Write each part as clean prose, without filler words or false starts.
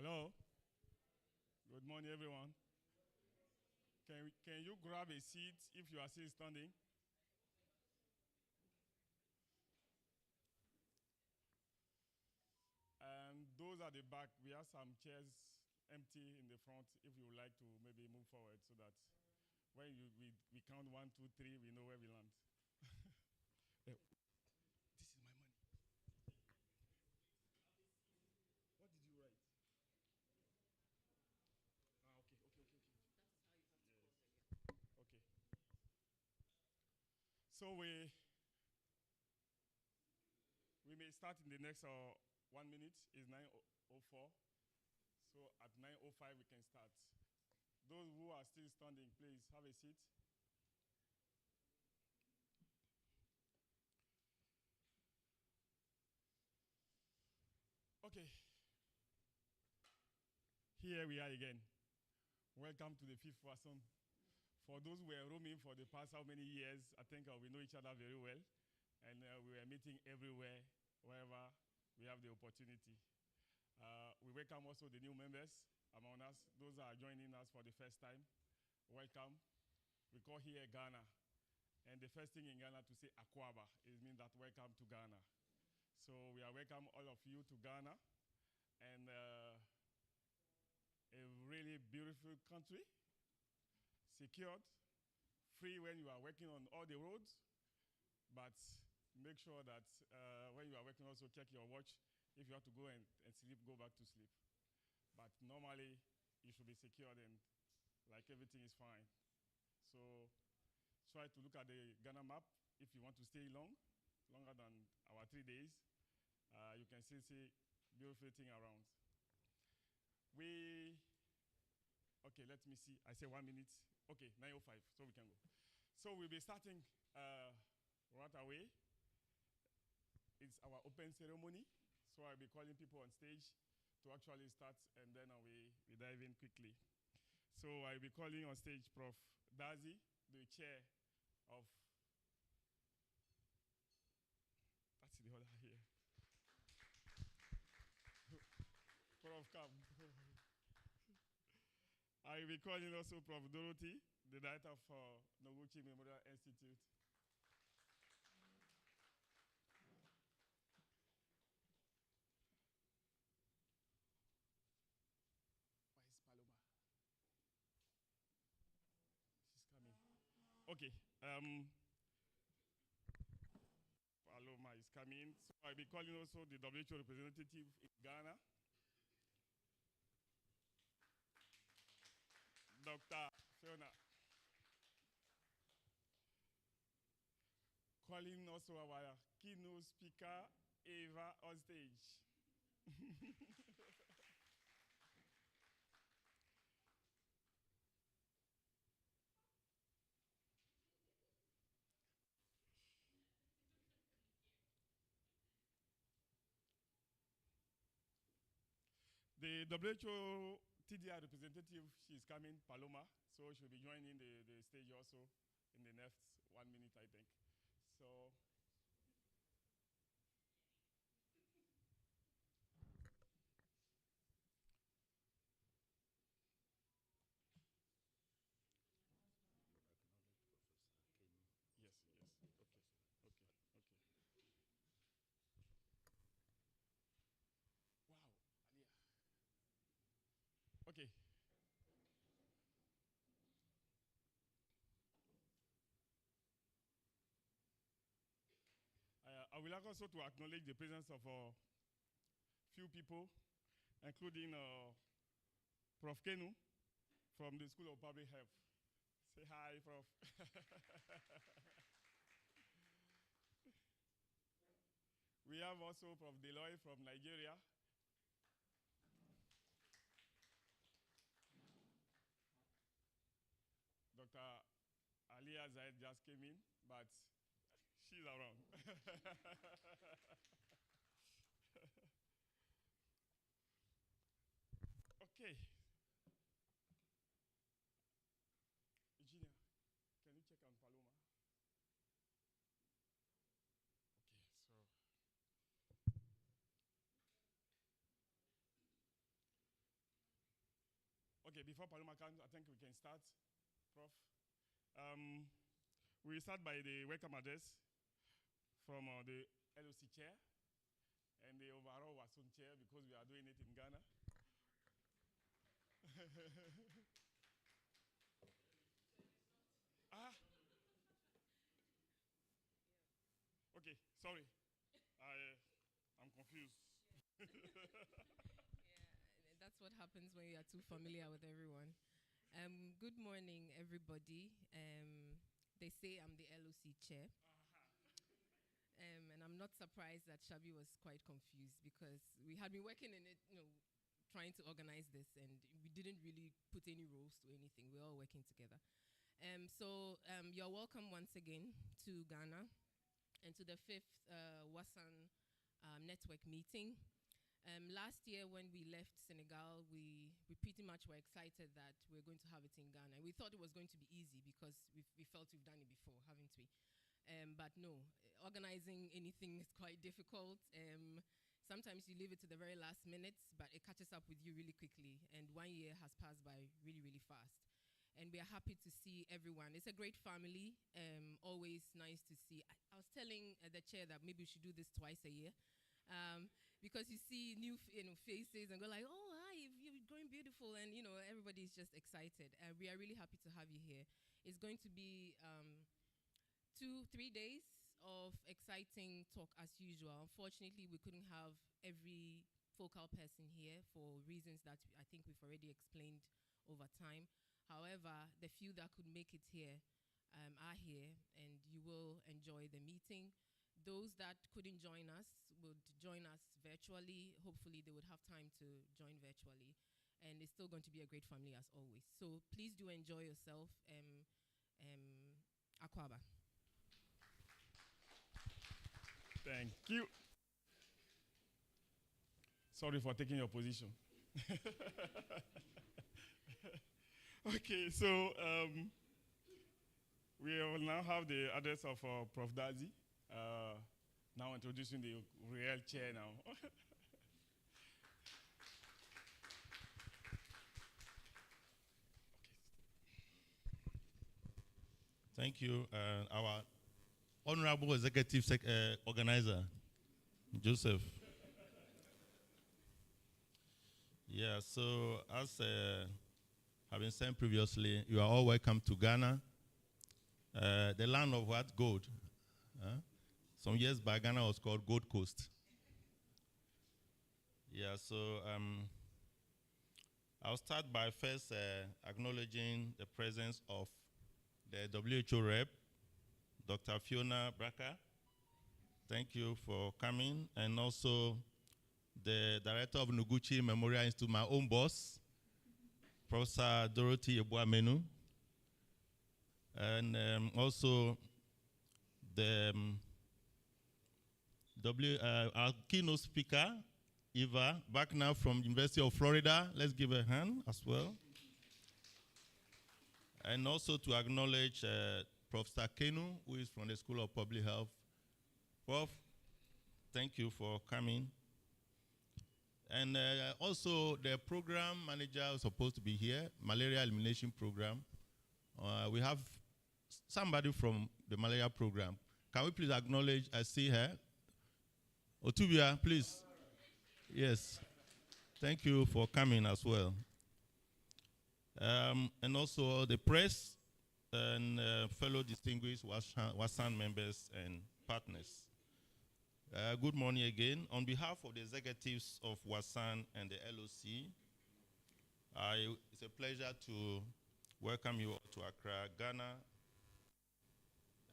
Hello. Good morning, everyone. Can you grab a seat if you are still standing? And those at the back, we have some chairs empty in the front if you would like to maybe move forward so that when we count 1, 2, 3, we know where we land. This is my money. What did you write? Okay. That is how you have to close it, yeah. Okay. So we may start in the next 1 minute. It's 9:04. So at 9:05 we can start. Those who are still standing, please have a seat. Okay. Here we are again. Welcome to the fifth WAASuN. For those who were roaming for the past how many years, I think we know each other very well. And we were meeting everywhere, wherever we have the opportunity. We welcome also the new members among us. Those are joining us for the first time. Welcome. We call here Ghana. And the first thing in Ghana to say Akwaba, it means that welcome to Ghana. So we are welcome all of you to Ghana. And a really beautiful country, secured, free when you are working on all the roads, but make sure that when you are working also check your watch. If you have to go and sleep, go back to sleep. But normally, you should be secured and like everything is fine. So try to look at the Ghana map if you want to stay longer than our 3 days. You can still see beautiful thing around. Okay, let me see. I say 1 minute. Okay, 9:05, so we can go. So we'll be starting right away. It's our open ceremony. So I'll be calling people on stage to actually start, and then we dive in quickly. So I'll be calling on stage Prof. Dazi, the chair of... That's the other here. Prof, come. I will be calling also Prof. Dorothy, the director of Noguchi Memorial Institute. Where is Paloma? She's coming. Okay. Paloma is coming. So I'll be calling also the WHO representative in Ghana, Dr. Fiona. Calling also our keynote speaker, Eva, on stage. The WHO TDI representative, she's coming, Paloma, so she'll be joining the stage also in the next 1 minute, I think. So, yes, okay. Wow, Alia. Okay. I would like also to acknowledge the presence of a few people, including Prof. Kenu from the School of Public Health. Say hi, Prof. We have also Prof. Deloy from Nigeria. Dr. Alia Zaid just came in, but she's around. Okay. Virginia, can you check on Paloma? Okay, so. Okay, before Paloma comes, I think we can start, Prof. We start by the welcome address from the LOC chair and the overall WAASuN chair because we are doing it in Ghana. Okay, sorry. I'm confused. That's what happens when you are too familiar with everyone. Good morning, everybody. They say I'm the LOC chair. And I'm not surprised that Shabi was quite confused because we had been working in it, trying to organize this, and we didn't really put any roles to anything. We're all working together. So you're welcome once again to Ghana and to the 5th WAASuN network meeting. Last year when we left Senegal, we pretty much were excited that we're going to have it in Ghana. We thought it was going to be easy because we felt we've done it before, haven't we? But no, organizing anything is quite difficult. Sometimes you leave it to the very last minute, but it catches up with you really quickly. And 1 year has passed by really, really fast. And we are happy to see everyone. It's a great family. Always nice to see. I was telling the chair that maybe we should do this twice a year. Because you see new faces and go like, oh, hi, you're growing beautiful. And, everybody's just excited. We are really happy to have you here. It's going to be 2-3 days of exciting talk as usual. Unfortunately, we couldn't have every focal person here for reasons that I think we've already explained over time. However, the few that could make it here are here, and you will enjoy the meeting. Those that couldn't join us would join us virtually. Hopefully, they would have time to join virtually. And it's still going to be a great family as always. So please do enjoy yourself. Akwaba. Thank you. Sorry for taking your position. Okay, so we will now have the address of Prof. Dazi. Now introducing the real chair now. Thank you. Our Honorable Executive Organizer, Joseph. Yeah, so as having said previously, you are all welcome to Ghana, the land of what? Gold. Some years back, Ghana was called Gold Coast. Yeah, so I'll start by first acknowledging the presence of the WHO rep, Dr. Fiona Braka. Thank you for coming. And also the director of Noguchi Memorial Institute, my own boss, Professor Dorothy Ebuamenu. And also the our keynote speaker, Eva, back now from University of Florida. Let's give a hand as well. And also to acknowledge Professor Kenu, who is from the School of Public Health. Prof, thank you for coming. And also the program manager is supposed to be here, Malaria Elimination Program. We have somebody from the malaria program. Can we please acknowledge, I see her. Otubia, please. Yes. Thank you for coming as well. And also the press and fellow distinguished WAASuN members and partners. Good morning again. On behalf of the executives of WAASuN and the LOC, it's a pleasure to welcome you all to Accra, Ghana.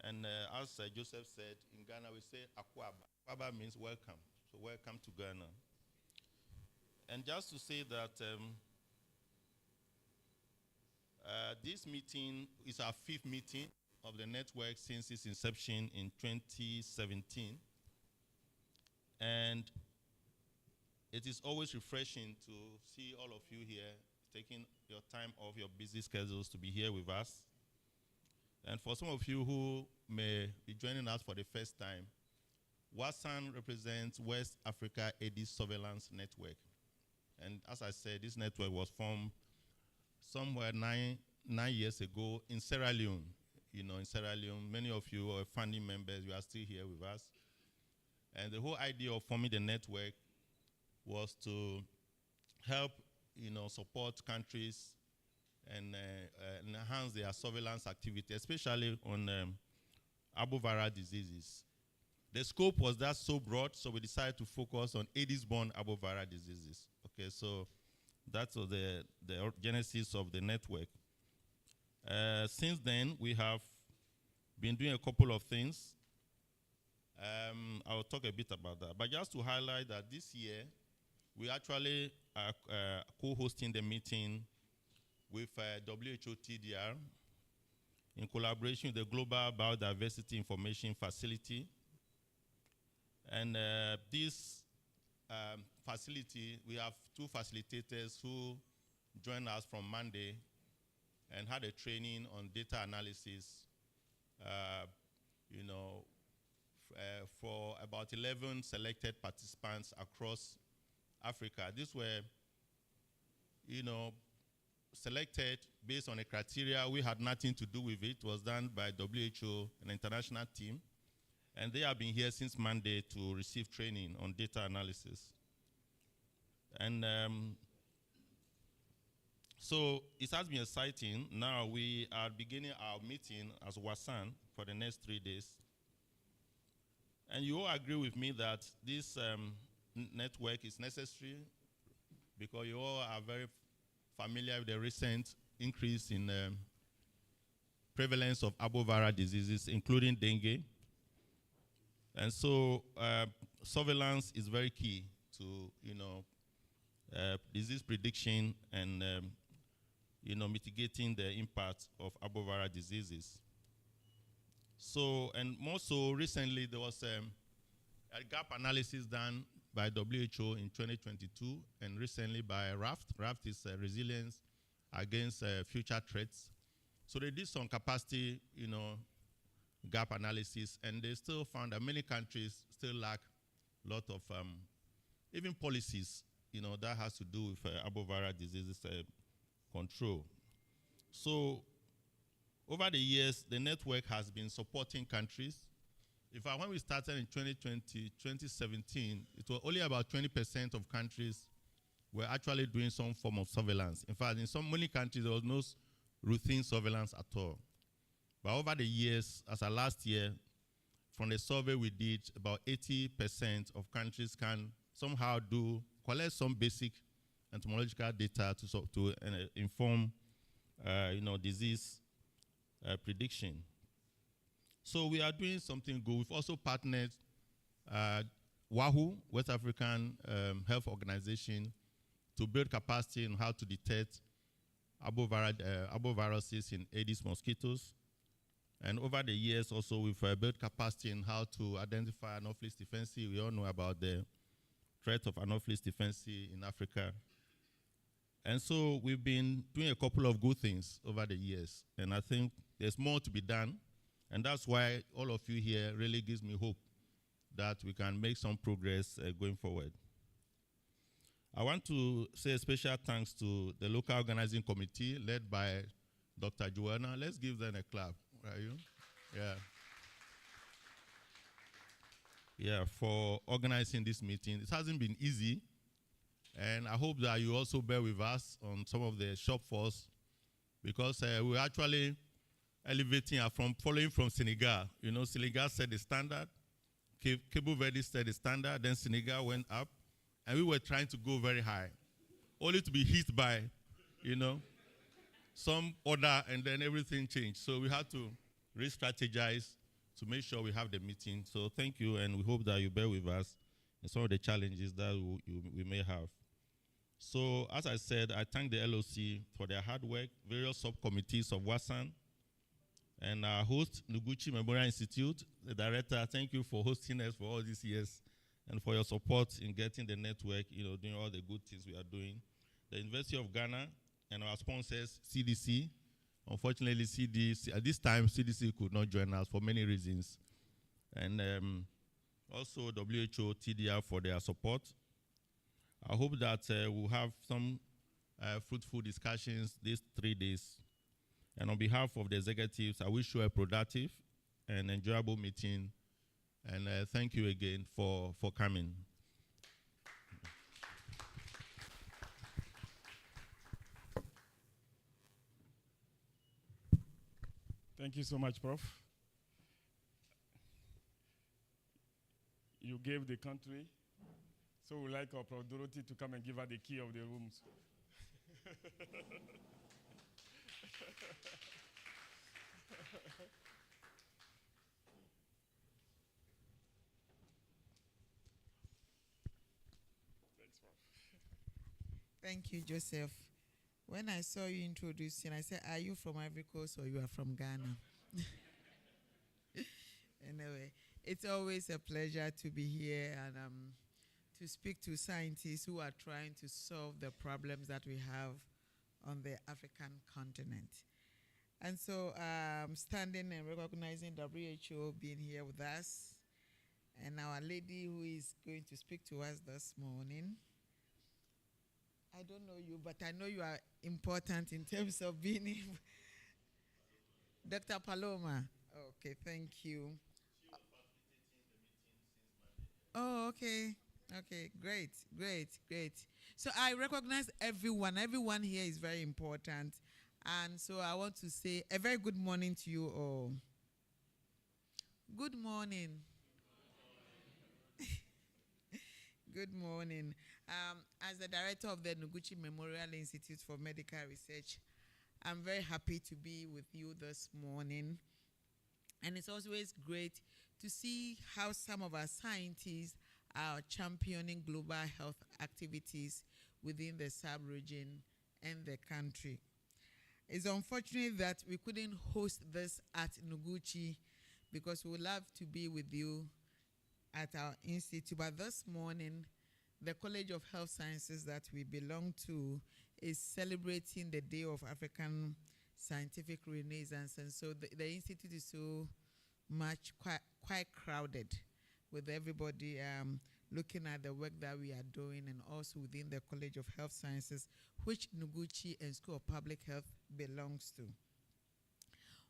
And as Joseph said, in Ghana we say Akwaba. Akwaba means welcome. So welcome to Ghana. And just to say that this meeting is our 5th meeting of the network since its inception in 2017. And it is always refreshing to see all of you here, taking your time off your busy schedules to be here with us. And for some of you who may be joining us for the first time, WAASuN represents West Africa Aedes Surveillance Network. And as I said, this network was formed somewhere nine years ago in Sierra Leone. In Sierra Leone, many of you are founding members. You are still here with us. And the whole idea of forming the network was to help, support countries and enhance their surveillance activity, especially on arboviral diseases. The scope was that so broad, so we decided to focus on Aedes-Borne arboviral diseases. Okay, so that was the genesis of the network. Since then, we have been doing a couple of things. I'll talk a bit about that. But just to highlight that this year, we actually are co-hosting the meeting with WHO TDR in collaboration with the Global Biodiversity Information Facility. And this facility, we have two facilitators who joined us from Monday and had a training on data analysis, for about 11 selected participants across Africa. These were, selected based on a criteria. We had nothing to do with it. It was done by WHO, an international team. And they have been here since Monday to receive training on data analysis. And so it has been exciting. Now we are beginning our meeting as WAASuN for the next 3 days. And you all agree with me that this network is necessary because you all are very familiar with the recent increase in prevalence of arboviral diseases, including dengue. And so surveillance is very key to, disease prediction and, mitigating the impact of arboviral diseases. So, and more so recently, there was a gap analysis done by WHO in 2022 and recently by RAFT. RAFT is resilience against future threats. So they did some capacity, gap analysis, and they still found that many countries still lack a lot of even policies, that has to do with arboviral diseases control. So over the years, the network has been supporting countries. In fact, when we started in 2017, it was only about 20% of countries were actually doing some form of surveillance. In fact, in many countries, there was no routine surveillance at all. But over the years, as of last year, from the survey we did, about 80% of countries can somehow collect some basic entomological data to inform, disease prediction. So we are doing something good. We've also partnered WAAHu, West African Health Organization, to build capacity on how to detect arboviruses in Aedes mosquitoes. And over the years also, we've built capacity in how to identify Anopheles stephensi. We all know about the threat of Anopheles stephensi in Africa. And so we've been doing a couple of good things over the years. And I think there's more to be done. And that's why all of you here really gives me hope that we can make some progress going forward. I want to say a special thanks to the local organizing committee led by Dr. Joanna. Let's give them a clap. Are you? Yeah. Yeah, for organizing this meeting. It hasn't been easy. And I hope that you also bear with us on some of the shortfalls because we're actually elevating from following from Senegal. Senegal set the standard, Cabo Verde set the standard, then Senegal went up, and we were trying to go very high, only to be hit by, some order, and then everything changed. So we had to re-strategize to make sure we have the meeting. So thank you, and we hope that you bear with us in some of the challenges that we may have. So as I said, I thank the LOC for their hard work, various subcommittees of WAASuN, and our host, Noguchi Memorial Institute, the director. Thank you for hosting us for all these years and for your support in getting the network, doing all the good things we are doing. The University of Ghana and our sponsors, CDC. Unfortunately, at this time, CDC could not join us for many reasons. And also WHO, TDR for their support. I hope that we'll have some fruitful discussions these 3 days. And on behalf of the executives, I wish you a productive and enjoyable meeting. And thank you again for coming. Thank you so much, Prof. You gave the country, so we like our Prof. Dorothy to come and give her the key of the rooms. Thank you, Joseph. When I saw you introducing, I said, are you from Ivory Coast or you are from Ghana? Anyway, it's always a pleasure to be here and to speak to scientists who are trying to solve the problems that we have on the African continent. And so standing and recognizing WHO being here with us, and our lady who is going to speak to us this morning. I don't know you, but I know you are important in terms of being Dr. Paloma. Okay, thank you. Oh, okay. Okay, great. So I recognize everyone. Everyone here is very important. And so I want to say a very good morning to you all. Good morning. Good morning. As the director of the Noguchi Memorial Institute for Medical Research, I'm very happy to be with you this morning. And it's always great to see how some of our scientists are championing global health activities within the sub-region and the country. It's unfortunate that we couldn't host this at Noguchi because we would love to be with you at our institute. But this morning, the College of Health Sciences that we belong to is celebrating the Day of African Scientific Renaissance. And so the institute is so much quite crowded with everybody looking at the work that we are doing, and also within the College of Health Sciences, which Noguchi and School of Public Health belongs to.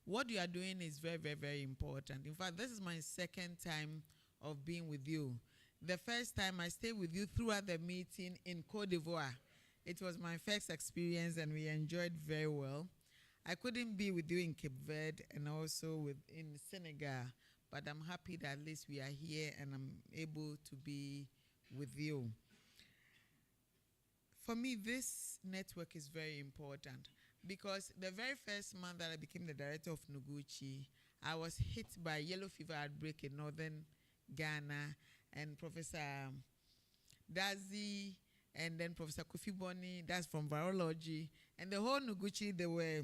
What you are doing is very, very, very important. In fact, this is my second time of being with you. The first time I stayed with you throughout the meeting in Côte d'Ivoire. It was my first experience and we enjoyed very well. I couldn't be with you in Cape Verde and also in Senegal, but I'm happy that at least we are here and I'm able to be with you. For me, this network is very important because the very first month that I became the director of Noguchi, I was hit by yellow fever outbreak in northern Ghana, and Professor Dazi and then Professor Kofi Boni, that's from virology, and the whole Noguchi, they were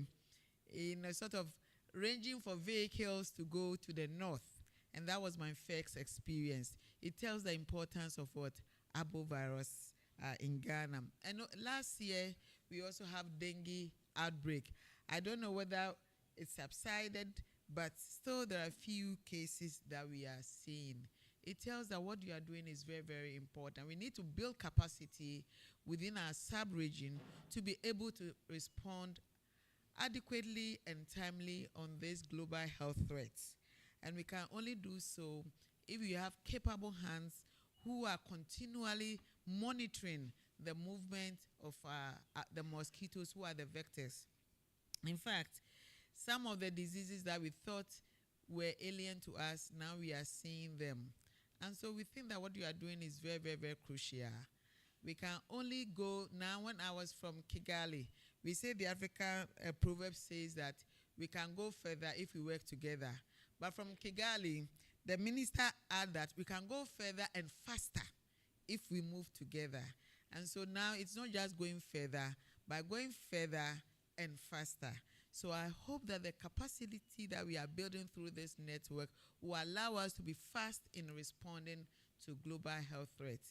in a sort of ranging for vehicles to go to the north, and that was my first experience. It tells the importance of what arbovirus in Ghana. And last year, we also have dengue outbreak. I don't know whether it subsided, but still there are few cases that we are seeing. It tells that what you are doing is very, very important. We need to build capacity within our sub-region to be able to respond adequately and timely on these global health threats. And we can only do so if you have capable hands who are continually monitoring the movement of the mosquitoes who are the vectors. In fact, some of the diseases that we thought were alien to us, now we are seeing them. And so we think that what you are doing is very, very, very crucial. We can only go, now when I was from Kigali, we say the African proverb says that we can go further if we work together. But from Kigali, the minister added that we can go further and faster if we move together. And so now it's not just going further, but going further and faster. So I hope that the capacity that we are building through this network will allow us to be fast in responding to global health threats.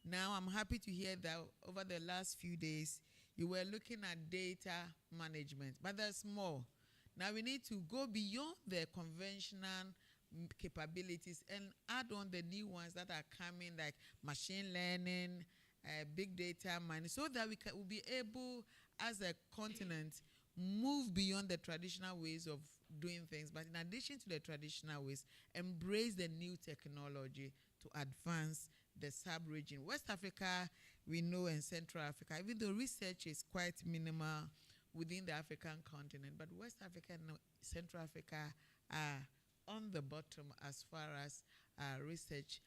Now, I'm happy to hear that over the last few days, you were looking at data management, but there's more. Now, we need to go beyond the conventional capabilities and add on the new ones that are coming, like machine learning big data mining, so that we'll be able, as a continent, move beyond the traditional ways of doing things, but in addition to the traditional ways, embrace the new technology to advance the sub-region. West Africa, we know, and Central Africa, even though research is quite minimal within the African continent, but West Africa and Central Africa are on the bottom as far as research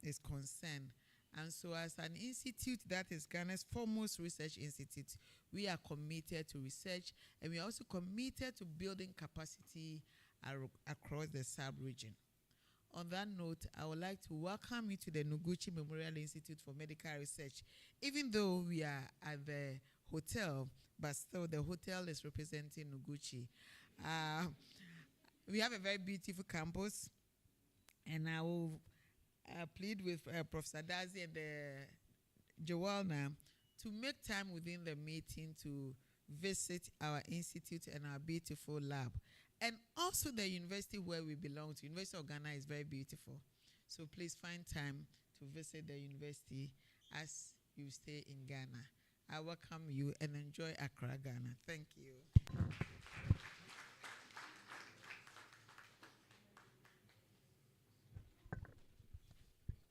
is concerned. And so as an institute that is Ghana's foremost research institute, we are committed to research, and we are also committed to building capacity across the sub-region. On that note, I would like to welcome you to the Noguchi Memorial Institute for Medical Research. Even though we are at the hotel, but still the hotel is representing Noguchi. We have a very beautiful campus, and I will plead with Professor Dazi and Joanna to make time within the meeting to visit our institute and our beautiful lab. And also the university where we belong to. University of Ghana is very beautiful. So please find time to visit the university as you stay in Ghana. I welcome you and enjoy Accra, Ghana. Thank you.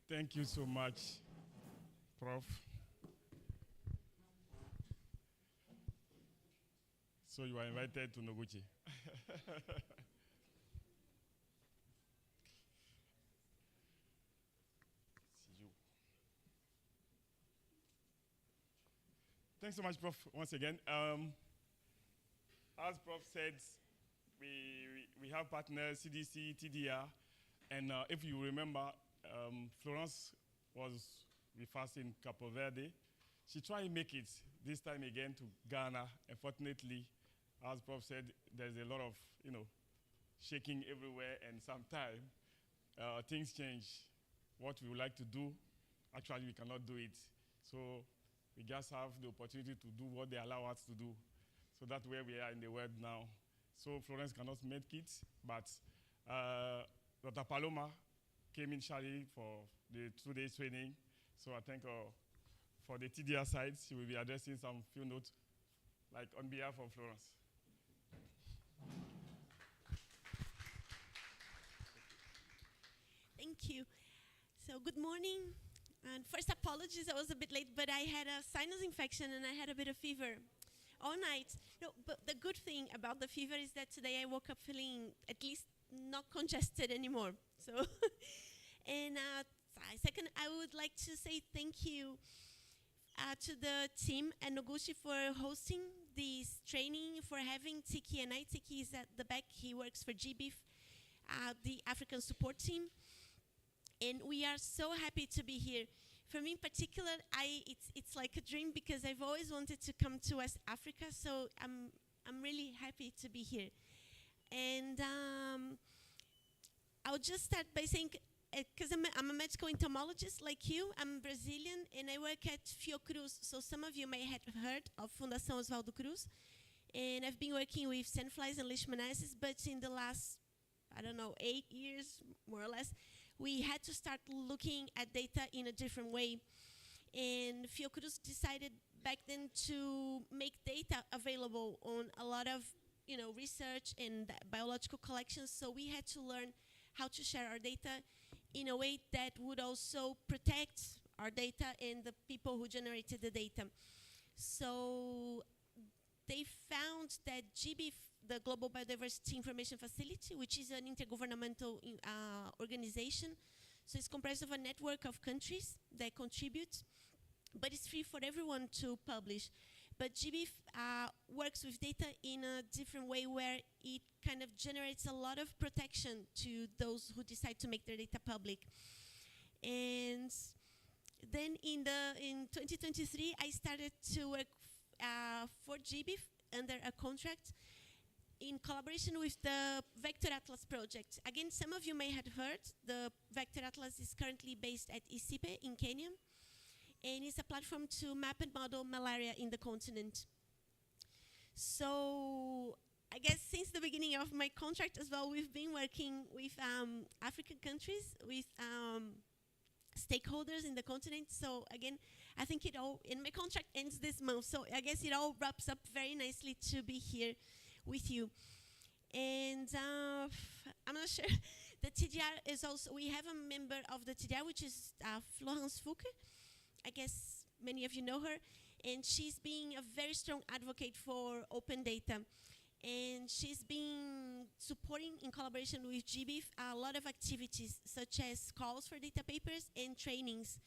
Thank you so much, Prof. So you are invited to Noguchi. Thanks so much, Prof, once again. As Prof said, we have partners, CDC, TDR, and if you remember, Florence was with us in Capo Verde. She tried to make it this time again to Ghana. Unfortunately, as Prof said, there's a lot of shaking everywhere, and sometimes things change. What we would like to do, actually we cannot do it. So we just have the opportunity to do what they allow us to do. So that's where we are in the world now. So Florence cannot make it, but Dr. Paloma came in Charlie for the 2-day training. So I think for the TDR side, she will be addressing some few notes, like on behalf of Florence. Thank you. So good morning. And first, apologies, I was a bit late, but I had a sinus infection and I had a bit of fever all night. No, but the good thing about the fever is that today I woke up feeling at least not congested anymore. So, and second, I would like to say thank you to the team at Noguchi for hosting this training, for having Tiki, and Tiki is at the back. He works for GBIF, the African support team. And we are so happy to be here. For me in particular, it's like a dream because I've always wanted to come to West Africa, so I'm really happy to be here. And I'll just start by saying, because I'm a medical entomologist like you, I'm Brazilian, and I work at Fiocruz. So some of you may have heard of Fundação Oswaldo Cruz. And I've been working with sandflies and leishmaniasis, but in the last, 8 years, more or less, we had to start looking at data in a different way. And Fiocruz decided back then to make data available on a lot of research and biological collections. So we had to learn how to share our data in a way that would also protect our data and the people who generated the data. So they found that GBIF, the Global Biodiversity Information Facility, which is an intergovernmental organization. So it's comprised of a network of countries that contribute, but it's free for everyone to publish. But GBIF works with data in a different way where it kind of generates a lot of protection to those who decide to make their data public. And then in 2023, I started to work for GBIF under a contract in collaboration with the Vector Atlas project. Again, some of you may have heard, the Vector Atlas is currently based at Isipe in Kenya, and it's a platform to map and model malaria in the continent. So I guess since the beginning of my contract as well, we've been working with African countries, with stakeholders in the continent. So again, I think it all, and my contract ends this month, so I guess it all wraps up very nicely to be here with you. And I'm not sure, the TDR is also, we have a member of the TDR, which is Florence Fouque. I guess many of you know her, and she's being a very strong advocate for open data. And she's been supporting, in collaboration with GBIF, a lot of activities, such as calls for data papers and trainings.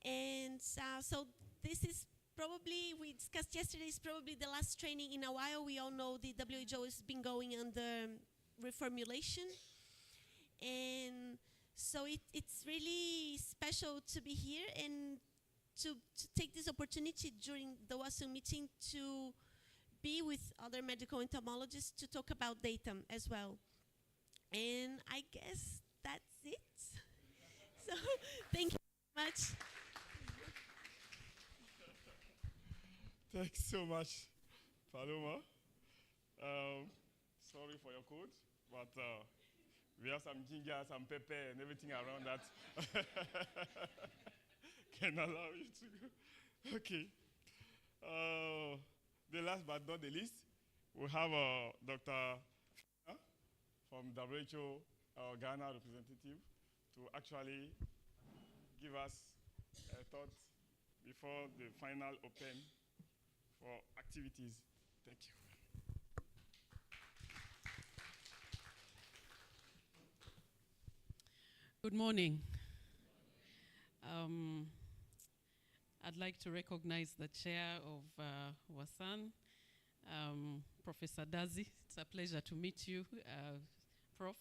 And so this is probably, we discussed yesterday, is probably the last training in a while. We all know the WHO has been going under reformulation. And so it's really special to be here and to take this opportunity during the WAASuN meeting to be with other medical entomologists to talk about data as well. And I guess that's it. So thank you very much. Thanks so much, Paloma. Sorry for your cold, but we have some ginger, some pepper, and everything around that can allow you to go. Okay. The last but not the least, we have Dr. from WHO, our Ghana representative, to actually give us a thought before the final open for activities. Thank you. Good morning. I'd like to recognize the chair of WAASuN, Professor Dazi. It's a pleasure to meet you, Prof.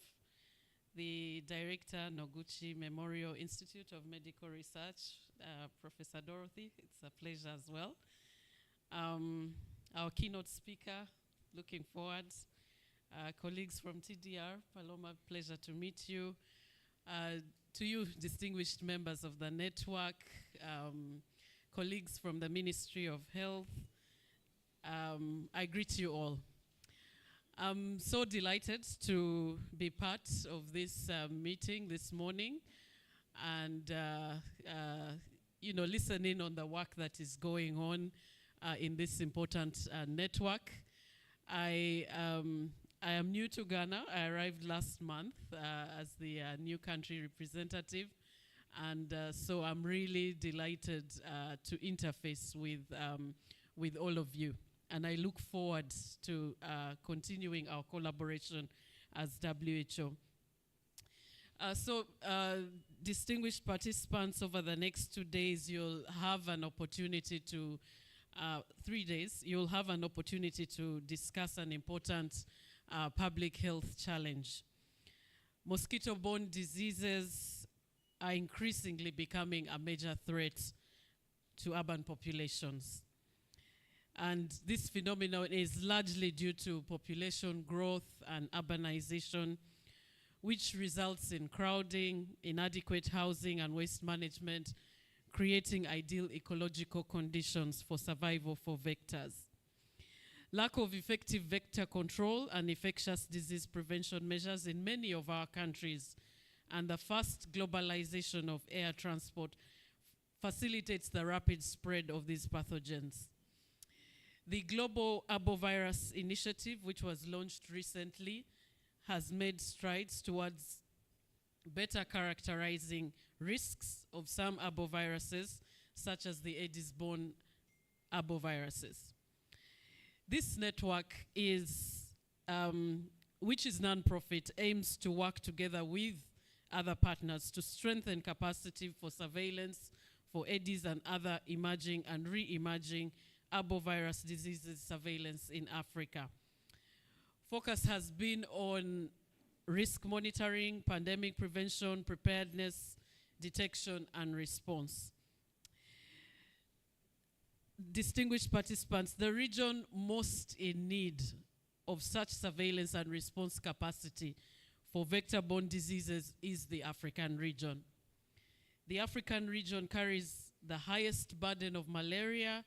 The director, Noguchi Memorial Institute of Medical Research, Professor Dorothy. It's a pleasure as well. Our keynote speaker, looking forward. Colleagues from TDR, Paloma, pleasure to meet you. To you, distinguished members of the network, colleagues from the Ministry of Health, I greet you all. I'm so delighted to be part of this meeting this morning and listening on the work that is going on in this important network. I am new to Ghana. I arrived last month as the new country representative. And so I'm really delighted to interface with all of you. And I look forward to continuing our collaboration as WHO. Distinguished participants, over the next 2 days, you'll have an opportunity to, 3 days, you'll have an opportunity to discuss an important public health challenge. Mosquito-borne diseases are increasingly becoming a major threat to urban populations. And this phenomenon is largely due to population growth and urbanization, which results in crowding, inadequate housing and waste management, creating ideal ecological conditions for survival for vectors. Lack of effective vector control and infectious disease prevention measures in many of our countries and the fast globalization of air transport facilitates the rapid spread of these pathogens. The Global Arbovirus Initiative, which was launched recently, has made strides towards better characterizing risks of some arboviruses, such as the Aedes-Borne arboviruses. This network is, which is non-profit, aims to work together with other partners to strengthen capacity for surveillance for Aedes and other emerging and re-emerging arbovirus diseases surveillance in Africa. Focus has been on risk monitoring, pandemic prevention, preparedness, detection, and response. Distinguished participants, the region most in need of such surveillance and response capacity for vector-borne diseases is the African region. The African region carries the highest burden of malaria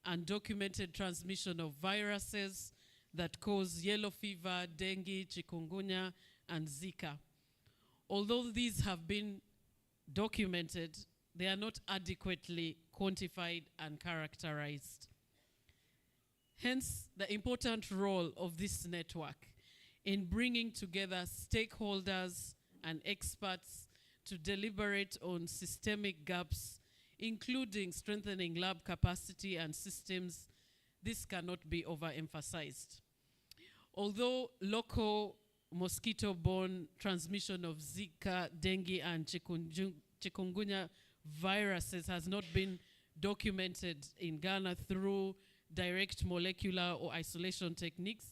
and documented transmission of viruses that cause yellow fever, dengue, chikungunya, and Zika. Although these have been documented, they are not adequately quantified and characterized. Hence, the important role of this network in bringing together stakeholders and experts to deliberate on systemic gaps, including strengthening lab capacity and systems. This cannot be overemphasized. Although local mosquito-borne transmission of Zika, dengue, and chikungunya viruses has not been documented in Ghana through direct molecular or isolation techniques,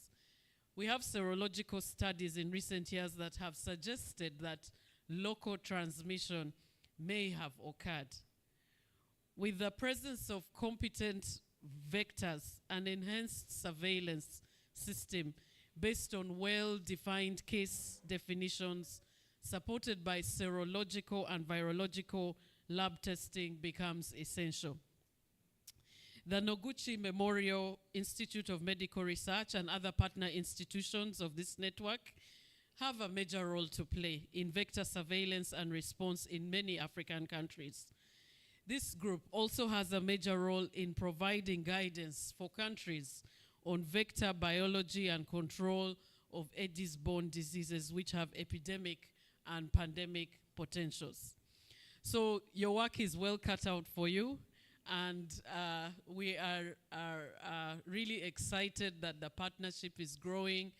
we have serological studies in recent years that have suggested that local transmission may have occurred. With the presence of competent vectors and enhanced surveillance system based on well-defined case definitions supported by serological and virological lab testing becomes essential. The Noguchi Memorial Institute of Medical Research and other partner institutions of this network have a major role to play in vector surveillance and response in many African countries. This group also has a major role in providing guidance for countries on vector biology and control of Aedes-Borne diseases, which have epidemic and pandemic potentials. So your work is well cut out for you, and we are really excited that the partnership is growing.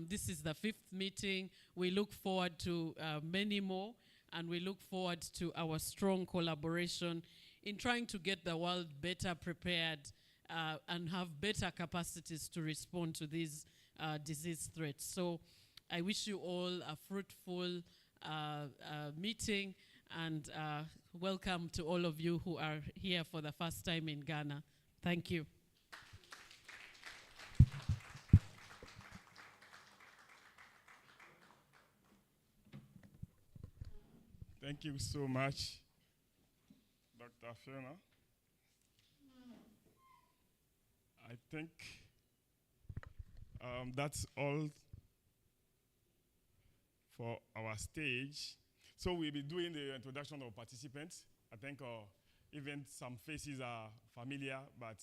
This is the 5th meeting. We look forward to many more, and we look forward to our strong collaboration in trying to get the world better prepared and have better capacities to respond to these disease threats. So I wish you all a fruitful meeting, and welcome to all of you who are here for the first time in Ghana. Thank you. Thank you so much, Dr. Fiona. I think that's all for our stage. So we'll be doing the introduction of participants. I think even some faces are familiar, but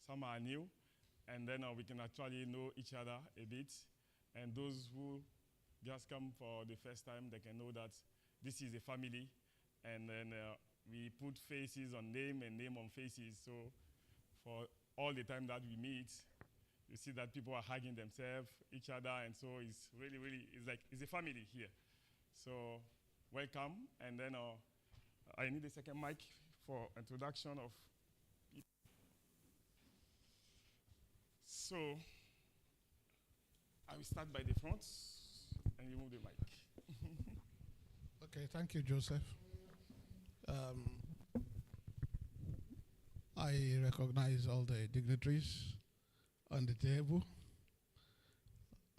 some are new. And then we can actually know each other a bit. And those who just come for the first time, they can know that this is a family. And then we put faces on name and name on faces. So for all the time that we meet, you see that people are hugging themselves, each other, and so it's really, it's a family here. So welcome, and then I need a second mic for introduction of people. So I will start by the front, and you move the mic. Okay, thank you, Joseph. I recognize all the dignitaries on the table.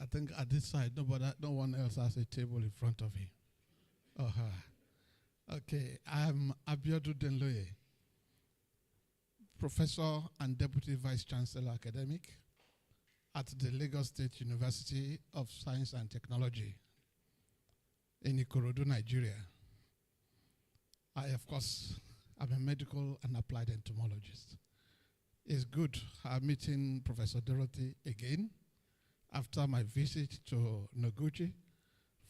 I think at this side, no one else has a table in front of him. Okay, I'm Abiodun Denloye, Professor and Deputy Vice Chancellor Academic at the Lagos State University of Science and Technology in Ikorodu, Nigeria. I, of course, am a medical and applied entomologist. It's good meeting Professor Dorothy again after my visit to Noguchi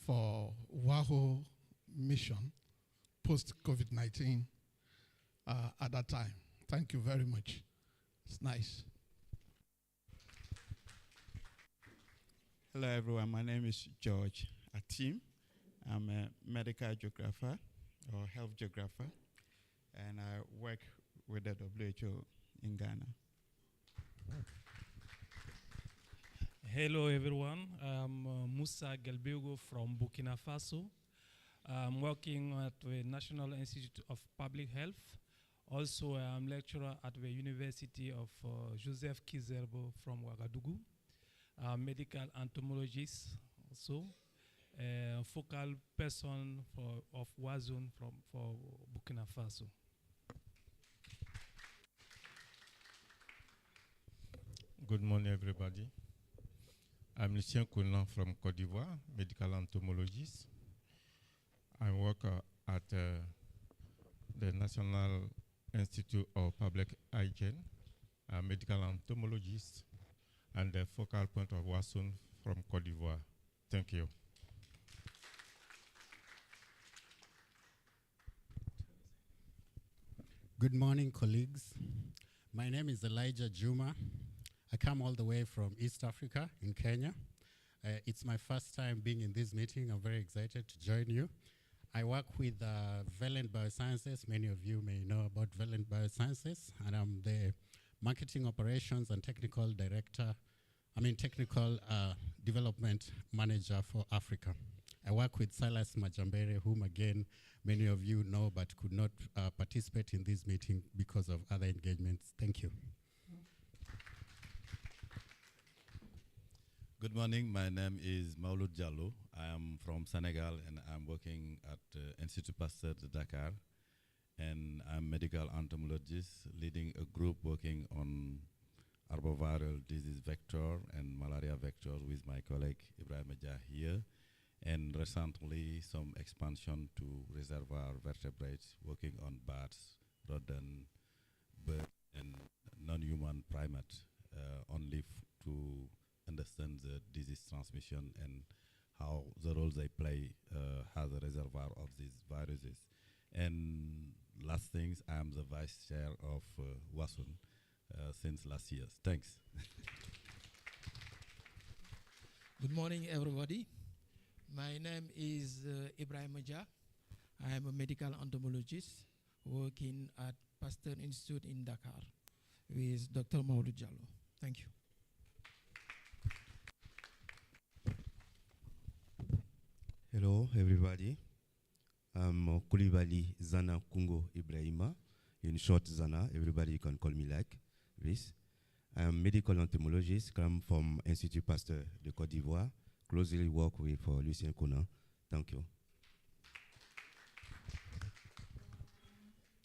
for WAASuN mission post-COVID-19 at that time. Thank you very much. It's nice. Hello, everyone. My name is George Atim. I'm a medical geographer or health geographer, and I work with the WHO in Ghana. Hello, everyone. I'm Musa Gelbego from Burkina Faso. I'm working at the National Institute of Public Health. Also, I'm lecturer at the University of Joseph Kizerbo from Ouagadougou. Medical entomologist also. Focal person of WAASuN for Burkina Faso. Good morning, everybody. I'm Lucien Coulon from Côte d'Ivoire, medical entomologist. I work at the National Institute of Public Hygiene, a medical entomologist, and the focal point of WAASuN from Côte d'Ivoire. Thank you. Good morning, colleagues. My name is Elijah Juma. I come all the way from East Africa in Kenya. It's my first time being in this meeting. I'm very excited to join you. I work with Valent Biosciences. Many of you may know about Valent Biosciences, and I'm the marketing operations and technical development manager for Africa. I work with Silas Majambere, whom again, many of you know but could not participate in this meeting because of other engagements. Thank you. Good morning. My name is Maulud Diallo. I am from Senegal and I'm working at Institut Pasteur de Dakar. And I'm medical entomologist leading a group working on arboviral disease vector and malaria vector with my colleague Ibrahim Jah here. And recently some expansion to reservoir vertebrates working on bats, rodent, bird, and non-human primate, only to understand the disease transmission and how the role they play as a reservoir of these viruses. And last things, I am the vice chair of WAASuN since last year. Thanks. Good morning, everybody. My name is Ibrahim Jah. I am a medical entomologist working at Pasteur Institute in Dakar with Dr. Maulud Diallo. Thank you. Hello, everybody. I'm Koulibaly Zana Kungo Ibrahima. In short, Zana. Everybody can call me like this. I'm medical entomologist, come from Institut Pasteur de Côte d'Ivoire. Closely work with Lucien Conan. Thank you.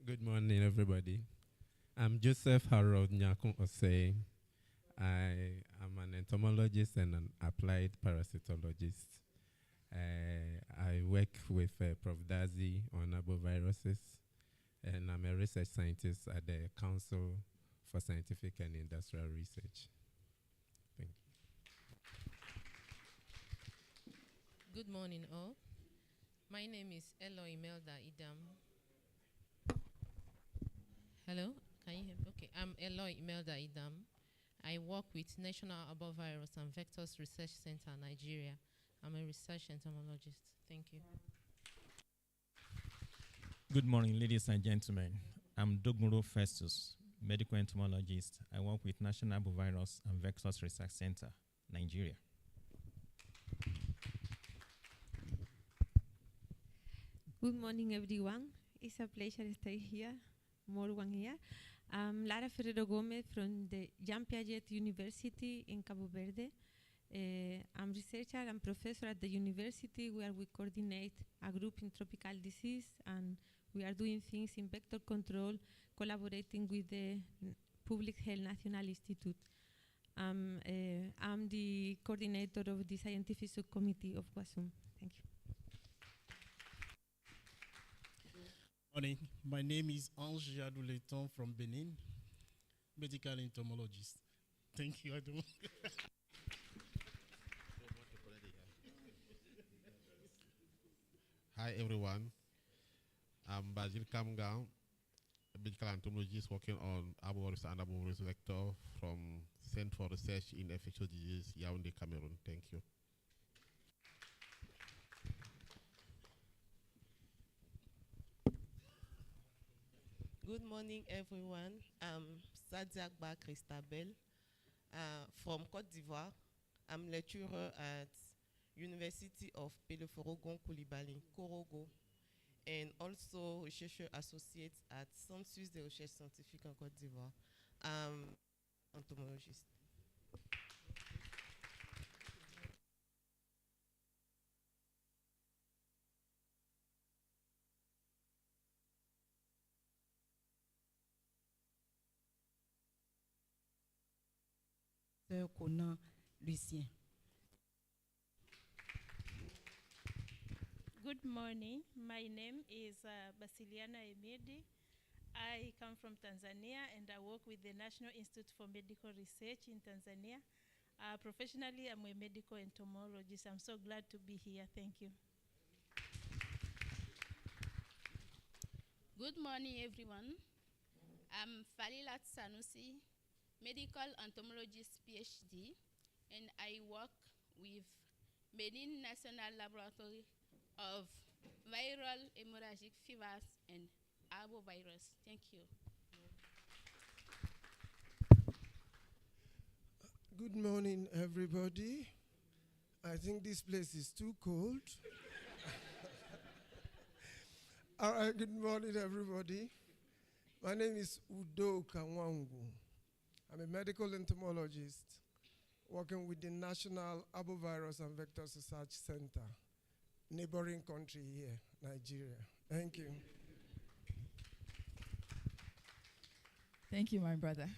Good morning, everybody. I'm Joseph Harold Nyakun Osei. I am an entomologist and an applied parasitologist. I work with Prof. Dazi on arboviruses, and I'm a research scientist at the Council for Scientific and Industrial Research. Thank you. Good morning, all. My name is Eloy Imelda Idam. Hello, can you hear me? Okay, I'm Eloy Imelda Idam. I work with National Arbovirus and Vectors Research Center, Nigeria. I'm a research entomologist. Thank you. Good morning, ladies and gentlemen. I'm Dogmuro Festus, medical entomologist. I work with National Arbovirus and Vectors Research Center, Nigeria. Good morning, everyone. It's a pleasure to stay here, more one here. I'm Lara Ferrero Gomez from the Jean Piaget University in Cabo Verde. I'm researcher and professor at the university where we coordinate a group in tropical disease, and we are doing things in vector control, collaborating with the Public Health National Institute. I'm the coordinator of the scientific subcommittee of WAASuN. Thank you. Morning. My name is Ange Jadouleton from Benin, medical entomologist. Thank you. Hi everyone, I'm Basil Kamgang, a medical entomologist working on arbovirus and arbovirus vector from Center for Research in Infectious Disease, Yaoundé, Cameroon. Thank you. Good morning, everyone. I'm Sadiak Ba Christabel from Côte d'Ivoire. I'm lecturer at University of Peleforogon Coulibaly, Korogo, and also researcher associate at Centre de Recherche Scientifique en Côte d'Ivoire. I'm entomologist. Conan Lucien. Good morning. My name is Basiliana Emedi. I come from Tanzania and I work with the National Institute for Medical Research in Tanzania. Professionally, I'm a medical entomologist. I'm so glad to be here. Thank you. Good morning, everyone. I'm Falilat Sanusi, medical entomologist PhD, and I work with Benin National Laboratory of Viral Hemorrhagic Fevers and Arbovirus. Thank you. Good morning, everybody. I think this place is too cold. All right, good morning, everybody. My name is Udo Kangwangu. I'm a medical entomologist working with the National Arbovirus and Vector Research Center, neighboring country here, Nigeria. Thank you. Thank you, my brother.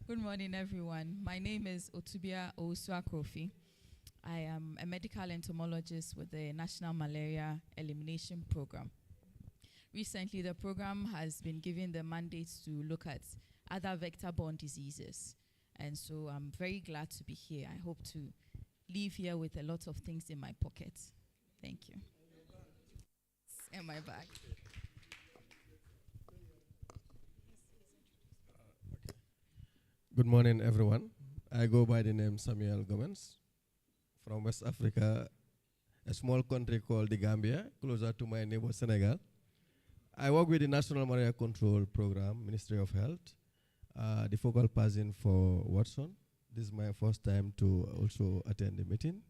Good morning, everyone. My name is Otubia Owusu-Akrofi. I am a medical entomologist with the National Malaria Elimination Program. Recently, the program has been given the mandate to look at other vector-borne diseases. And so I'm very glad to be here. I hope to leave here with a lot of things in my pocket. Thank you. In my bag. Good morning, everyone. I go by the name Samuel Gomez from West Africa, a small country called the Gambia, closer to my neighbor Senegal. I work with the National Malaria Control Program, Ministry of Health, the focal person for WAASuN. This is my first time to also attend the meeting,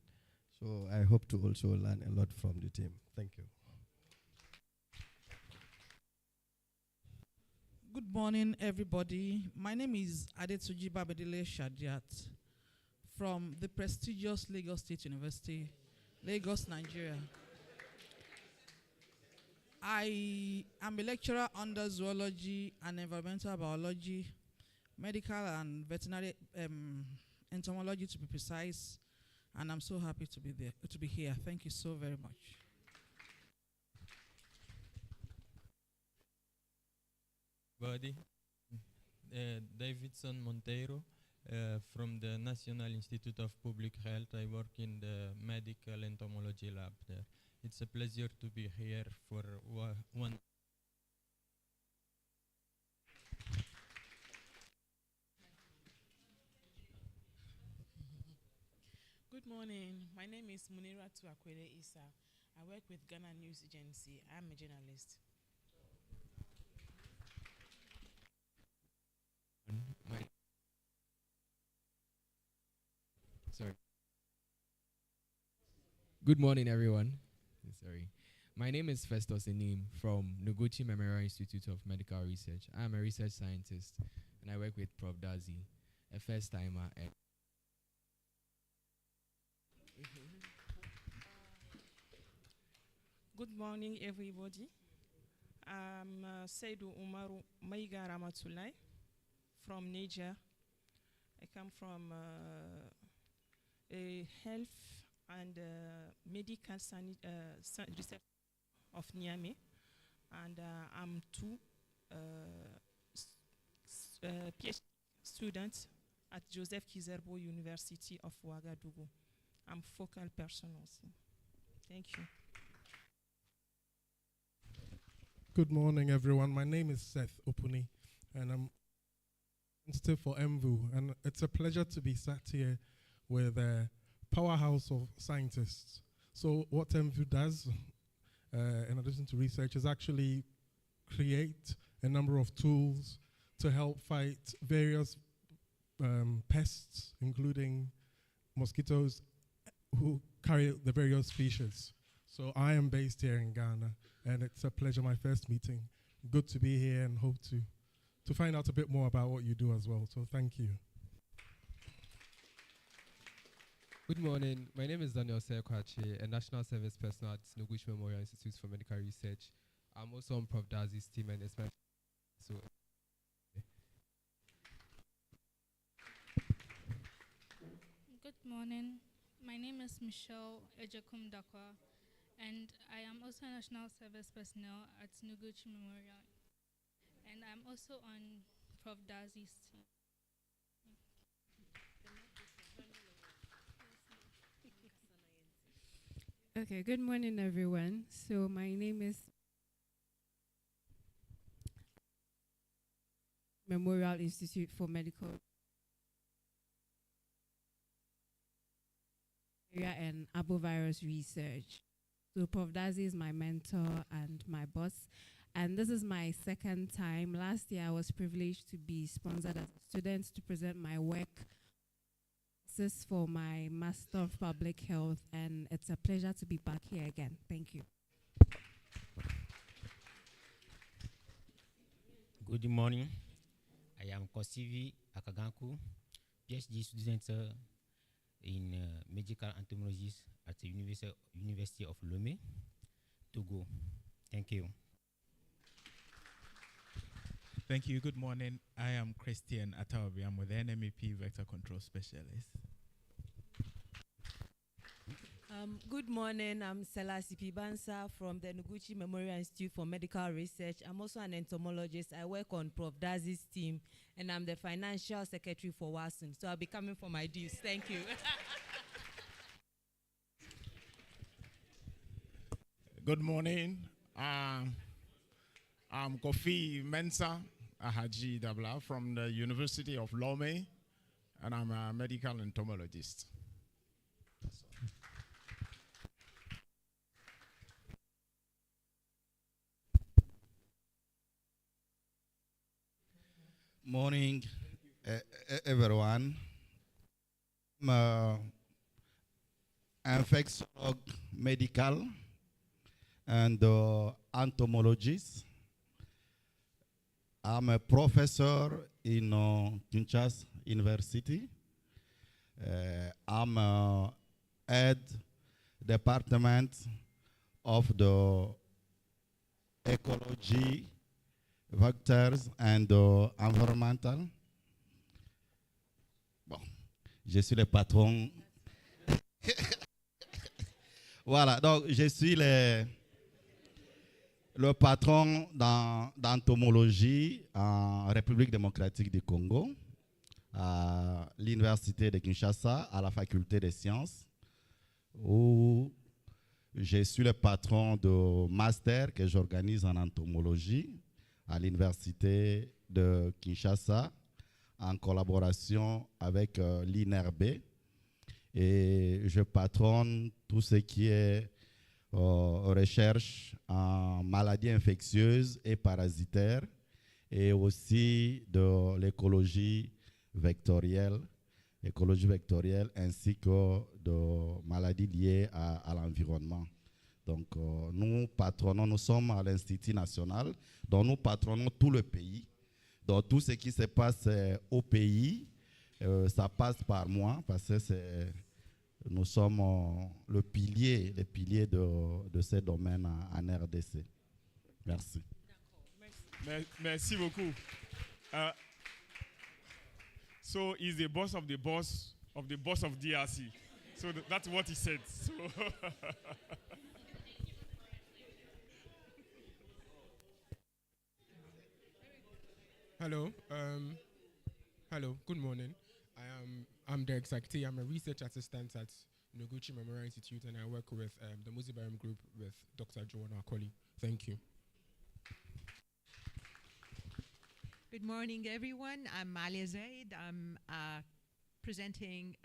so I hope to also learn a lot from the team. Thank you. Good morning, everybody. My name is Adetuji Babedele Shadiat from the prestigious Lagos State University, Lagos, Nigeria. I am a lecturer under zoology and environmental biology, medical and veterinary entomology to be precise, and I'm so happy to be here. Thank you so very much. Buddy, Davidson Monteiro from the National Institute of Public Health. I work in the medical entomology lab there. It's a pleasure to be here for one. Good morning. My name is Munira Tuakwele Isa. I work with Ghana News Agency. I'm a journalist. Sorry. Good morning, everyone. Sorry. My name is Festus Enim from Noguchi Memorial Institute of Medical Research. I'm a research scientist, and I work with Prof. Dazi, a first-timer. Good morning, everybody. I'm Seydou Umaru Maiga Ramatulai from Niger. I come from a health and medical research of Niamey, and I'm two PhD students at Joseph Kizerbo University of Ouagadougou. I'm focal person also. Thank you. Good morning, everyone. My name is Seth Opuni, and I'm representative for MVU, and it's a pleasure to be sat here with a powerhouse of scientists. So what MVU does, in addition to research, is actually create a number of tools to help fight various pests, including mosquitoes who carry the various species. So I am based here in Ghana, and it's a pleasure, my first meeting. Good to be here and hope to find out a bit more about what you do as well. So thank you. Good morning. My name is Daniel Sekwache, a national service person at Noguchi Memorial Institute for Medical Research. I'm also on Prof. Dazi's team, and it's my so. Good morning. My name is Michelle Ejekum Dakwa. And I am also a national service personnel at Noguchi Memorial. And I'm also on Prof. Dazi's team. Okay, good morning, everyone. So my name is Memorial Institute for Medical and Arbovirus Research. So Prof. Dazi is my mentor and my boss. And this is my second time. Last year, I was privileged to be sponsored as a student to present my work. This is for my Master of Public Health, and it's a pleasure to be back here again. Thank you. Good morning. I am Kosivi Akaganku, PhD student in medical entomology at the University of Lomé, Togo. Thank you. Thank you. Good morning. I am Christian Atawabi. I'm with the NMEP Vector Control Specialist. Good morning. I'm Sela Sipibansa from the Noguchi Memorial Institute for Medical Research. I'm also an entomologist. I work on Prof. Dazi's team, and I'm the financial secretary for WAASuN. So I'll be coming for my dues. Thank you. Good morning. I'm Kofi Mensah Ahaji Dabla from the University of Lomé, and I'm a medical entomologist. Morning, everyone. I'm infectiologist medical and entomologist. I'm a professor in Kinshasa University. I'm head department of the ecology, vectors and environmental. Bon, je suis le patron. Voilà, donc je suis le patron d'entomologie en République démocratique du Congo, à l'Université de Kinshasa, à la faculté des sciences, où je suis le patron de master que j'organise en entomologie à l'Université de Kinshasa, en collaboration avec l'INRB. Et je patronne tout ce qui est recherche en maladies infectieuses et parasitaires, et aussi de l'écologie vectorielle ainsi que de maladies liées à l'environnement. Donc nous sommes à l'Institut national, donc nous patronnons tout le pays. Donc tout ce qui se passe au pays, ça passe par moi, parce que nous sommes le pilier de ces domaines en RDC. Merci. Merci beaucoup. So he's the boss of the boss of the boss of DRC. So that's what he said. So Hello. Hello. Good morning. I'm the executive. I'm a research assistant at Noguchi Memorial Institute, and I work with the Muzibarum Group with Dr. Joanna Akoli. Thank you. Good morning, everyone. I'm Malia Zaid. I'm presenting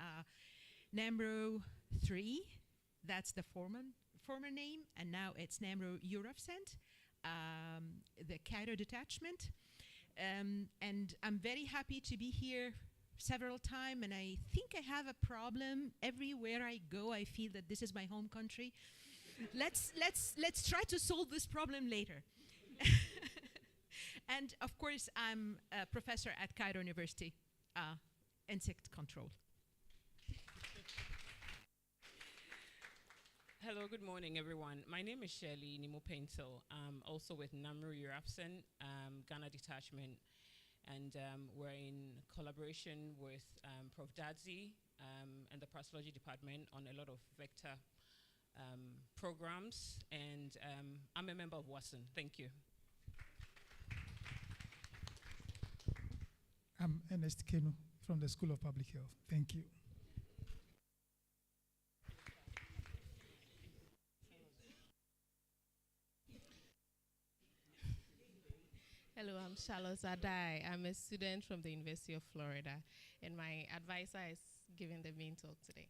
NAMRO 3. That's the former name, and now it's NAMRO Eurofcent, the Cairo detachment. And I'm very happy to be here several times, and I think I have a problem. Everywhere I go, I feel that this is my home country. Let's try to solve this problem later. And of course, I'm a professor at Cairo University, insect control. Hello, good morning, everyone. My name is Shirley Nimo Paintil. I'm also with NAMRO Eurofcent, Ghana Detachment, and we're in collaboration with Prof. Dazi and the Parasitology Department on a lot of vector programs, and I'm a member of WAASuN. Thank you. I'm Ernest Kenu from the School of Public Health. Thank you. Hello, I'm Charlotte Adai. I'm a student from the University of Florida, and my advisor is giving the main talk today.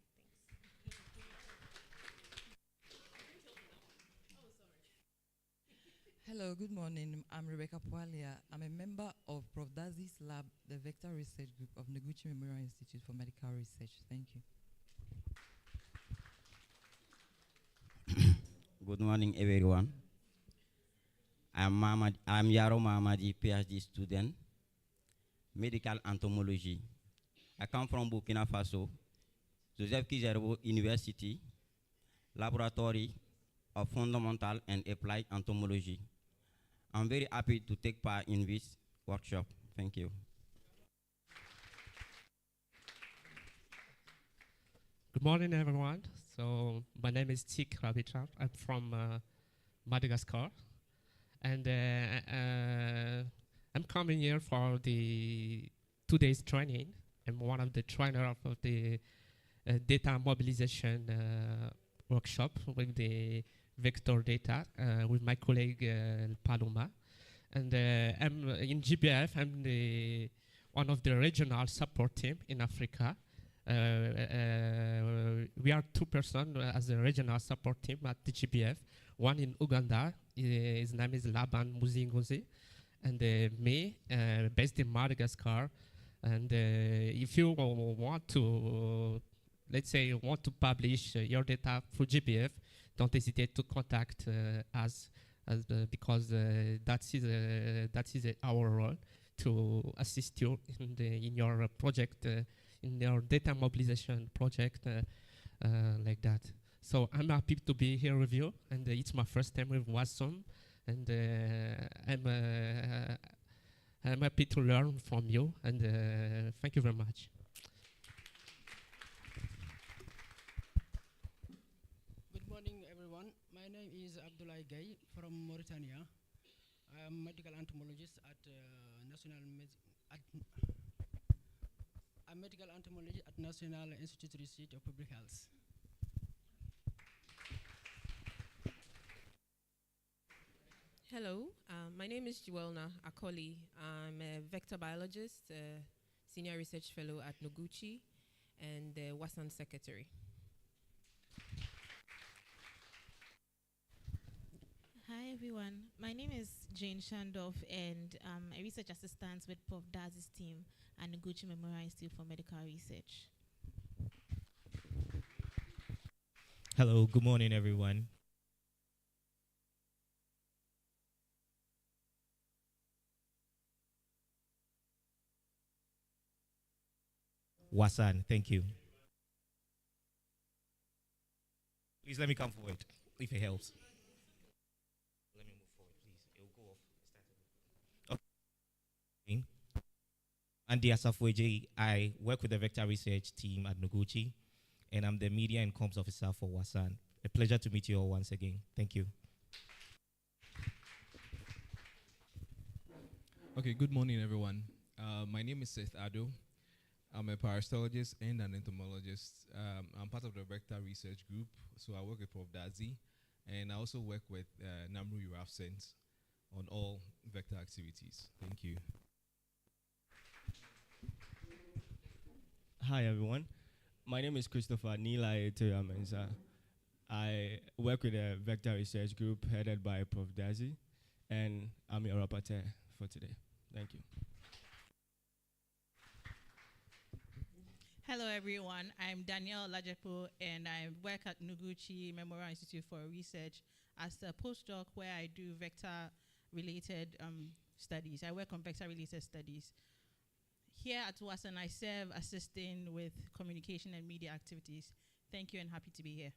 Hello, good morning. I'm Rebecca Pualia. I'm a member of Prof. Dazi's lab, the Vector Research Group of Noguchi Memorial Institute for Medical Research. Thank you. Good morning, everyone. I'm Yaro Mahamadi, PhD student, medical entomology. I come from Burkina Faso, Joseph Kizerbo University, Laboratory of Fundamental and Applied Entomology. I'm very happy to take part in this workshop. Thank you. Good morning, everyone. So my name is Tik Rabichar. I'm from Madagascar. And I'm coming here for the 2 days training. I'm one of the trainers of the data mobilization workshop with the vector data with my colleague Paloma. And I'm in GBF. I'm one of the regional support team in Africa. We are 2 persons as a regional support team at the GBF. One in Uganda, his name is Laban Muzingozi, and me, based in Madagascar. And if you want to, let's say, you want to publish your data through GBF, don't hesitate to contact us, because that is our role to assist you in your project, in your data mobilization project, like that. So I'm happy to be here with you, and it's my first time with WAASuN, and I'm happy to learn from you, and thank you very much. Good morning, everyone. My name is Abdoulaye Gaye from Mauritania. I am a medical entomologist at I'm medical entomologist at National Institute Research of Public Health. Hello, my name is Juelna Akoli. I'm a vector biologist, senior research fellow at Noguchi, and the WAASuN secretary. Hi everyone, my name is Jane Shandov, and I'm a research assistant with Prof. Dazi's team at Noguchi Memorial Institute for Medical Research. Hello, good morning everyone. WAASuN, thank you. Please let me come forward, if it helps. Let me move forward, please. It will go off. Okay. Andy Asafweje, I work with the vector research team at Noguchi, and I'm the media and comms officer for WAASuN. A pleasure to meet you all once again. Thank you. Okay, good morning, everyone. My name is Seth Ado. I'm a parasitologist and an entomologist. I'm part of the vector research group, so I work with Prof. Dazi, and I also work with Namru WAASuN on all vector activities. Thank you. Hi, everyone. My name is Christopher Nilai Teramenza. I work with a vector research group headed by Prof. Dazi, and I'm your rapporteur for today. Thank you. Hello everyone, I'm Danielle Lajepo, and I work at Noguchi Memorial Institute for Research as a postdoc where I do vector-related studies. I work on vector-related studies. Here at WAASuN, I serve assisting with communication and media activities. Thank you and happy to be here.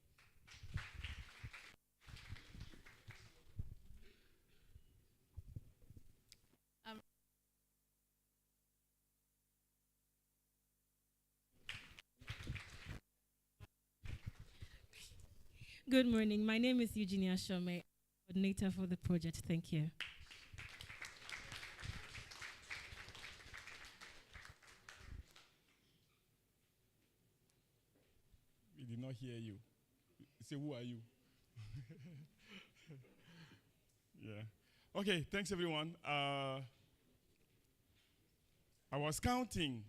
Good morning. My name is Eugenia Shome, coordinator for the project. Thank you. We did not hear you. Say, who are you? Yeah. Okay, thanks everyone. I was counting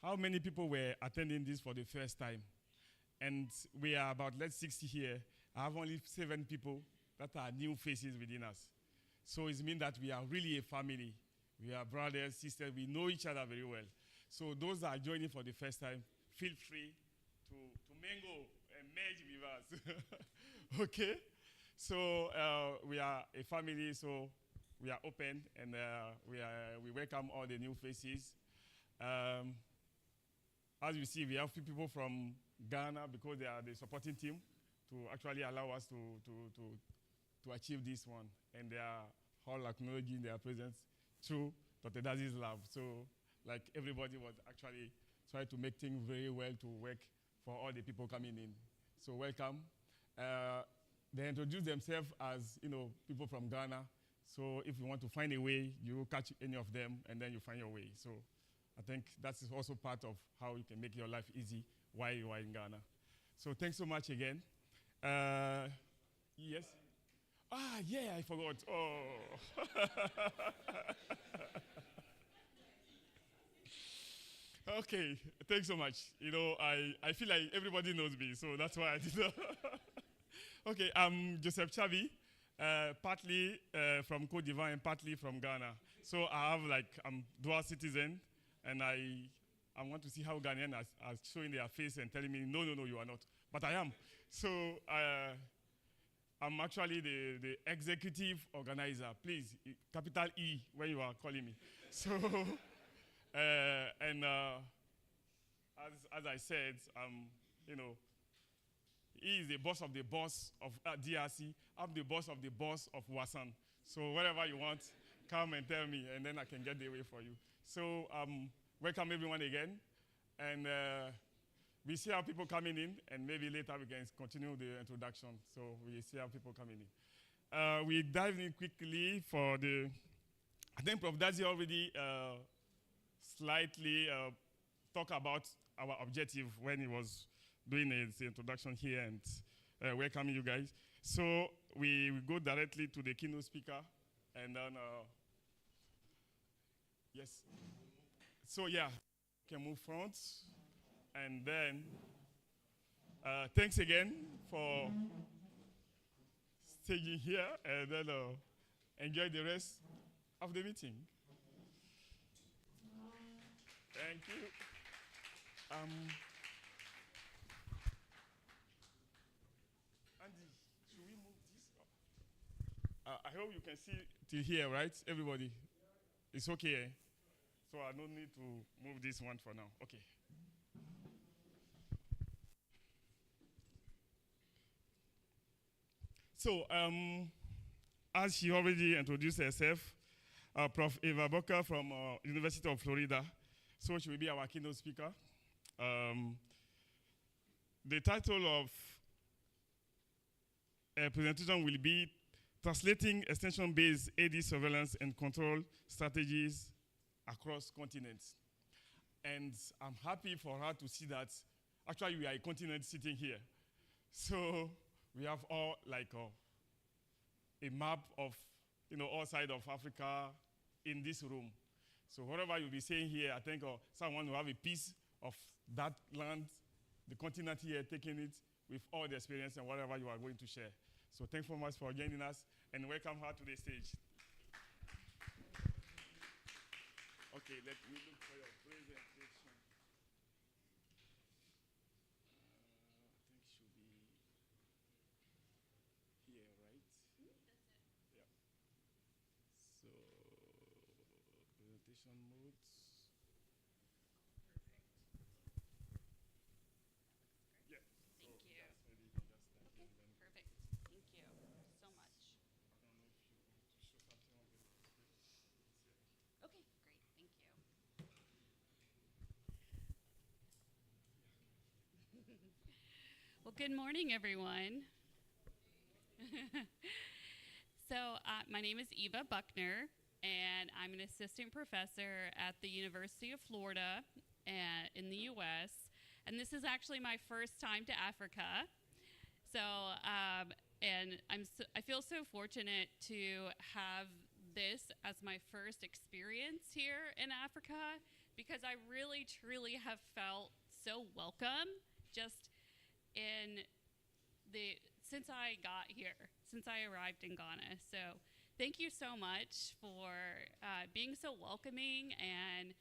how many people were attending this for the first time. And we are about, let's 60 here. I have only 7 people that are new faces within us. So it means that we are really a family. We are brothers, sisters, we know each other very well. So those that are joining for the first time, feel free to mingle and merge with us. Okay? So we are a family, so we are open and we welcome all the new faces. As you see, we have few people from Ghana because they are the supporting team to actually allow us to achieve this one. And they are all acknowledging their presence through Dr. Dazi's lab. So like everybody was actually trying to make things very well to work for all the people coming in. So welcome. They introduce themselves as, people from Ghana. So if you want to find a way, you catch any of them and then you find your way. So I think that's also part of how you can make your life easy while you are in Ghana. So thanks so much again. Yes? Yeah, I forgot. Oh. Okay, thanks so much. I feel like everybody knows me, so that's why I did that. Okay, I'm Joseph Chavi, partly from Côte d'Ivoire and partly from Ghana. So I'm dual citizen, and I want to see how Ghanaians are showing their face and telling me, no, you are not. But I am. So I'm actually the executive organizer. Please, capital E when you are calling me. So, as I said, he is the boss of DRC. I'm the boss of WAASuN. So whatever you want, come and tell me, and then I can get the way for you. So welcome everyone again. And we see how people coming in, and maybe later we can continue the introduction. So we see how people coming in. We dive in quickly for I think Prof. Dazi already slightly talked about our objective when he was doing his introduction here and welcoming you guys. So we go directly to the keynote speaker, and then, yes. So yeah, can move front. And then, thanks again for staying here, and then enjoy the rest of the meeting. Thank you. Andy, should we move this up? I hope you can see till here, right, everybody? It's okay, eh? So I don't need to move this one for now. Okay. So, as she already introduced herself, Prof. Eva Boker from University of Florida. So she will be our keynote speaker. The title of her presentation will be Translating Extension-Based Aedes Surveillance and Control Strategies Across Continents. And I'm happy for her to see that actually we are a continent sitting here. So we have all a map of all sides of Africa in this room. So whatever you'll be saying here, I think someone will have a piece of that land, the continent here, taking it with all the experience and whatever you are going to share. So thanks so much for joining us, and welcome her to the stage. Okay, let me look for your presentation. I think should be here, right? Yeah. So, presentation modes. Yeah. Thank you. That's ready. You can just start here and then. Perfect. Thank you so much. I don't know if you want to show something on the screen. Okay, great. Thank you. Well, good morning, everyone. So my name is Eva Buckner, and I'm an assistant professor at the University of Florida in the U.S. And this is actually my first time to Africa. So, and I feel so fortunate to have this as my first experience here in Africa, because I really, truly have felt so welcome just since I got here, since I arrived in Ghana. So thank you so much for being so welcoming and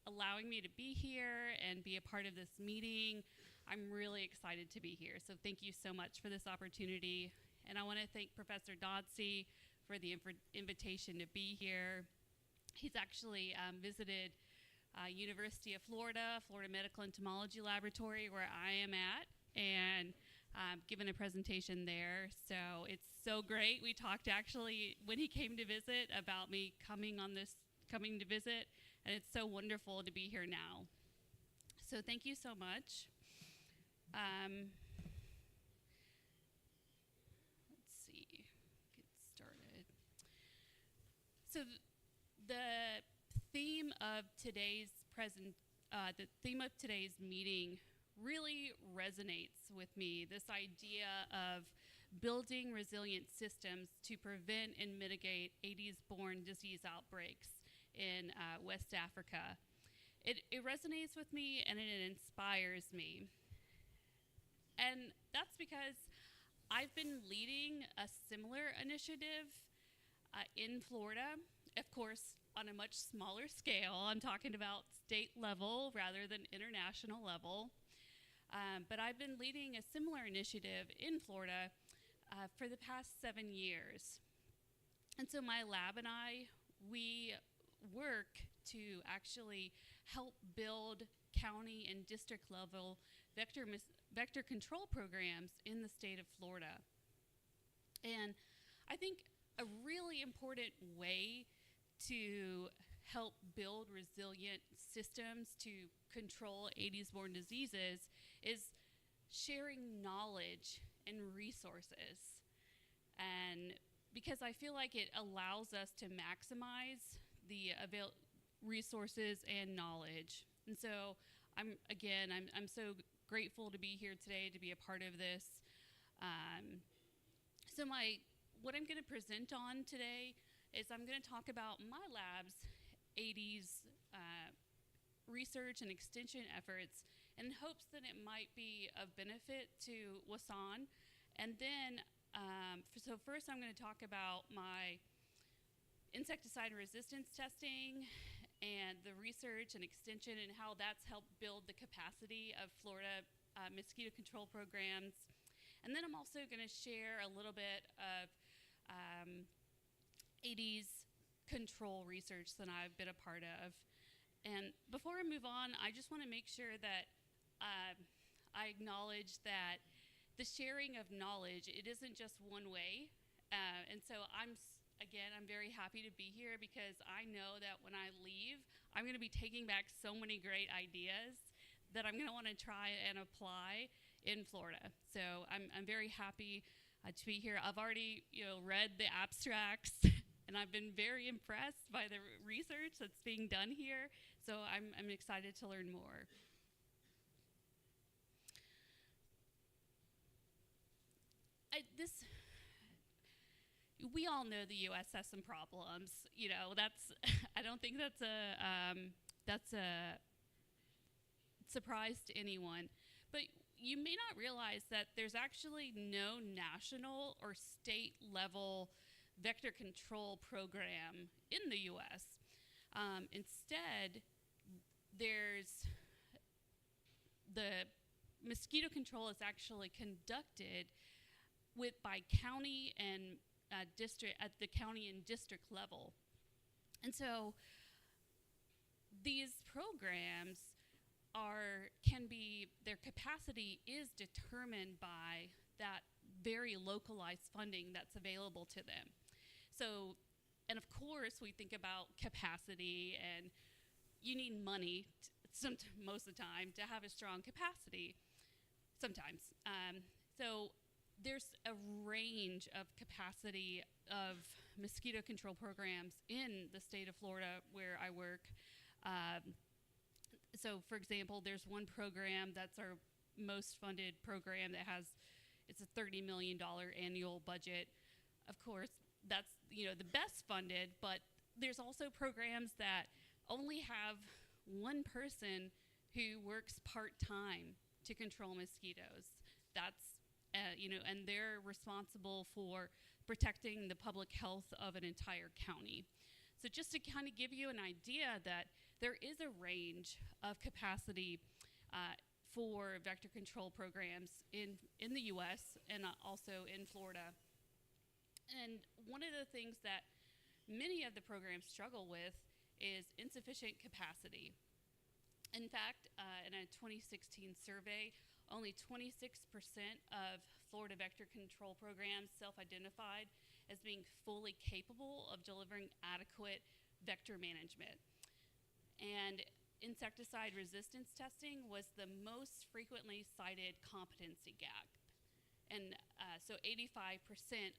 allowing me to be here and be a part of this meeting. I'm really excited to be here. So thank you so much for this opportunity. And I want to thank Professor Dodsey for the invitation to be here. He's actually visited University of Florida Medical Entomology Laboratory, where I am at, and given a presentation there. So it's so great. We talked actually when he came to visit about me coming to visit, and it's so wonderful to be here now. So thank you so much. Let's see, get started. So the theme of today's meeting really resonates with me, this idea of building resilient systems to prevent and mitigate Aedes-Borne disease outbreaks in West Africa. It resonates with me and it inspires me. And that's because I've been leading a similar initiative in Florida, of course, on a much smaller scale. I'm talking about state level rather than international level. But I've been leading a similar initiative in Florida for the past 7 years. And so my lab and I, we work to actually help build county and district level vector control programs in the state of Florida. And I think a really important way to help build resilient systems to control Aedes-Borne diseases is sharing knowledge and resources. And because I feel like it allows us to maximize the resources and knowledge. And so I'm so grateful to be here today to be a part of this. What I'm going to present on today is I'm going to talk about my lab's Aedes research and extension efforts in hopes that it might be of benefit to WAASuN. And then, so first I'm going to talk about my insecticide resistance testing and the research and extension and how that's helped build the capacity of Florida mosquito control programs. And then I'm also going to share a little bit of Aedes control research that I've been a part of. And before I move on, I just want to make sure that I acknowledge that the sharing of knowledge, it isn't just one way. And so I'm very happy to be here because I know that when I leave, I'm going to be taking back so many great ideas that I'm going to want to try and apply in Florida. So I'm very happy to be here. I've already read the abstracts and I've been very impressed by the research that's being done here. So I'm excited to learn more. We all know the U.S. has some problems. I don't think that's a surprise to anyone. But you may not realize that there's actually no national or state level vector control program in the U.S. Instead, there's the mosquito control is actually conducted by county and district at the county and district level. And so these programs their capacity is determined by that very localized funding that's available to them. So, and of course we think about capacity, and you need money most of the time to have a strong capacity sometimes. So there's a range of capacity of mosquito control programs in the state of Florida where I work. So for example, there's one program that's our most funded program that it's a $30 million annual budget. Of course, that's the best funded, but there's also programs that only have one person who works part-time to control mosquitoes. That's and they're responsible for protecting the public health of an entire county. So just to kind of give you an idea that there is a range of capacity for vector control programs in the US and also in Florida. And one of the things that many of the programs struggle with is insufficient capacity. In fact, in a 2016 survey, only 26% of Florida vector control programs self-identified as being fully capable of delivering adequate vector management. And insecticide resistance testing was the most frequently cited competency gap. And so 85%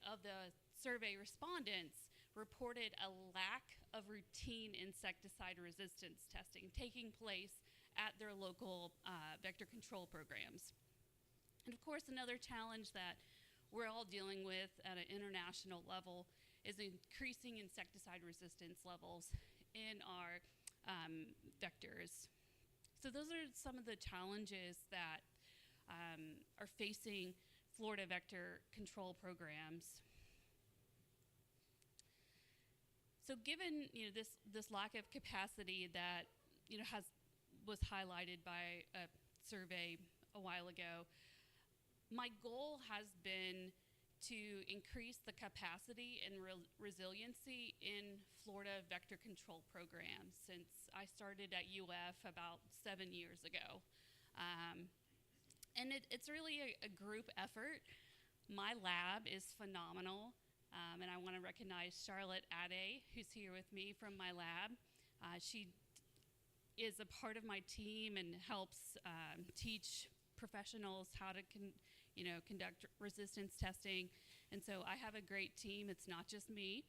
of the survey respondents reported a lack of routine insecticide resistance testing taking place at their local vector control programs. And of course, another challenge that we're all dealing with at an international level is increasing insecticide resistance levels in our vectors. So those are some of the challenges that are facing Florida vector control programs. So given this lack of capacity that was highlighted by a survey a while ago, my goal has been to increase the capacity and resiliency in Florida vector control programs since I started at UF about 7 years ago. And it's really a group effort. My lab is phenomenal, and I want to recognize Charlotte Ade, who's here with me from my lab. She is a part of my team and helps teach professionals how to conduct resistance testing. And so I have a great team. It's not just me.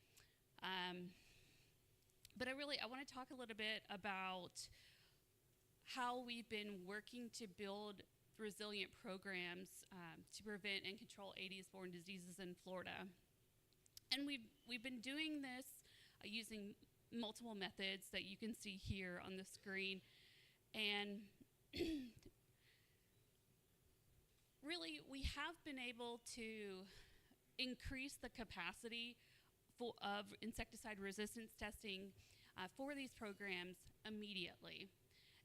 But I want to talk a little bit about how we've been working to build resilient programs to prevent and control Aedes-Borne diseases in Florida. And we've been doing this using multiple methods that you can see here on the screen. And really, we have been able to increase the capacity of insecticide resistance testing for these programs immediately.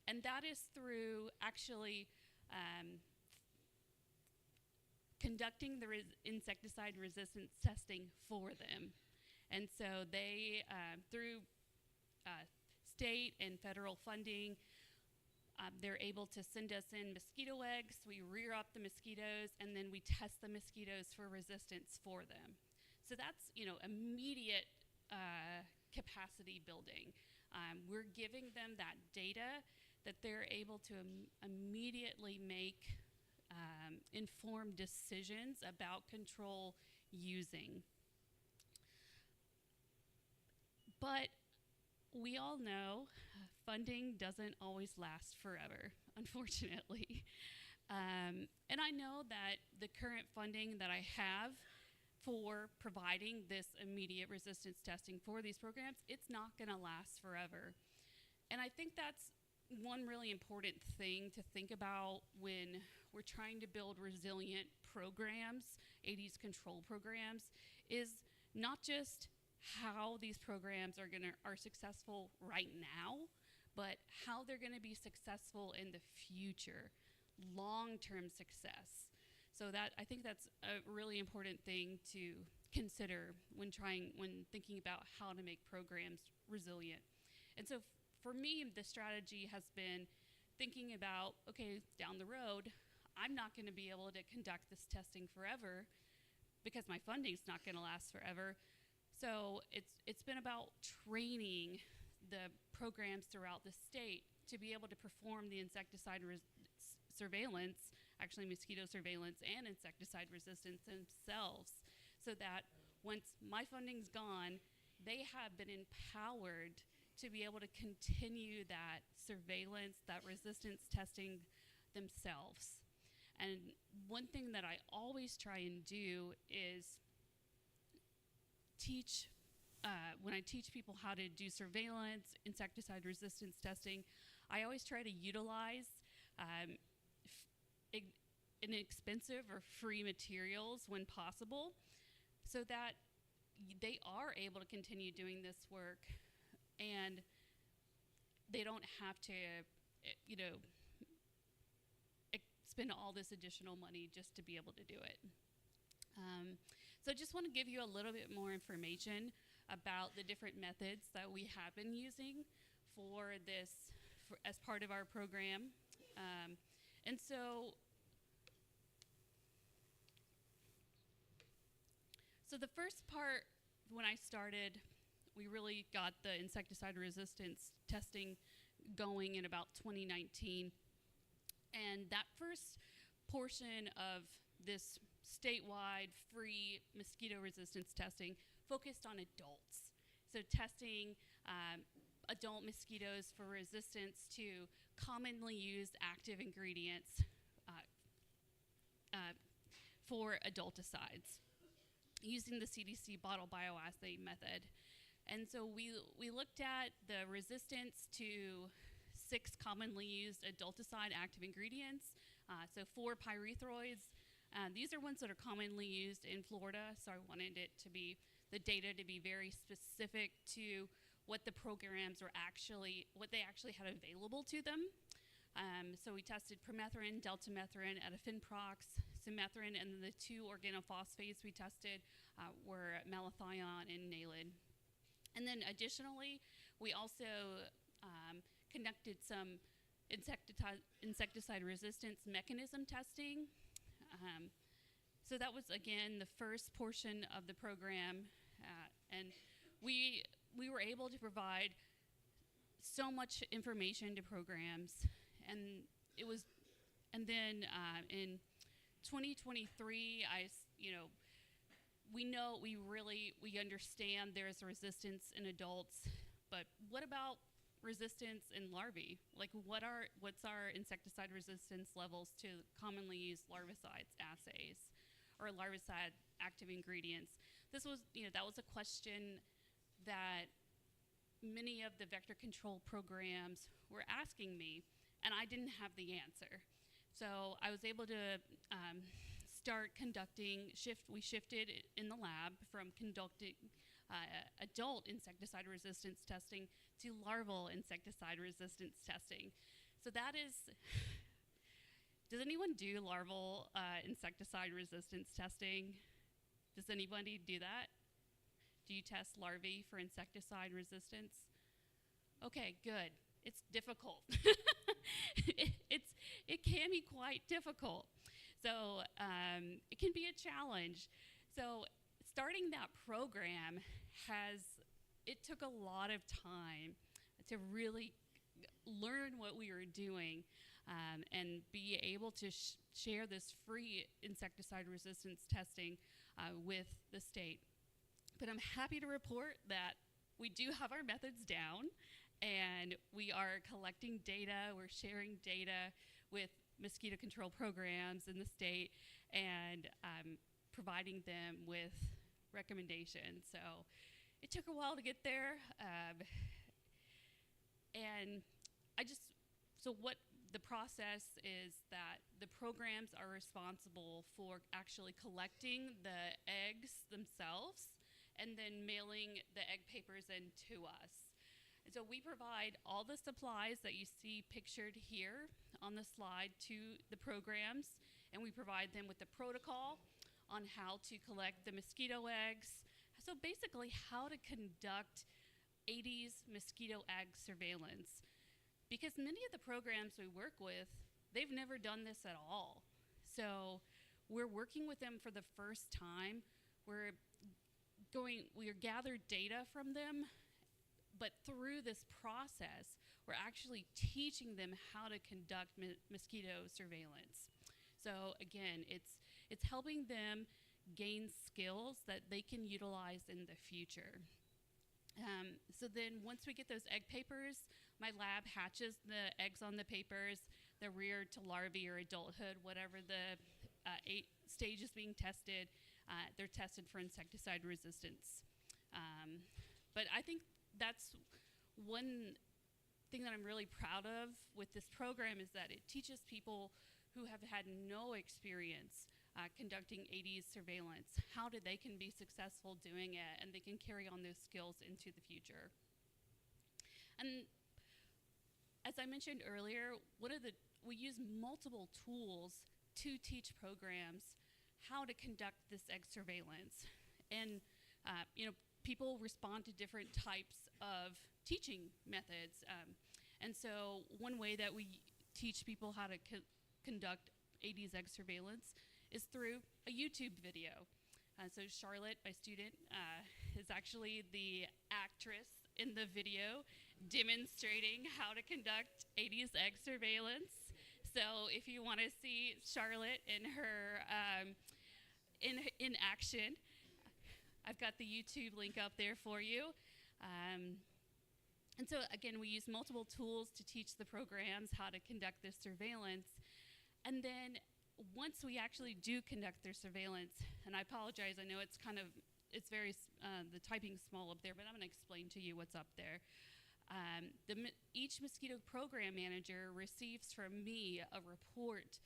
And that is through actually conducting the insecticide resistance testing for them. And so they, through state and federal funding, they're able to send us in mosquito eggs. We rear up the mosquitoes, and then we test the mosquitoes for resistance for them. So that's immediate capacity building. We're giving them that data that they're able to immediately make informed decisions about control using. But we all know funding doesn't always last forever, unfortunately. And I know that the current funding that I have for providing this immediate resistance testing for these programs, it's not gonna last forever. And I think that's one really important thing to think about when we're trying to build resilient programs, Aedes control programs, is not just how these programs are successful right now, but how they're gonna be successful in the future, long-term success. So I think that's a really important thing to consider when thinking about how to make programs resilient. And so for me, the strategy has been thinking about, okay, down the road, I'm not gonna be able to conduct this testing forever because my funding's not gonna last forever. So it's been about training the programs throughout the state to be able to perform the insecticide surveillance actually mosquito surveillance and insecticide resistance themselves, so that once my funding's gone, they have been empowered to be able to continue that surveillance, that resistance testing themselves. And one thing that I always try and do is teach, when I teach people how to do surveillance, insecticide resistance testing, I always try to utilize inexpensive or free materials when possible, so that they are able to continue doing this work and they don't have to, spend all this additional money just to be able to do it. So I just want to give you a little bit more information about the different methods that we have been using for this, as part of our program. And so the first part, when I started, we really got the insecticide resistance testing going in about 2019. And that first portion of this statewide free mosquito resistance testing focused on adults. So testing adult mosquitoes for resistance to commonly used active ingredients for adulticides, using the CDC bottle bioassay method. And so we looked at the resistance to 6 commonly used adulticide active ingredients, so 4 pyrethroids. These are ones that are commonly used in Florida, so I wanted it to be, the data to be very specific to what the programs were actually, what they actually had available to them. So we tested permethrin, deltamethrin, etafenprox, symethrin, and then the 2 organophosphates we tested were malathion and nalid. And then additionally, we also conducted some insecticide resistance mechanism testing. So that was, again, the first portion of the program. And we were able to provide so much information to programs. And it was, and then in 2023, we understand there's resistance in adults, but what about resistance in larvae? Like, what's our insecticide resistance levels to commonly used larvicides assays or larvicide active ingredients? This was, that was a question that many of the vector control programs were asking me, and I didn't have the answer. So I was able to start conducting, we shifted in the lab from conducting adult insecticide resistance testing to larval insecticide resistance testing. So that is, does anyone do larval insecticide resistance testing? Does anybody do that? Do you test larvae for insecticide resistance? Okay, good. It's difficult. It can be quite difficult. So it can be a challenge. So starting that program it took a lot of time to really learn what we were doing and be able to share this free insecticide resistance testing with the state. But I'm happy to report that we do have our methods down, and we are collecting data, we're sharing data with mosquito control programs in the state, and providing them with recommendations. So it took a while to get there, and so what the process is that the programs are responsible for actually collecting the eggs themselves and then mailing the egg papers in to us. And so we provide all the supplies that you see pictured here on the slide to the programs, and we provide them with the protocol on how to collect the mosquito eggs. So basically how to conduct Aedes mosquito egg surveillance. Because many of the programs we work with, they've never done this at all. So we're working with them for the first time. We gathered data from them, but through this process, we're actually teaching them how to conduct mosquito surveillance. So again, it's helping them gain skills that they can utilize in the future. So then once we get those egg papers, my lab hatches the eggs on the papers. They're reared to larvae or adulthood, whatever the stage is being tested. They're tested for insecticide resistance. But I think that's one thing that I'm really proud of with this program, is that it teaches people who have had no experience conducting Aedes surveillance how they can be successful doing it, and they can carry on those skills into the future. And as I mentioned earlier, we use multiple tools to teach programs how to conduct this egg surveillance. And people respond to different types of teaching methods. And so one way that we teach people how to conduct Aedes egg surveillance is through a YouTube video. So Charlotte, my student, is actually the actress in the video demonstrating how to conduct Aedes egg surveillance. So if you want to see Charlotte in her in action, I've got the YouTube link up there for you. And so again, we use multiple tools to teach the programs how to conduct this surveillance. And then once we actually do conduct their surveillance, and I apologize, I know it's very, the typing's small up there, but I'm gonna explain to you what's up there. Each mosquito program manager receives from me a report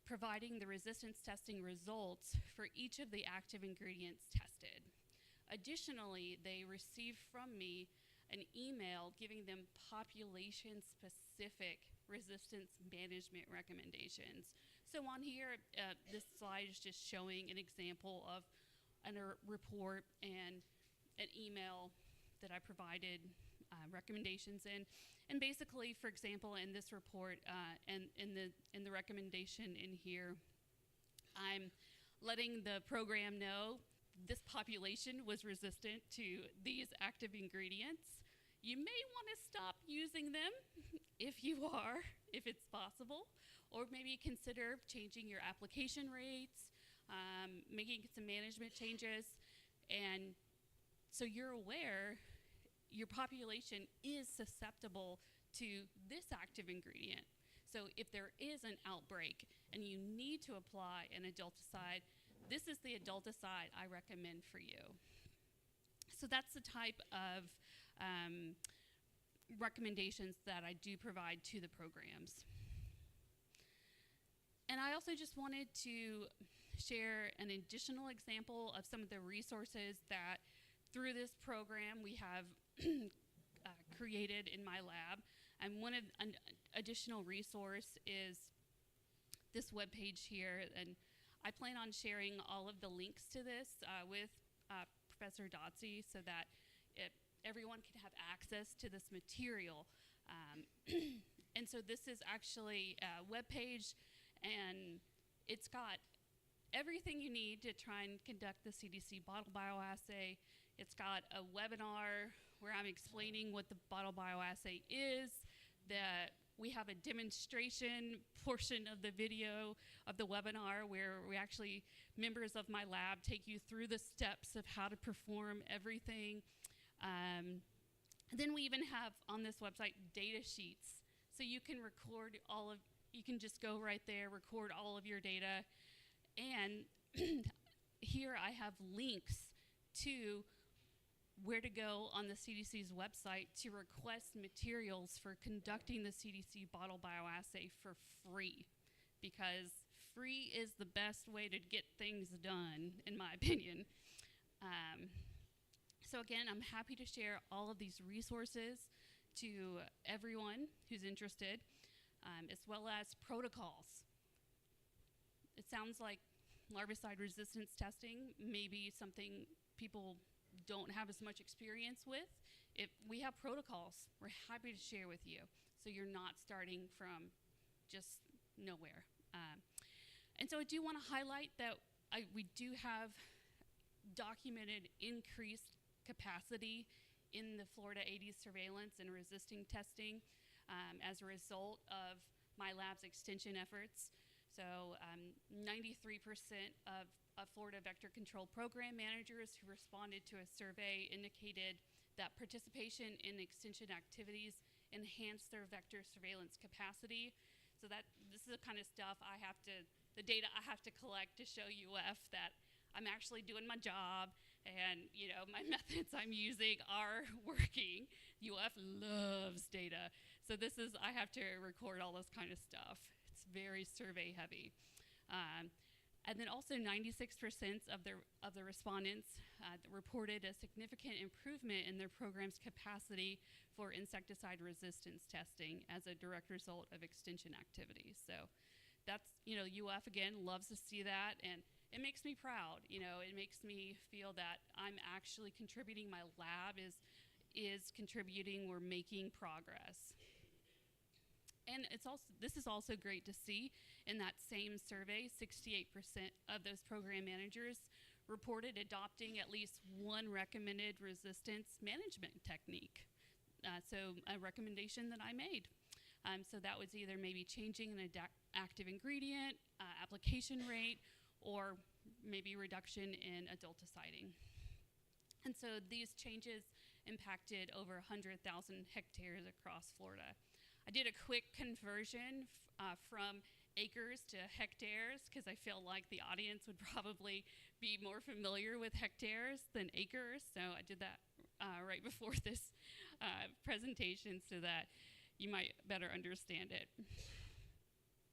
providing the resistance testing results for each of the active ingredients tested. Additionally, they receive from me an email giving them population-specific resistance management recommendations. So on here, this slide is just showing an example of a report and an email that I provided recommendations in. And basically, for example, in this report and in the recommendation in here, I'm letting the program know this population was resistant to these active ingredients. You may want to stop using them if it's possible, or maybe consider changing your application rates, making some management changes, and so you're aware your population is susceptible to this active ingredient. So if there is an outbreak and you need to apply an adulticide, this is the adulticide I recommend for you. So that's the type of recommendations that I do provide to the programs. And I also just wanted to share an additional example of some of the resources that through this program we have created in my lab. And an additional resource is this webpage here, and I plan on sharing all of the links to this with Professor Dotsey so that everyone can have access to this material. And so this is actually a webpage, and it's got everything you need to try and conduct the CDC bottle bioassay. It's got a webinar where I'm explaining what the bottle bioassay is, that we have a demonstration portion of the video of the webinar where members of my lab take you through the steps of how to perform everything. Then we even have on this website data sheets. So you can you can just go right there, record all of your data. And here I have links to where to go on the CDC's website to request materials for conducting the CDC bottle bioassay for free, because free is the best way to get things done, in my opinion. So again, I'm happy to share all of these resources to everyone who's interested, as well as protocols. It sounds like larvicide resistance testing may be something people don't have as much experience with. If we have protocols, we're happy to share with you, so you're not starting from just nowhere. And so I do want to highlight that we do have documented increased capacity in the Florida Aedes surveillance and resisting testing as a result of my lab's extension efforts. So 93% of Florida vector control program managers who responded to a survey indicated that participation in extension activities enhanced their vector surveillance capacity. So this is the kind of stuff the data I have to collect to show UF that I'm actually doing my job and my methods I'm using are working. UF loves data. So I have to record all this kind of stuff. It's very survey heavy. And then also 96% of the respondents reported a significant improvement in their program's capacity for insecticide resistance testing as a direct result of extension activities. So that's, UF again loves to see that, and it makes me proud. It makes me feel that I'm actually contributing, my lab is contributing, we're making progress. And this is also great to see. In that same survey, 68% of those program managers reported adopting at least one recommended resistance management technique. So a recommendation that I made. So that was either maybe changing an active ingredient, application rate, or maybe reduction in adulticiding. And so these changes impacted over 100,000 hectares across Florida. I did a quick conversion from acres to hectares because I feel like the audience would probably be more familiar with hectares than acres. So I did that right before this presentation so that you might better understand it.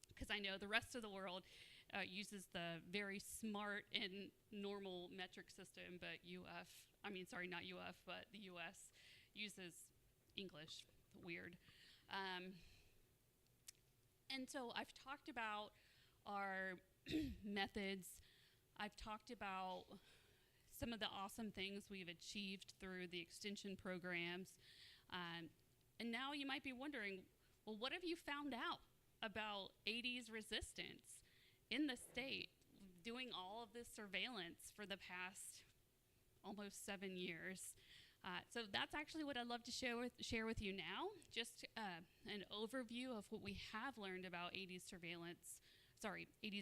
Because I know the rest of the world uses the very smart and normal metric system, but not UF, but the US uses English. Weird. And so I've talked about our methods. I've talked about some of the awesome things we've achieved through the extension programs. And now you might be wondering, well, what have you found out about Aedes resistance in the state, doing all of this surveillance for the past almost 7 years? So that's actually what I'd love to share with you now, just an overview of what we have learned about Aedes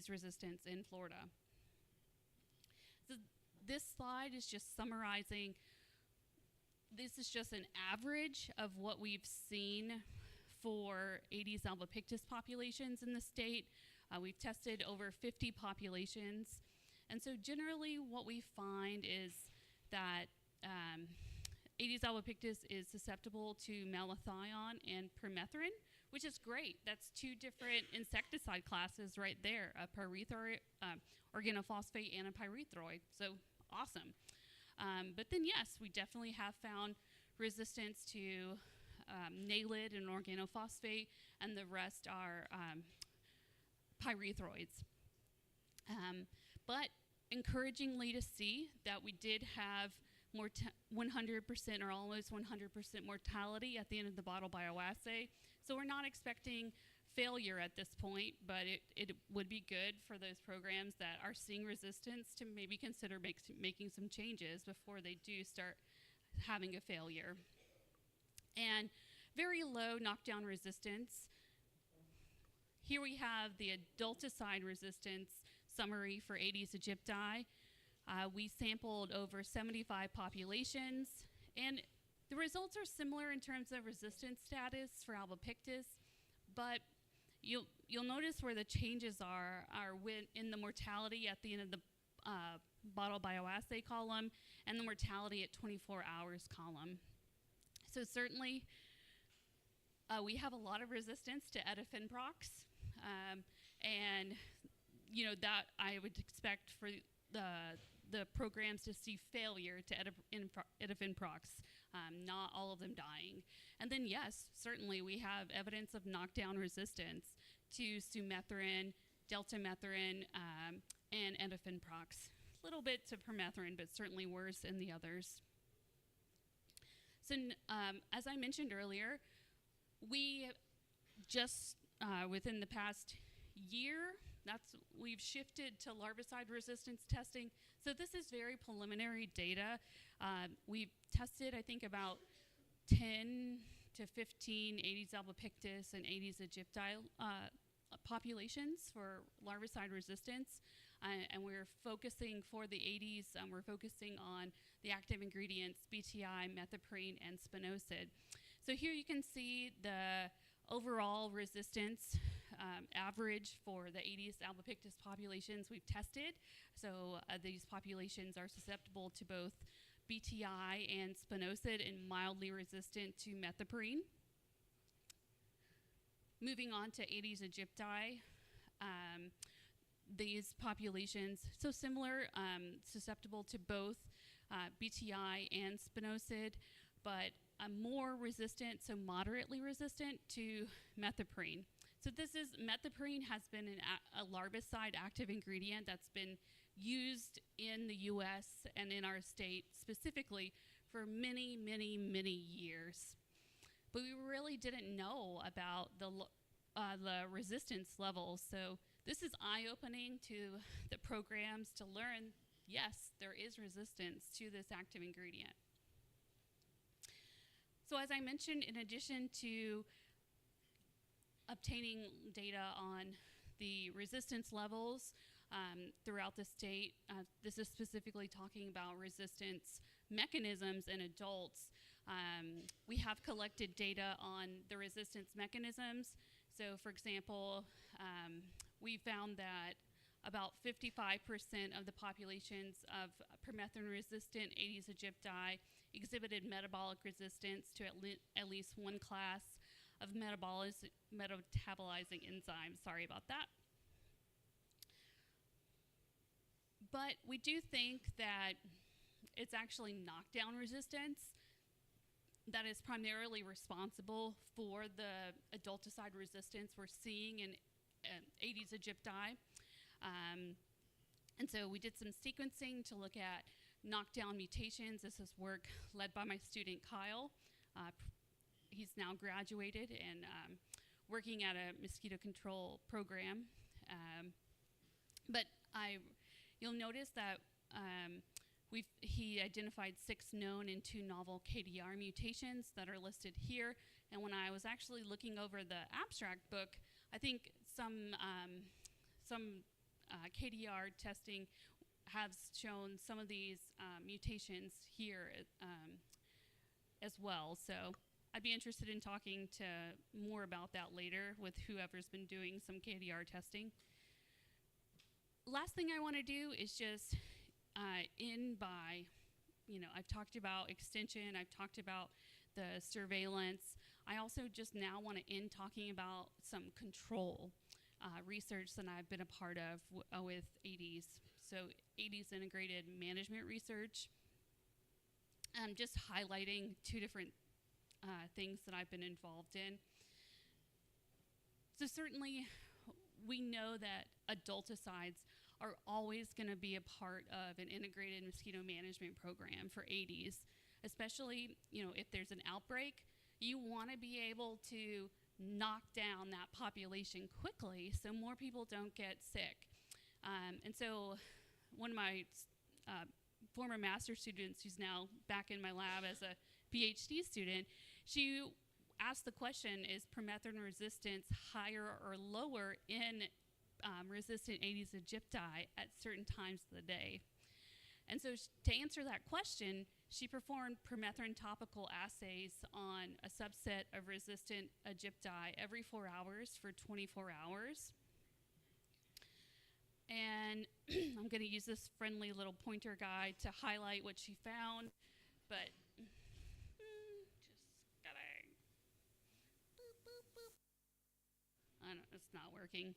resistance in Florida. So this slide is just summarizing, this is just an average of what we've seen for Aedes albopictus populations in the state. We've tested over 50 populations. And so generally what we find is that Aedes albopictus is susceptible to malathion and permethrin, which is great. That's two different insecticide classes right there, a pyrethroid, organophosphate and a pyrethroid, so awesome. But then yes, we definitely have found resistance to nalid and organophosphate, and the rest are pyrethroids. But encouragingly to see that we did have 100% or almost 100% mortality at the end of the bottle bioassay. So we're not expecting failure at this point, but it would be good for those programs that are seeing resistance to maybe consider making some changes before they do start having a failure. And very low knockdown resistance. Here we have the adulticide resistance summary for Aedes aegypti. We sampled over 75 populations, and the results are similar in terms of resistance status for albopictus, but you'll notice where the changes are in the mortality at the end of the bottle bioassay column and the mortality at 24 hours column. So certainly we have a lot of resistance to edifenprox, and that I would expect for the programs to see failure to edifenprox, not all of them dying. And then yes, certainly we have evidence of knockdown resistance to sumatherin, deltamethrin, and edifenprox. A little bit to permethrin, but certainly worse in the others. So as I mentioned earlier, we just within the past year, we've shifted to larvicide resistance testing. So this is very preliminary data. We've tested, I think, about 10 to 15 Aedes albopictus and Aedes aegypti populations for larvicide resistance, and we're focusing for the Aedes, we're focusing on the active ingredients BTI, methoprene, and spinosad. So here you can see the overall resistance average for the Aedes albopictus populations we've tested. So these populations are susceptible to both BTI and spinosad and mildly resistant to methoprene. Moving on to Aedes aegypti, these populations, so similar, susceptible to both BTI and spinosad, but more resistant, so moderately resistant to methoprene. So methoprene has been a larvicide active ingredient that's been used in the US and in our state specifically for many, many, many years. But we really didn't know about the resistance levels. So this is eye-opening to the programs to learn, yes, there is resistance to this active ingredient. So as I mentioned, in addition to obtaining data on the resistance levels throughout the state, this is specifically talking about resistance mechanisms in adults. We have collected data on the resistance mechanisms. So for example, we found that about 55% of the populations of permethrin-resistant Aedes aegypti exhibited metabolic resistance to at least one class of metabolizing enzymes. Sorry about that. But we do think that it's actually knockdown resistance that is primarily responsible for the adulticide resistance we're seeing in Aedes aegypti. And so we did some sequencing to look at knockdown mutations. This is work led by my student Kyle. He's now graduated and working at a mosquito control program. But you'll notice that he identified 6 known and 2 novel KDR mutations that are listed here. And when I was actually looking over the abstract book, I think some KDR testing has shown some of these mutations here as well. So I'd be interested in talking to more about that later with whoever's been doing some KDR testing. Last thing I want to do is just end by, I've talked about extension, I've talked about the surveillance. I also just now want to end talking about some control research that I've been a part of with Aedes. So Aedes integrated management research. I'm just highlighting 2 different things that I've been involved in. So certainly we know that adulticides are always going to be a part of an integrated mosquito management program for Aedes, especially if there's an outbreak. You want to be able to knock down that population quickly so more people don't get sick. And so one of my former master's students, who's now back in my lab as a PhD student, she asked the question, is permethrin resistance higher or lower in resistant Aedes aegypti at certain times of the day? And so to answer that question, she performed permethrin topical assays on a subset of resistant aegypti every 4 hours for 24 hours. And I'm going to use this friendly little pointer guide to highlight what she found, but just gotta, I don't know, it's not working.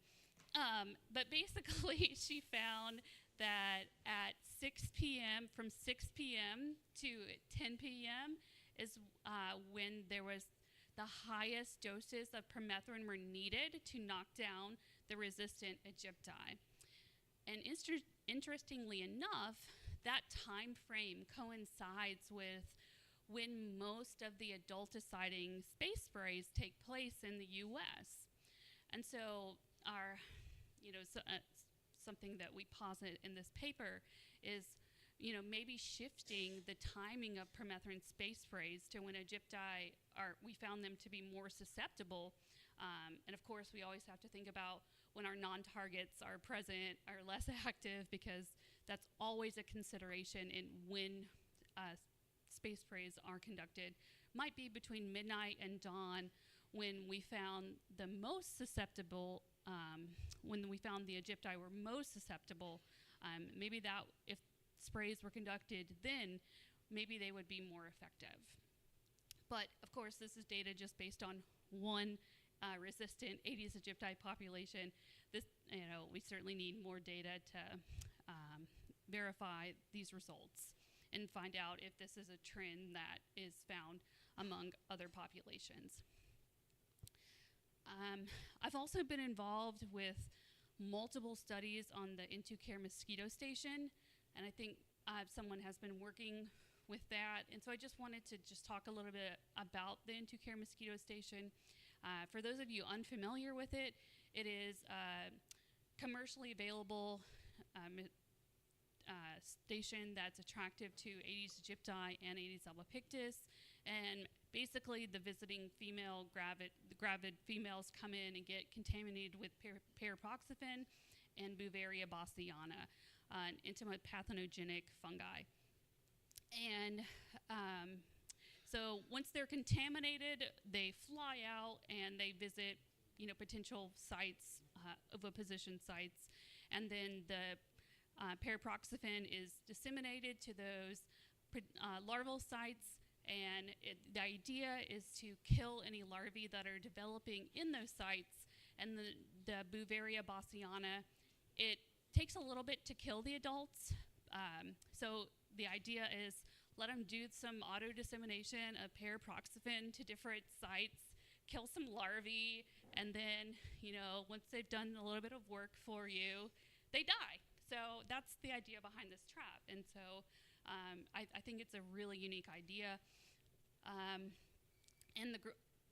But basically, she found that at 6 p.m., from 6 p.m. to 10 p.m. is when there was the highest doses of permethrin were needed to knock down the resistant aegypti. And interestingly enough, that time frame coincides with when most of the adulticiding space sprays take place in the U.S. And so something that we posit in this paper is maybe shifting the timing of permethrin space sprays to when Aegypti we found them to be more susceptible. And of course, we always have to think about when our non-targets are present, are less active, because that's always a consideration in when space sprays are conducted. Might be between midnight and dawn when we found the most susceptible, when we found the Aegypti were most susceptible. Maybe that, if sprays were conducted then, maybe they would be more effective. But of course, this is data just based on one resistant Aedes aegypti population. This, we certainly need more data to verify these results and find out if this is a trend that is found among other populations. I've also been involved with multiple studies on the Intucare mosquito station, and I think someone has been working with that. And so I just wanted to talk a little bit about the Intucare mosquito station. For those of you unfamiliar with it, it is a commercially available station that's attractive to Aedes aegypti and Aedes albopictus. And basically, the visiting female gravid females come in and get contaminated with paraproxyphene and Beauveria bassiana, an intimate pathogenic fungi. And so once they're contaminated, they fly out and they visit, potential sites, oviposition sites, and then the paraproxyphene is disseminated to those larval sites. And the idea is to kill any larvae that are developing in those sites. And the Beauveria bassiana, it takes a little bit to kill the adults. So the idea is let them do some auto-dissemination of paraproxyphene to different sites, kill some larvae, and then, once they've done a little bit of work for you, they die. So that's the idea behind this trap. And so I think it's a really unique idea. And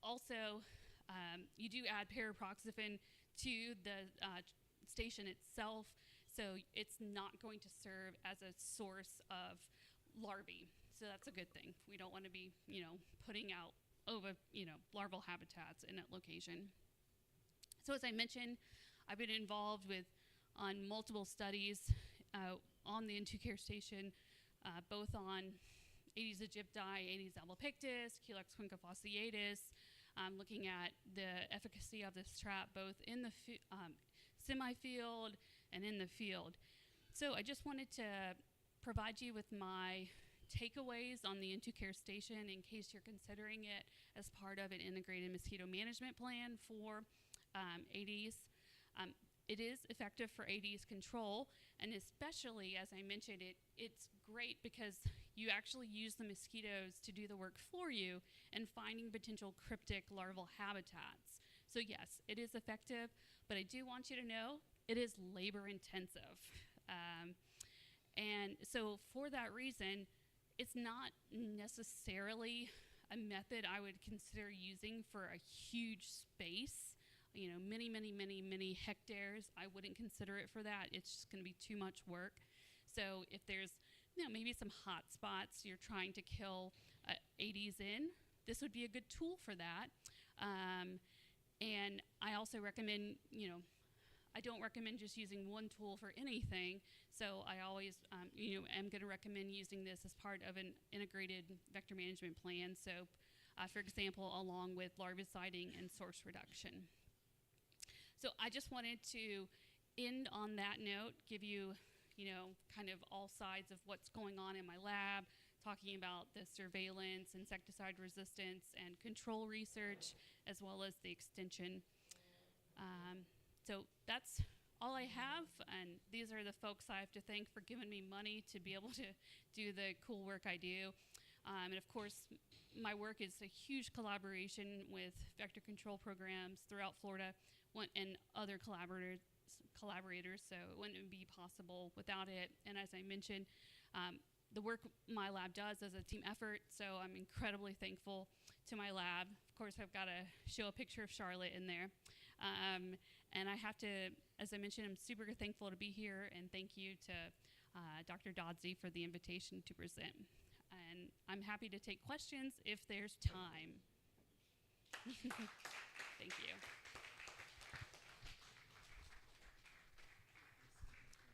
also, you do add paraproxyphene to the station itself, so it's not going to serve as a source of larvae. So that's a good thing. We don't want to be, putting out larval habitats in that location. So as I mentioned, I've been involved on multiple studies on the Intucare station, both on Aedes aegypti, Aedes albopictus, Culex cuenca fasciatus, looking at the efficacy of this trap both in the semi-field and in the field. So I just wanted to provide you with my takeaways on the Intucare station in case you're considering it as part of an integrated mosquito management plan for Aedes. It is effective for Aedes control, and especially, as I mentioned, it's great because you actually use the mosquitoes to do the work for you and finding potential cryptic larval habitats. So yes, it is effective, but I do want you to know it is labor intensive. And so for that reason, it's not necessarily a method I would consider using for a huge space. Many hectares. I wouldn't consider it for that. It's just going to be too much work. So if there's, maybe some hot spots you're trying to kill Aedes in, this would be a good tool for that. And I also recommend, I don't recommend just using one tool for anything. So I always, am going to recommend using this as part of an integrated vector management plan. So, for example, along with larviciding and source reduction. So I just wanted to end on that note, give you, kind of all sides of what's going on in my lab, talking about the surveillance, insecticide resistance, and control research, as well as the extension. So that's all I have, and these are the folks I have to thank for giving me money to be able to do the cool work I do. And of course, my work is a huge collaboration with vector control programs throughout Florida and other collaborators, so it wouldn't be possible without it. And as I mentioned, the work my lab does is a team effort, so I'm incredibly thankful to my lab. Of course, I've got to show a picture of Charlotte in there. And I have to, as I mentioned, I'm super thankful to be here, and thank you to Dr. Dodsey for the invitation to present. And I'm happy to take questions if there's time. Thank you.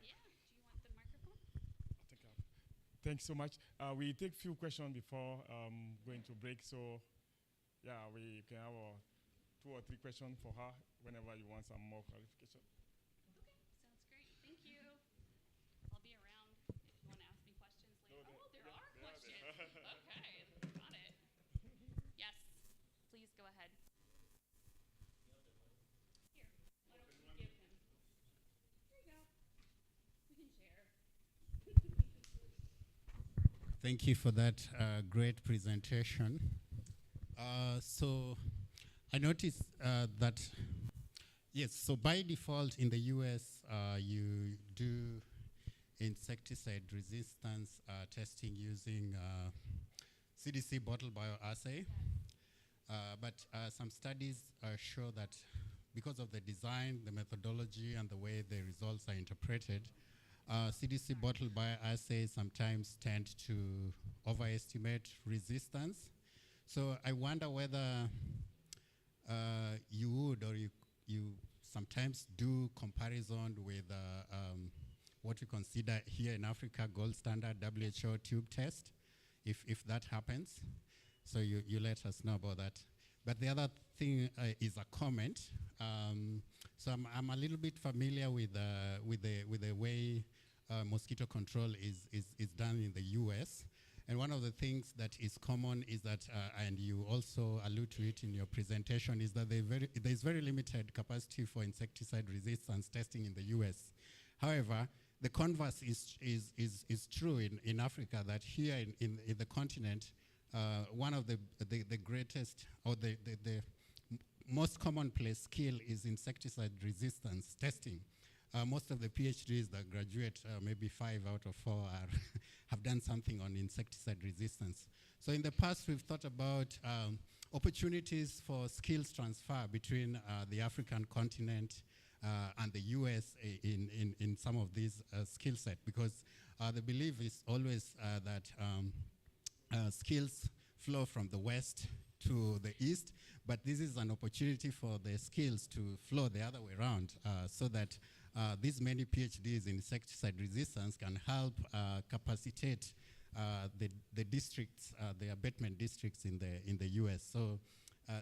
Yeah, do you want the microphone? Thanks so much. We take few questions before going to break. So, yeah, we can have 2 or 3 questions for her whenever you want some more clarification. Okay, sounds great. Thank you. I'll be around if you want to ask me questions later. There are questions. Okay, got it. Yes, please go ahead. Here, why don't you give him? Here you go. We can share. Thank you for that great presentation. So I noticed that, yes, so by default in the US, you do insecticide resistance testing using CDC bottle bioassay. But some studies show that because of the design, the methodology, and the way the results are interpreted, CDC bottle bioassays sometimes tend to overestimate resistance. So I wonder whether you would or you sometimes do comparison with what we consider here in Africa gold standard WHO tube test, if that happens. So you let us know about that. But the other thing is a comment. So I'm a little bit familiar with the way mosquito control is done in the US. And one of the things that is common is that, and you also allude to it in your presentation, is that there's very limited capacity for insecticide resistance testing in the US. However, the converse is true in Africa, that here in the continent, one of the greatest or the most commonplace skill is insecticide resistance testing. Most of the PhDs that graduate, maybe 5 out of 4 have done something on insecticide resistance. So in the past, we've thought about opportunities for skills transfer between the African continent and the US in some of these skill set, because the belief is always that skills flow from the West to the East, but this is an opportunity for the skills to flow the other way around, so that these many PhDs in insecticide resistance can help capacitate the districts, the abatement districts in the US. So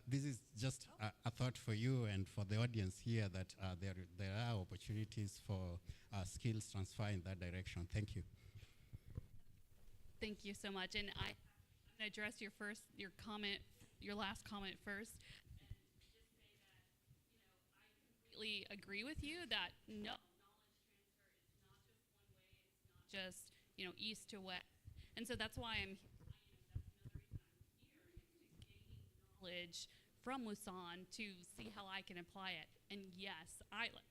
this is just a thought for you and for the audience here, that there are opportunities for skills transfer in that direction. Thank you. Thank you so much. And I'm going to address your last comment first. I agree with you that knowledge transfer is not just one way, it's not just east to west. And so that's why I'm knowledge from WAASuN to see how I can apply it. And yes,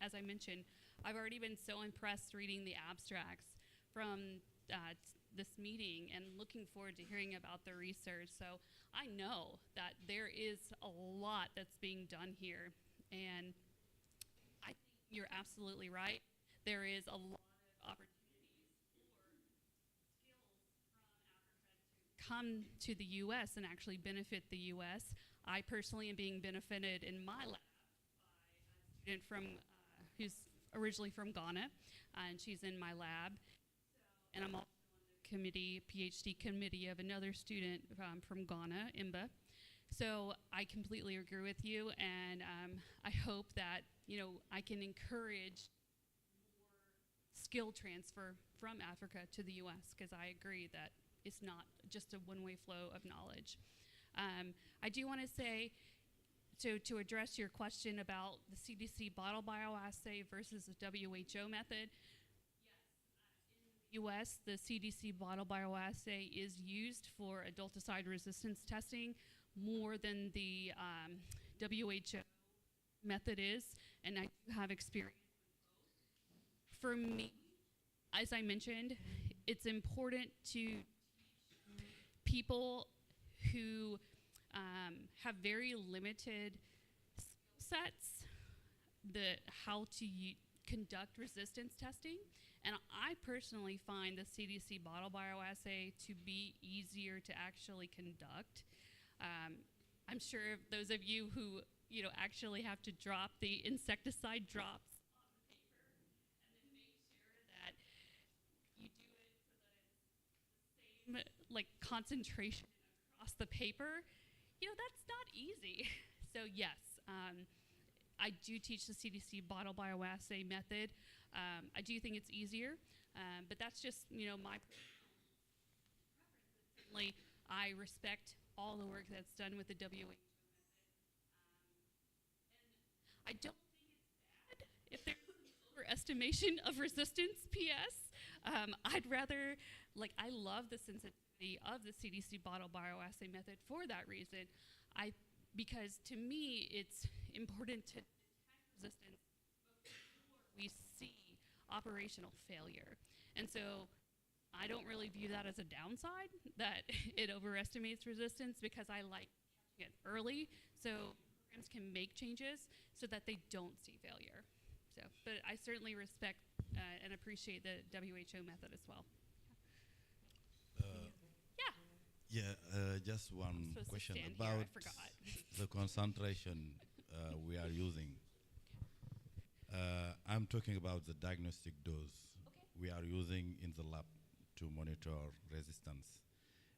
as I mentioned, I've already been so impressed reading the abstracts from this meeting and looking forward to hearing about the research. So I know that there is a lot that's being done here, and I think you're absolutely right. There is a lot of opportunities for skills from Africa to come to the U.S. and actually benefit the U.S. I personally am being benefited in my lab by a student who's originally from Ghana, and she's in my lab. And I'm also on the PhD committee of another student from Ghana, Imba. So I completely agree with you, and I hope that I can encourage more skill transfer from Africa to the U.S., because I agree that it's not just a one-way flow of knowledge. I do want to say, to address your question about the CDC bottle bioassay versus the WHO method, US, the CDC bottle bioassay is used for adulticide resistance testing more than the WHO method is, and I do have experience. For me, as I mentioned, it's important to people who have very limited skill sets, how to conduct resistance testing. And I personally find the CDC bottle bioassay to be easier to actually conduct. I'm sure those of you who actually have to drop the insecticide drops on the paper and then make sure that you do it so that it's the same like concentration across the paper, that's not easy. So yes, I do teach the CDC bottle bioassay method. I do think it's easier, but that's just my preference. Certainly, I respect all the work that's done with the WHO method. And I don't think it's bad if there's an overestimation of resistance, PS. I'd rather, I love the sensitivity of the CDC bottle bioassay method for that reason. Because to me, it's important to detect resistance before we see operational failure. And so I don't really view that as a downside, that it overestimates resistance, because I like catching it early so programs can make changes so that they don't see failure. So, but I certainly respect and appreciate the WHO method as well. Just one question about the concentration we are using. I'm talking about the diagnostic dose we are using in the lab to monitor resistance.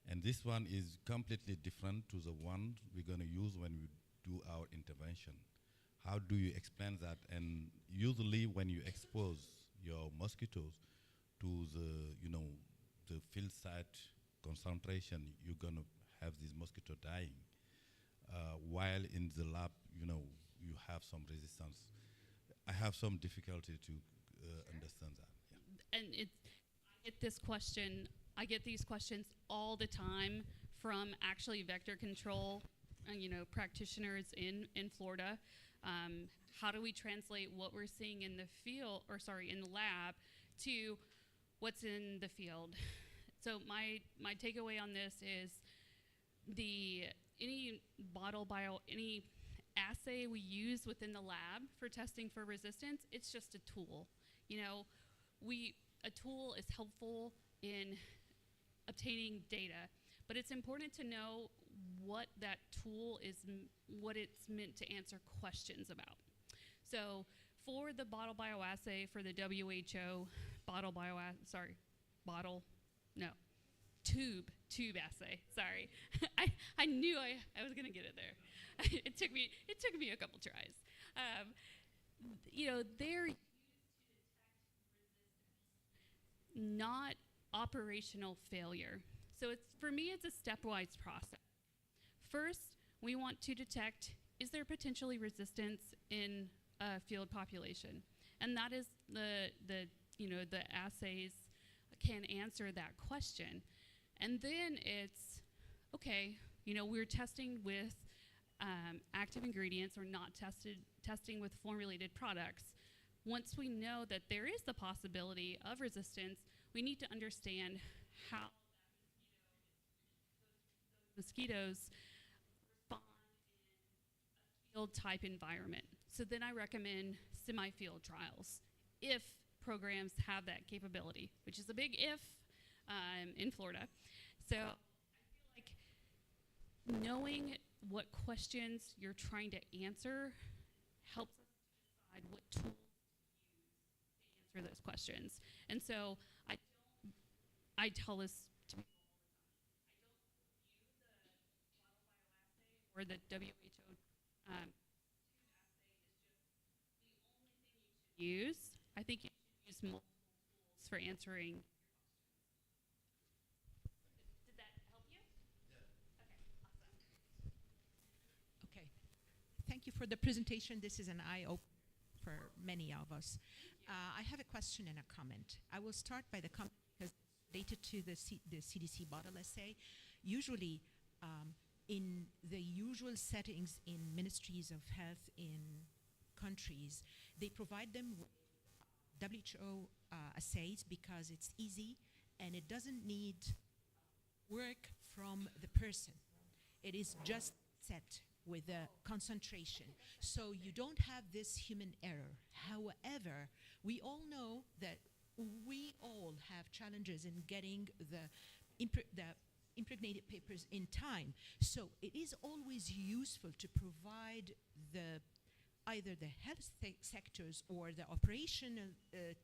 And this one is completely different to the one we're going to use when we do our intervention. How do you explain that? And usually when you expose your mosquitoes to the field site concentration, you're going to have this mosquito dying. While in the lab, you have some resistance. I have some difficulty to understand that. Yeah. And I get these questions all the time from actually vector control, practitioners in Florida. How do we translate what we're seeing in the field, in the lab, to what's in the field? So my takeaway on this is any assay we use within the lab for testing for resistance, it's just a tool. A tool is helpful in obtaining data, but it's important to know what that tool is, what it's meant to answer questions about. So for the bottle bioassay, for the WHO tube assay, sorry. I knew I was gonna get it there. It took me a couple tries. They're used to detect resistance, not operational failure. So for me, it's a stepwise process. First, we want to detect, is there potentially resistance in a field population? And that is the assays can answer that question. And then it's, okay, we're testing with active ingredients, or not testing with formulated products. Once we know that there is the possibility of resistance, we need to understand how mosquitoes respond in a field type environment. So then I recommend semi-field trials, if programs have that capability, which is a big if in Florida. So I feel like knowing what questions you're trying to answer helps us decide what tools to use to answer those questions. And so I tell this to people all the time. I don't view the bottle bioassay or the WHO assay is just the only thing you should use. I think you should use multiple tools for answering. Did that help you? Yeah. Okay, awesome. Okay. Thank you for the presentation. This is an eye-opener for many of us. I have a question and a comment. I will start by the comment because related to the CDC bottle assay. Usually, in the usual settings in ministries of health in countries, they provide them with WHO assays because it's easy and it doesn't need work from the person. It is just set with the concentration. So you don't have this human error. However, we all know that we all have challenges in getting the impregnated papers in time. So it is always useful to provide either the health sectors or the operational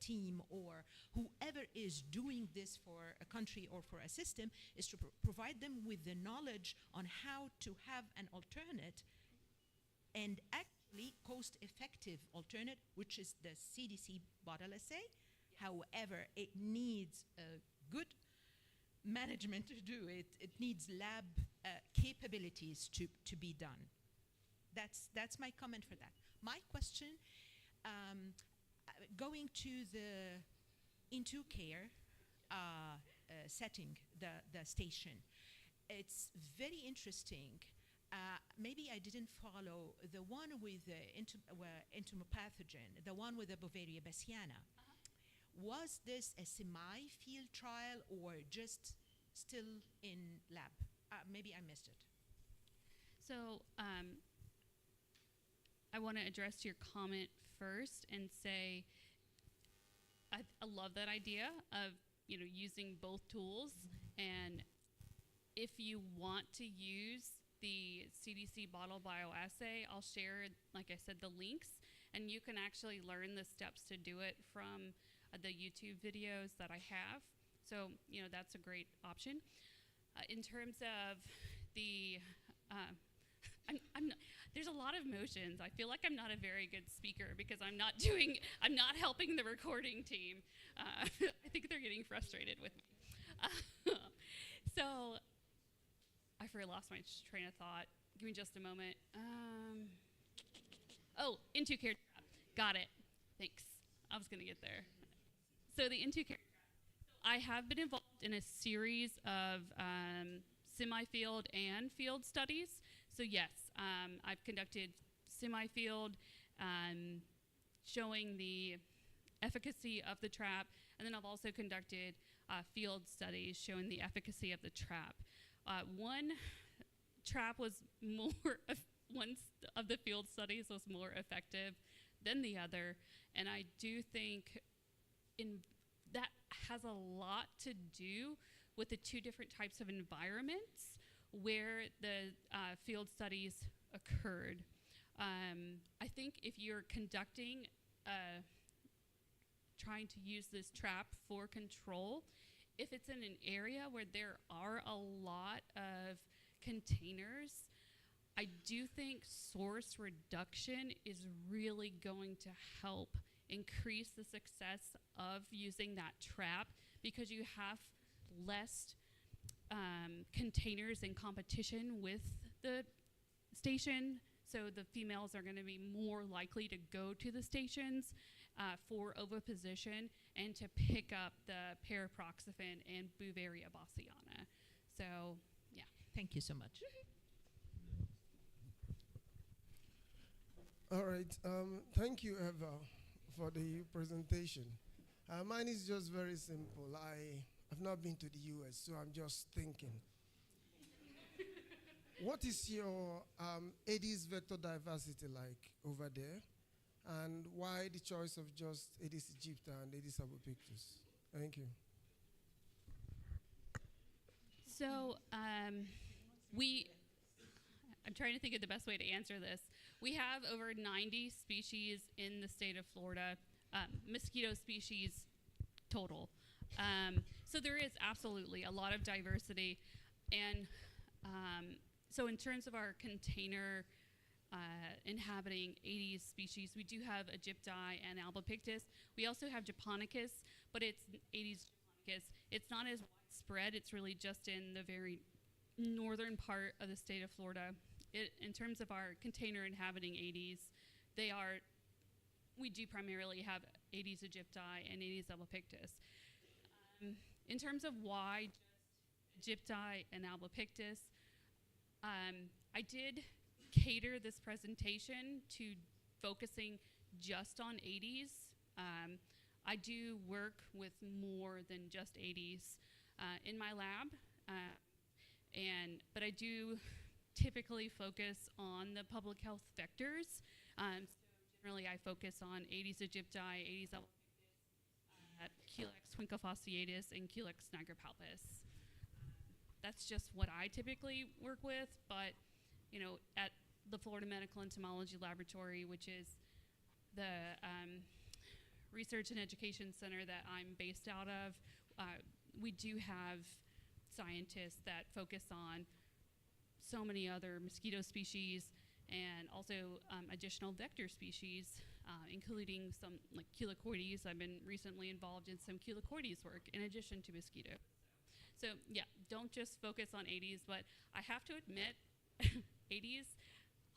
team or whoever is doing this for a country or for a system, is to provide them with the knowledge on how to have an alternate and actually cost-effective alternate, which is the CDC bottle assay. However, it needs a good management to do it. It needs lab capabilities to be done. That's my comment for that. My question, going to the into care setting, the station, it's very interesting. Maybe I didn't follow the one with the entomopathogen, the one with the Bovaria bassiana. Was this a semi-field trial or just still in lab? Maybe I missed it. So I want to address your comment first and say I love that idea of using both tools. And if you want to use the CDC bottle bioassay, I'll share, like I said, the links, and you can actually learn the steps to do it from the YouTube videos that I have. So that's a great option. In terms of the there's a lot of motions. I feel like I'm not a very good speaker because I'm not helping the recording team. I think they're getting frustrated with me. So I lost my train of thought. Give me just a moment. Oh, into care trap. Got it. Thanks. I was going to get there. So the into care trap. I have been involved in a series of semi-field and field studies. So yes, I've conducted semi-field showing the efficacy of the trap, and then I've also conducted field studies showing the efficacy of the trap. One of the field studies was more effective than the other, and I do think that has a lot to do with the two different types of environments where the field studies occurred. I think if you're conducting, trying to use this trap for control, if it's in an area where there are a lot of containers, I do think source reduction is really going to help increase the success of using that trap, because you have less containers in competition with the station, so the females are going to be more likely to go to the stations for oviposition and to pick up the paraproxifen and Bovaria bassiana. So, yeah. Thank you so much. All right. Thank you, Eva, for the presentation. Mine is just very simple. I've not been to the US, so I'm just thinking. What is your Aedes vector diversity like over there? And why the choice of just Aedes aegypti and Aedes albopictus? Thank you. So I'm trying to think of the best way to answer this. We have over 90 species in the state of Florida, mosquito species total. So there is absolutely a lot of diversity. And so in terms of our container inhabiting Aedes species, we do have aegypti and albopictus. We also have japonicus, but it's Aedes japonicus. It's not as widespread. It's really just in the very northern part of the state of Florida. In terms of our container inhabiting Aedes, we do primarily have Aedes aegypti and Aedes albopictus. In terms of why aegypti and albopictus, I did cater this presentation to focusing just on Aedes. I do work with more than just Aedes in my lab, but I do typically focus on the public health vectors. So generally, I focus on Aedes aegypti, Aedes albopictus, Culex winkelfasciatus, and Culex nigripalpus. That's just what I typically work with, but you know, at the Florida Medical Entomology Laboratory, which is the research and education center that I'm based out of, we do have scientists that focus on so many other mosquito species and also additional vector species, including some like Culicoides. I've been recently involved in some Culicoides work in addition to mosquito. So yeah, don't just focus on Aedes, but I have to admit, Aedes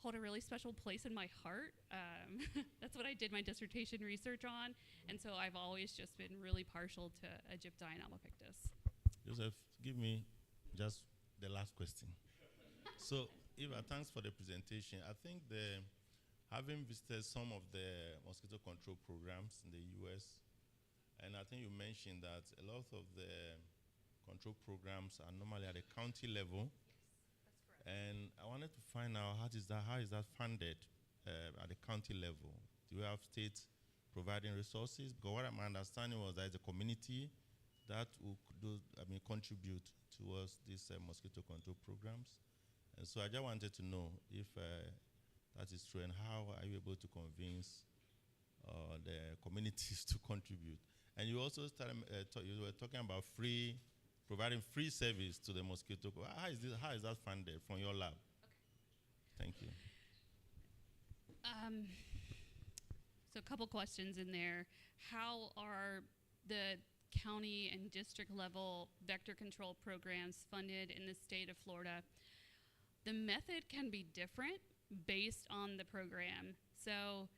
hold a really special place in my heart. That's what I did my dissertation research on, and so I've always just been really partial to Aegypti and Albopictus. Joseph, give me just the last question. So, Eva, thanks for the presentation. I think having visited some of the mosquito control programs in the US, and I think you mentioned that a lot of the control programs are normally at the county level. And I wanted to find out how is that funded at the county level? Do you have states providing resources? Because what my understanding was that the community that will contribute towards these mosquito control programs. And so I just wanted to know if that is true, and how are you able to convince the communities to contribute? And you also you were talking about providing free service to the mosquito. How is that funded from your lab? Okay. Thank you. So a couple questions in there. How are the county and district level vector control programs funded in the state of Florida? The method can be different based on the program. So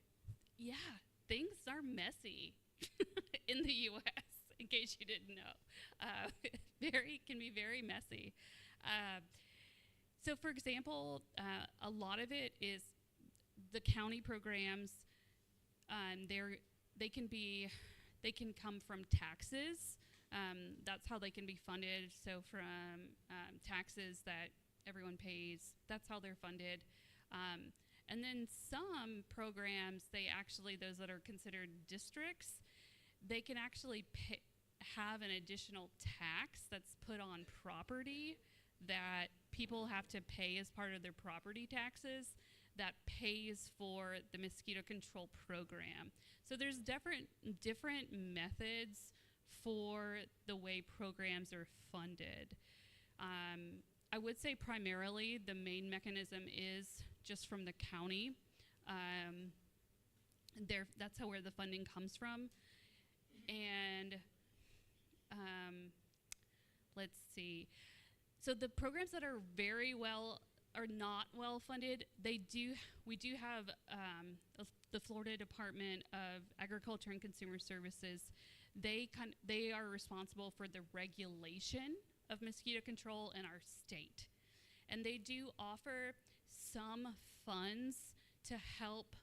yeah, things are messy in the US, in case you didn't know. Can be very messy. So for example, a lot of it is the county programs. They can come from taxes. That's how they can be funded. So from taxes that everyone pays, that's how they're funded. And then some programs, those that are considered districts, they can actually have an additional tax that's put on property that people have to pay as part of their property taxes that pays for the mosquito control program. So there's different methods for the way programs are funded. I would say primarily the main mechanism is just from the county. That's where the funding comes from. And let's see. So the programs that are not well funded, we do have the Florida Department of Agriculture and Consumer Services. They are responsible for the regulation of mosquito control in our state. And they do offer some funds to help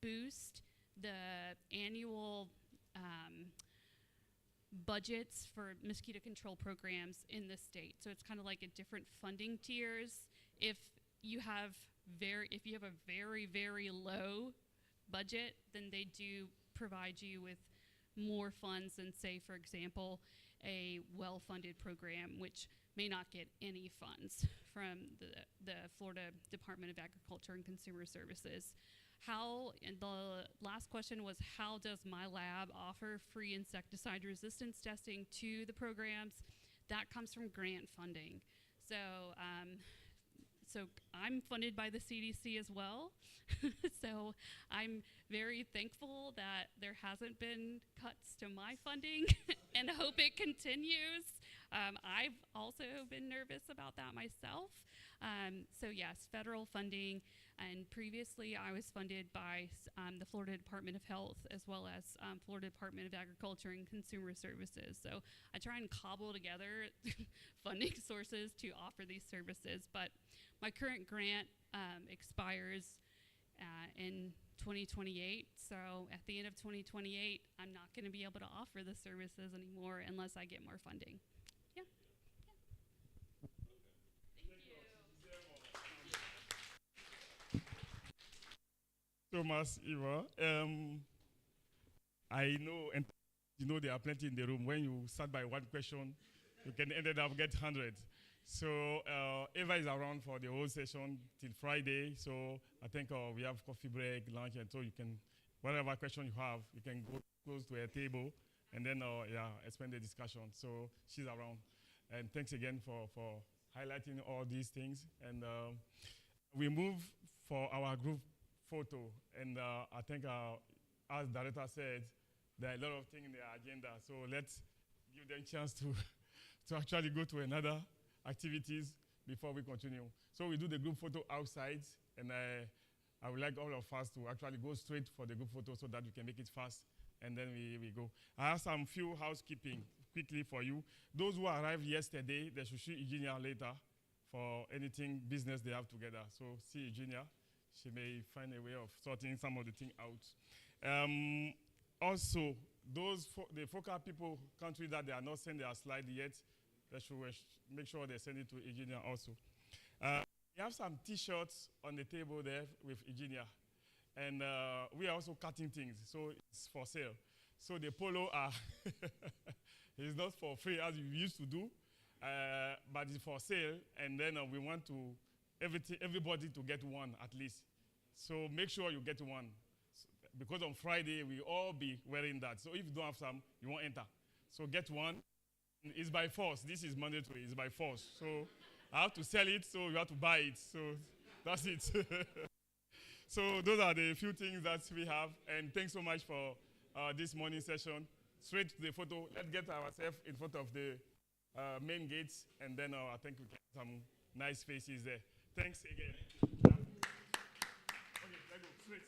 boost the annual budgets for mosquito control programs in the state. So it's kind of like a different funding tiers. If you have a very, very low budget, then they do provide you with more funds than, say, for example, a well-funded program, which may not get any funds from the Florida Department of Agriculture and Consumer Services. And the last question was, how does my lab offer free insecticide resistance testing to the programs? That comes from grant funding. So I'm funded by the CDC as well. So I'm very thankful that there hasn't been cuts to my funding and hope it continues. I've also been nervous about that myself. So yes, federal funding, and previously I was funded by the Florida Department of Health as well as Florida Department of Agriculture and Consumer Services. So I try and cobble together funding sources to offer these services, but my current grant expires in 2028. So at the end of 2028, I'm not going to be able to offer the services anymore unless I get more funding. Yeah. Thank you. Thomas, Eva. I know, and you know there are plenty in the room. When you start by one question, you can end up get 100. So Eva is around for the whole session till Friday. So I think we have coffee break, lunch, and so you can, whatever question you have, you can go close to a table and then expand the discussion. So she's around. And thanks again for highlighting all these things. And we move for our group photo. And I think as director said, there are a lot of things in the agenda. So let's give them a chance to actually go to another activities before we continue. So we do the group photo outside, and I would like all of us to actually go straight for the group photo so that we can make it fast, and then we go. I have some few housekeeping quickly for you. Those who arrived yesterday, they should see Eugenia later for anything business they have together. So see Eugenia. She may find a way of sorting some of the thing out. Also, the focal people country that they are not sending their slide yet, they should make sure they send it to Eugenia also. We have some T-shirts on the table there with Eugenia. And we are also cutting things, so it's for sale. So the polo is not for free as we used to do, but it's for sale. And then we want everybody to get one at least. So make sure you get one. Because on Friday, we all be wearing that. So if you don't have some, you won't enter. So get one. It's by force. This is mandatory. It's by force. So I have to sell it, so you have to buy it. So that's it. So those are the few things that we have. And thanks so much for this morning session. Straight to the photo. Let's get ourselves in front of the main gates, and then I think we get some nice faces there. Thanks again. Okay, let's go straight.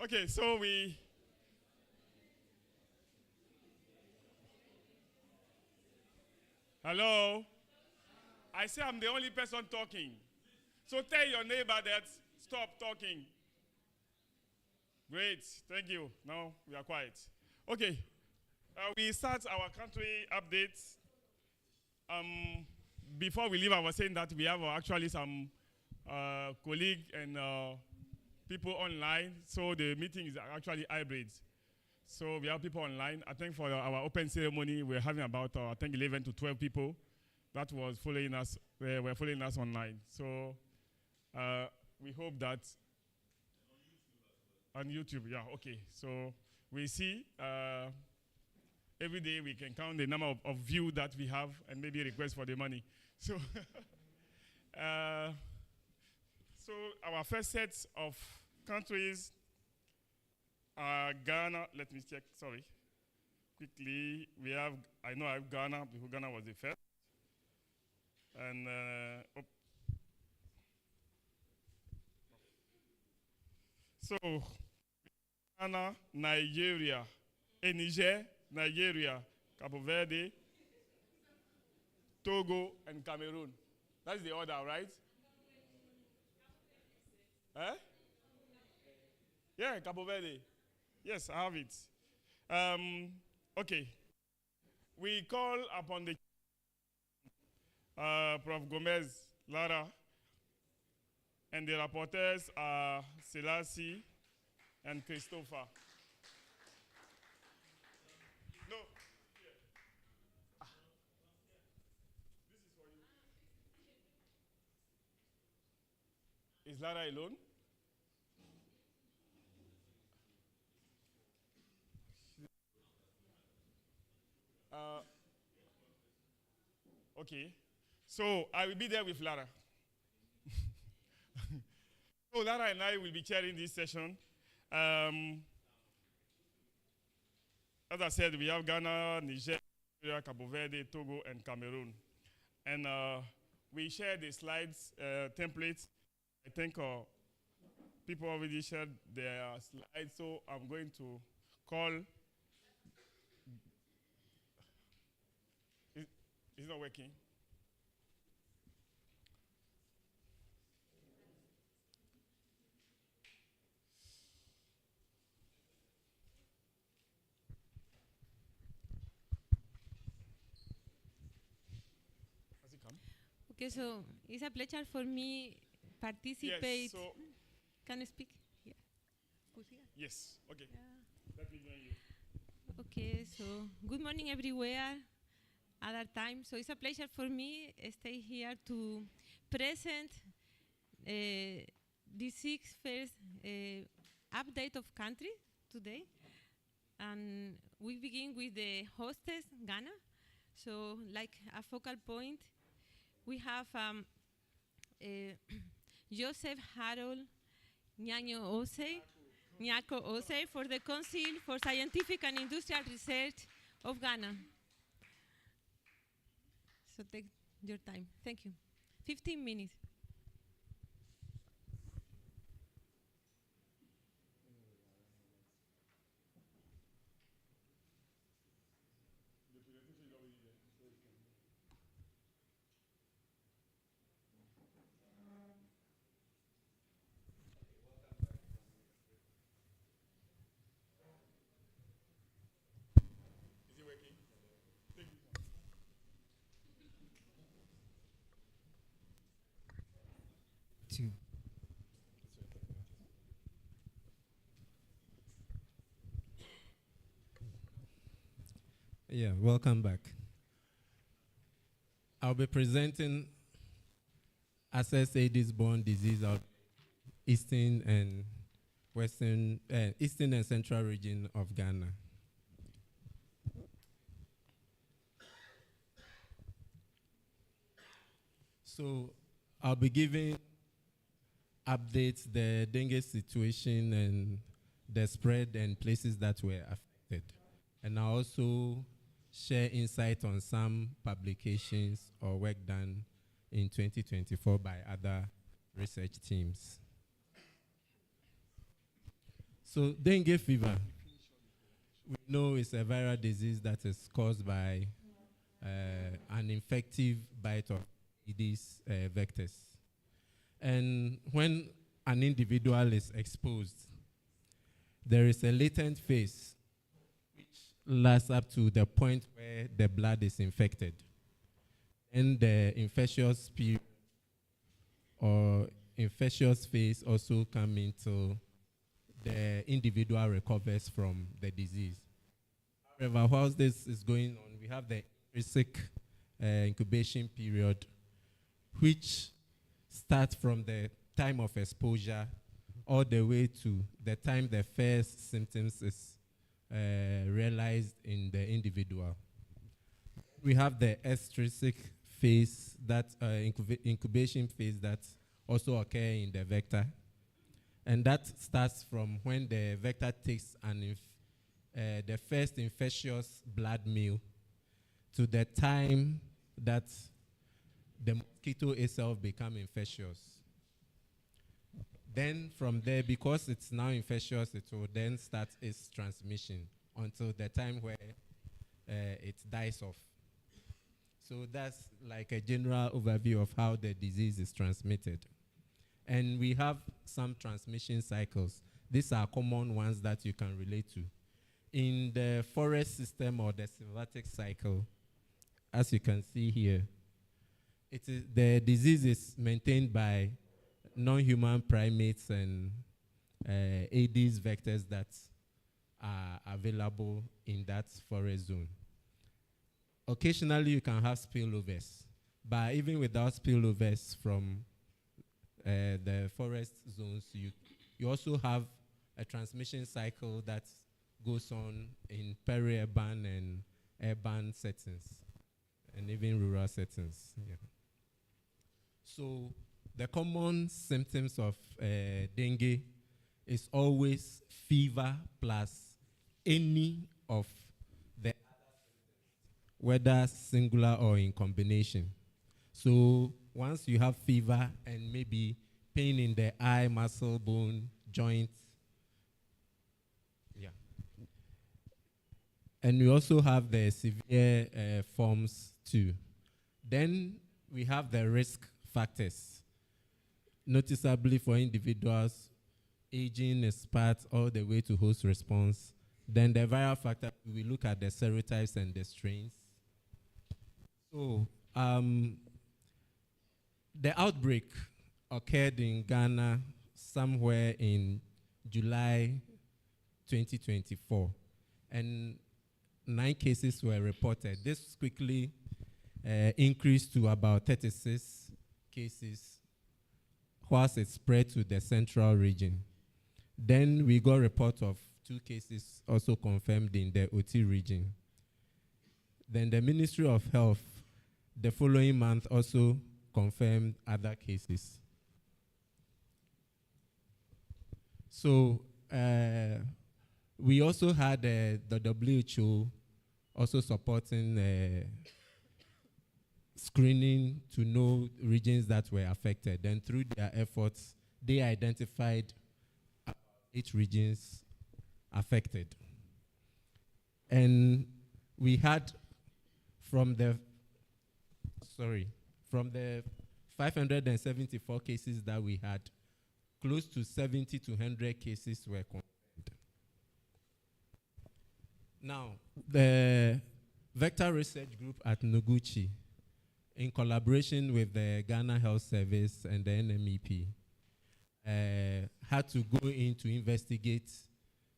Okay, so we. Hello? I say I'm the only person talking. So tell your neighbor that stop talking. Great, thank you. Now we are quiet. Okay, we start our country updates. Before we leave, I was saying that we have actually some colleagues and people online. So the meeting is actually hybrid. So we have people online. I think for our open ceremony, we're having about I think 11 to 12 people that was following us. Were following us online. So we hope that on YouTube, yeah, okay. So we see every day we can count the number of views that we have and maybe request for the money. So, so our first set of countries are Ghana. Let me check. Sorry, quickly. We have. I know I have Ghana because Ghana was the first, and so Ghana, Nigeria, Niger, Nigeria, Cape Verde, Togo, and Cameroon. That's the order, right? Eh? Yeah, Cape Verde. Yes, I have it. Okay. We call upon the Prof. Gomez, Lara, and the rapporteurs are Selassie and Christopher. No. This is for you. Is Lara alone? Okay. So I will be there with Lara. So Lara and I will be chairing this session. As I said, we have Ghana, Niger, Cape Verde, Togo, and Cameroon. And we share the slides templates. I think people already shared their slides, so I'm going to call. It's not working. Has it come? Okay, so it's a pleasure for me participate. Yes, so can I speak? Yeah. Yes, okay. Let me join you. Okay, so good morning everywhere, other time. So it's a pleasure for me stay here to present the sixth first update of country today. And we begin with the hostess, Ghana. So like a focal point, we have Joseph Harold Nyako Ose for the Council for Scientific and Industrial Research of Ghana. So take your time. Thank you. 15 minutes. Two. Yeah, welcome back. I'll be presenting Assess Aedes-Borne disease of Eastern and Eastern and Central region of Ghana. So I'll be giving updates, the dengue situation and the spread and places that were affected. And I'll also share insight on some publications or work done in 2024 by other research teams. So dengue fever, we know it's a viral disease that is caused by an infective bite of Aedes vectors. And when an individual is exposed, there is a latent phase which lasts up to the point where the blood is infected. And the infectious period or infectious phase also come into the individual recovers from the disease. However, whilst this is going on, we have the intrinsic incubation period, which starts from the time of exposure all the way to the time the first symptoms is realized in the individual. We have the extrinsic phase, that incubation phase that also occur in the vector. And that starts from when the vector takes the first infectious blood meal to the time that the mosquito itself becomes infectious. Then from there, because it's now infectious, it will then start its transmission until the time where it dies off. So that's like a general overview of how the disease is transmitted. And we have some transmission cycles. These are common ones that you can relate to. In the forest system or the sylvatic cycle, as you can see here, the disease is maintained by non-human primates and Aedes vectors that are available in that forest zone. Occasionally, you can have spillovers, but even without spillovers from the forest zones, you also have a transmission cycle that goes on in peri-urban and urban settings, and even rural settings. Yeah. So the common symptoms of dengue is always fever plus any of the, whether singular or in combination. So once you have fever and maybe pain in the eye, muscle, bone, joint, yeah. And we also have the severe forms too. Then we have the risk factors. Noticeably for individuals, aging is part all the way to host response. Then the viral factor, we look at the serotypes and the strains. So the outbreak occurred in Ghana somewhere in July 2024, and 9 cases were reported. This quickly increased to about 36 cases whilst it spread to the central region. Then we got a report of 2 cases also confirmed in the OT region. Then the Ministry of Health the following month also confirmed other cases. So we also had the WHO also supporting screening to know regions that were affected. And through their efforts, they identified 8 regions affected. And we had from the 574 cases that we had, close to 70 to 100 cases were confirmed. Now, the Vector Research Group at Noguchi, in collaboration with the Ghana Health Service and the NMEP, had to go in to investigate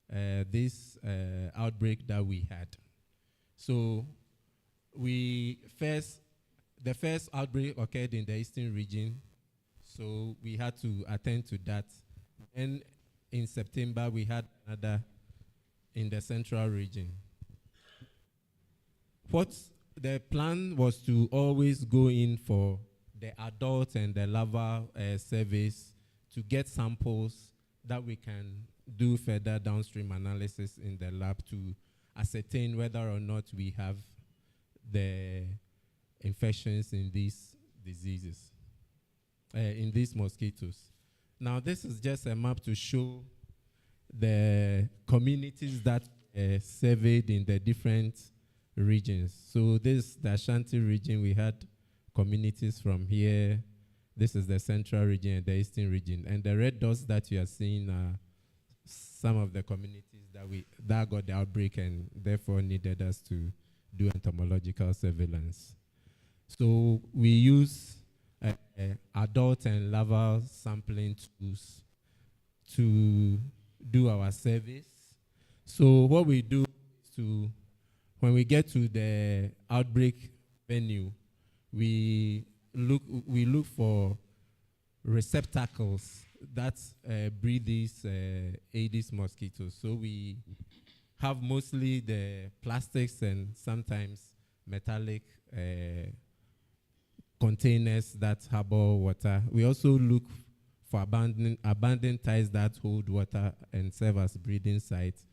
this outbreak that we had. So the first outbreak occurred in the eastern region, so we had to attend to that. And in September, we had another in the central region. What the plan was to always go in for the adult and the larval surveys to get samples that we can do further downstream analysis in the lab to ascertain whether or not we have the infections in these diseases, in these mosquitoes. Now, this is just a map to show the communities that surveyed in the different regions. So this, the Ashanti region, we had communities from here. This is the central region and the eastern region. And the red dots that you are seeing are some of the communities that got the outbreak and therefore needed us to do entomological surveillance. So we use adult and larval sampling tools to do our surveys. So what we do is when we get to the outbreak venue, we look for receptacles that breed these Aedes mosquitoes. So we have mostly the plastics and sometimes metallic containers that harbor water. We also look for abandoned ties that hold water and serve as breeding sites.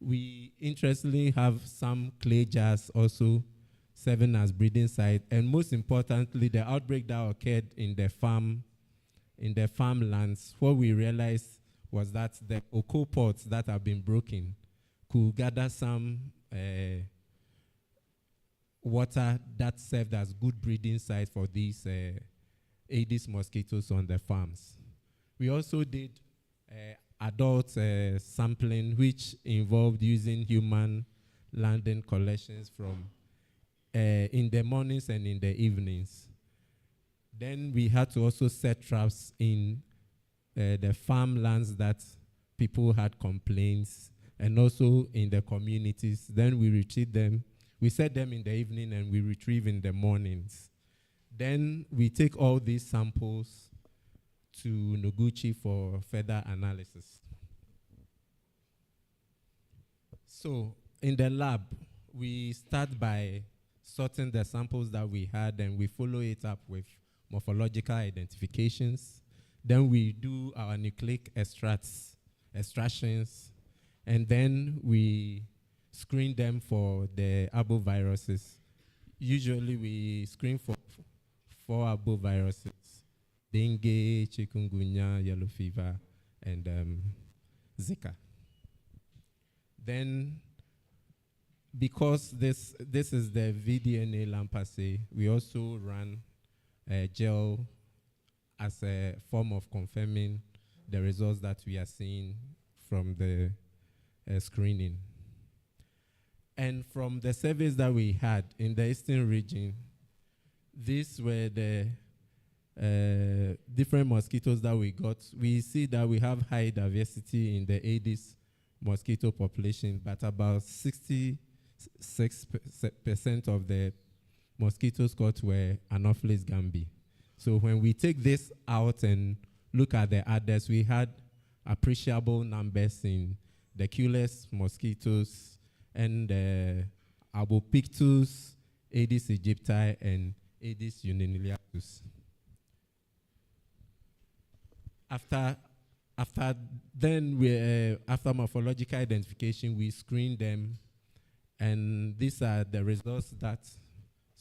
We interestingly have some clay jars also serving as breeding site, and most importantly, the outbreak that occurred in the farmlands. What we realized was that the cocoa pots that have been broken could gather some water that served as good breeding sites for these Aedes mosquitoes on the farms. We also did adult sampling, which involved using human landing collections from in the mornings and in the evenings. Then we had to also set traps in the farmlands that people had complaints, and also in the communities. Then we retrieve them. We set them in the evening and we retrieve in the mornings. Then we take all these samples to Noguchi for further analysis. So in the lab, we start by sorting the samples that we had, and we follow it up with morphological identifications. Then we do our nucleic extractions, and then we screen them for the arboviruses. Usually we screen for 4 arboviruses: dengue, chikungunya, yellow fever, and Zika. Then, because this is the vDNA lamp assay, we also run a gel as a form of confirming the results that we are seeing from the screening. And from the surveys that we had in the eastern region, these were the different mosquitoes that we got. We see that we have high diversity in the Aedes mosquito population, but about 66% of the mosquitoes caught were Anopheles gambiae. So when we take this out and look at the others, we had appreciable numbers in the Culex mosquitoes and Albopictus, Aedes aegypti, and Aedes uniliatus. After morphological identification, we screen them, and these are the results that,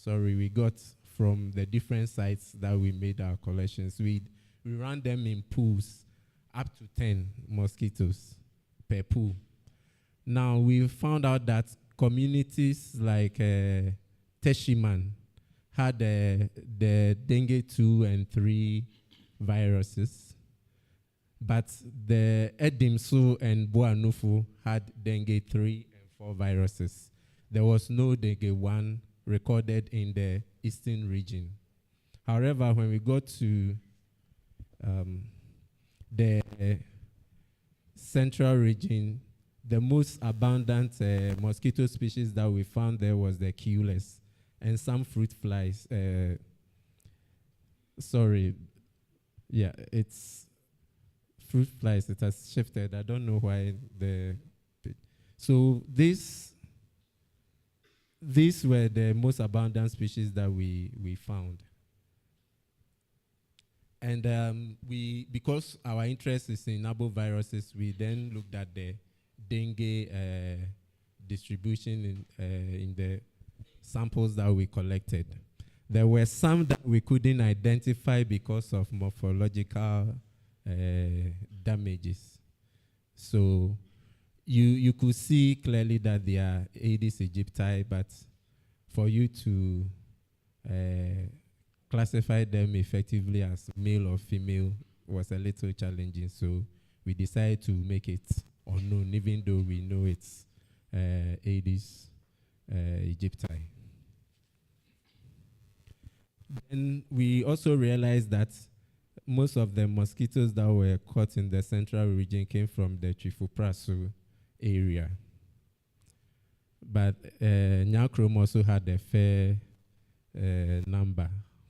we got from the different sites that we made our collections. We ran them in pools, up to 10 mosquitoes per pool. Now, we found out that communities like Teshiman had the dengue 2 and 3 viruses, but the Edimsu and Boanufu had dengue 3 and 4 viruses. There was no dengue 1 recorded in the eastern region. However, when we got to the central region, the most abundant mosquito species that we found there was the Culex and some fruit flies. It's fruit flies. It has shifted. I don't know why. So these were the most abundant species that we found. And because our interest is in arboviruses, we then looked at the dengue distribution in the samples that we collected. There were some that we couldn't identify because of morphological damages. So you could see clearly that they are Aedes aegypti, but for you to classify them effectively as male or female was a little challenging. So we decided to make it unknown, even though we know it's Aedes aegypti. Then we also realized that most of the mosquitoes that were caught in the central region came from the Trifoprasu area. But Nyakrom also had a fair number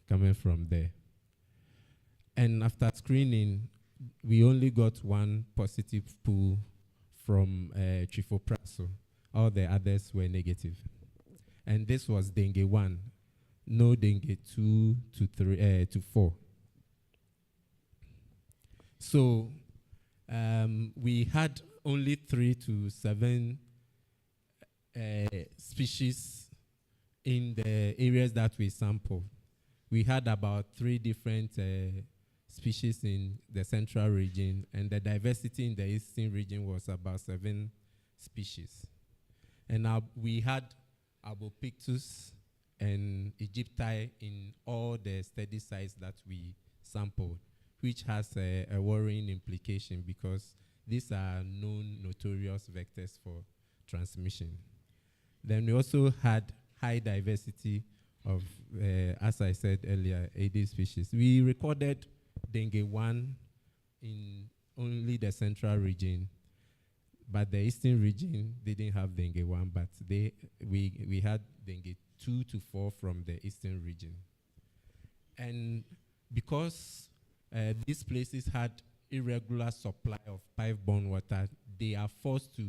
coming from there. And after screening, we only got one positive pool from Trifoprasu. All the others were negative. And this was dengue 1, no dengue 2 to 3 to 4. So we had only 3 to 7 species in the areas that we sampled. We had about 3 different species in the central region, and the diversity in the eastern region was about 7 species. And we had Albopictus and Aegypti in all the study sites that we sampled, which has a worrying implication because these are known notorious vectors for transmission. Then we also had high diversity of, as I said earlier, Aedes species. We recorded dengue 1 in only the central region, but the eastern region didn't have dengue 1, but we had dengue 2 to 4 from the eastern region. And because these places had irregular supply of pipe-borne water, they are forced to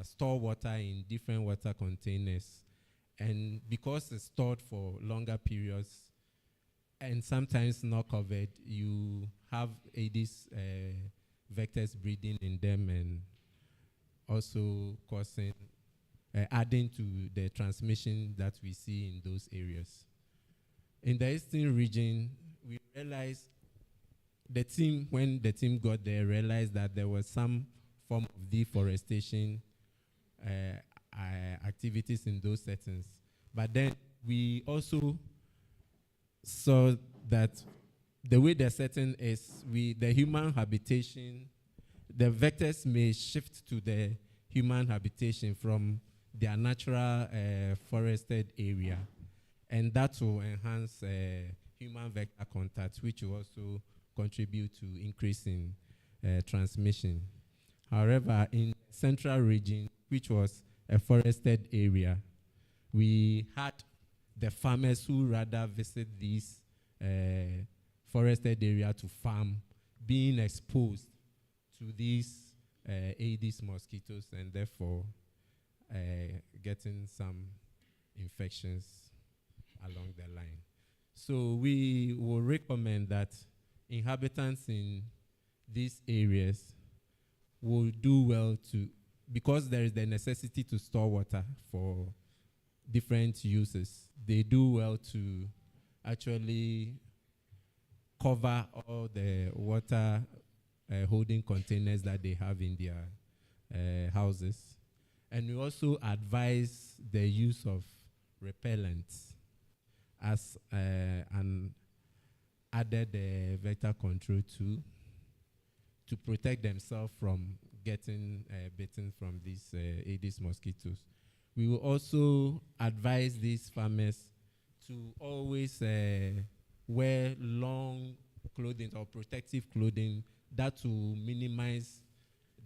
store water in different water containers. And because it's stored for longer periods and sometimes not covered, you have Aedes vectors breeding in them and also causing, adding to the transmission that we see in those areas. In the eastern region, we realized when the team got there, realized that there was some form of deforestation activities in those settings. But then we also saw that the way the setting is, the human habitation, the vectors may shift to the human habitation from their natural forested area. And that will enhance human vector contact, which will also contribute to increasing transmission. However, in central region, which was a forested area, we had the farmers who rather visit these forested area to farm being exposed to these Aedes mosquitoes and therefore getting some infections along the line. So we will recommend that inhabitants in these areas will do well to, because there is the necessity to store water for different uses, they do well to actually cover all the water holding containers that they have in their houses. And we also advise the use of repellents as an added vector control tool to protect themselves from getting bitten from these Aedes mosquitoes. We will also advise these farmers to always wear long clothing or protective clothing that will minimize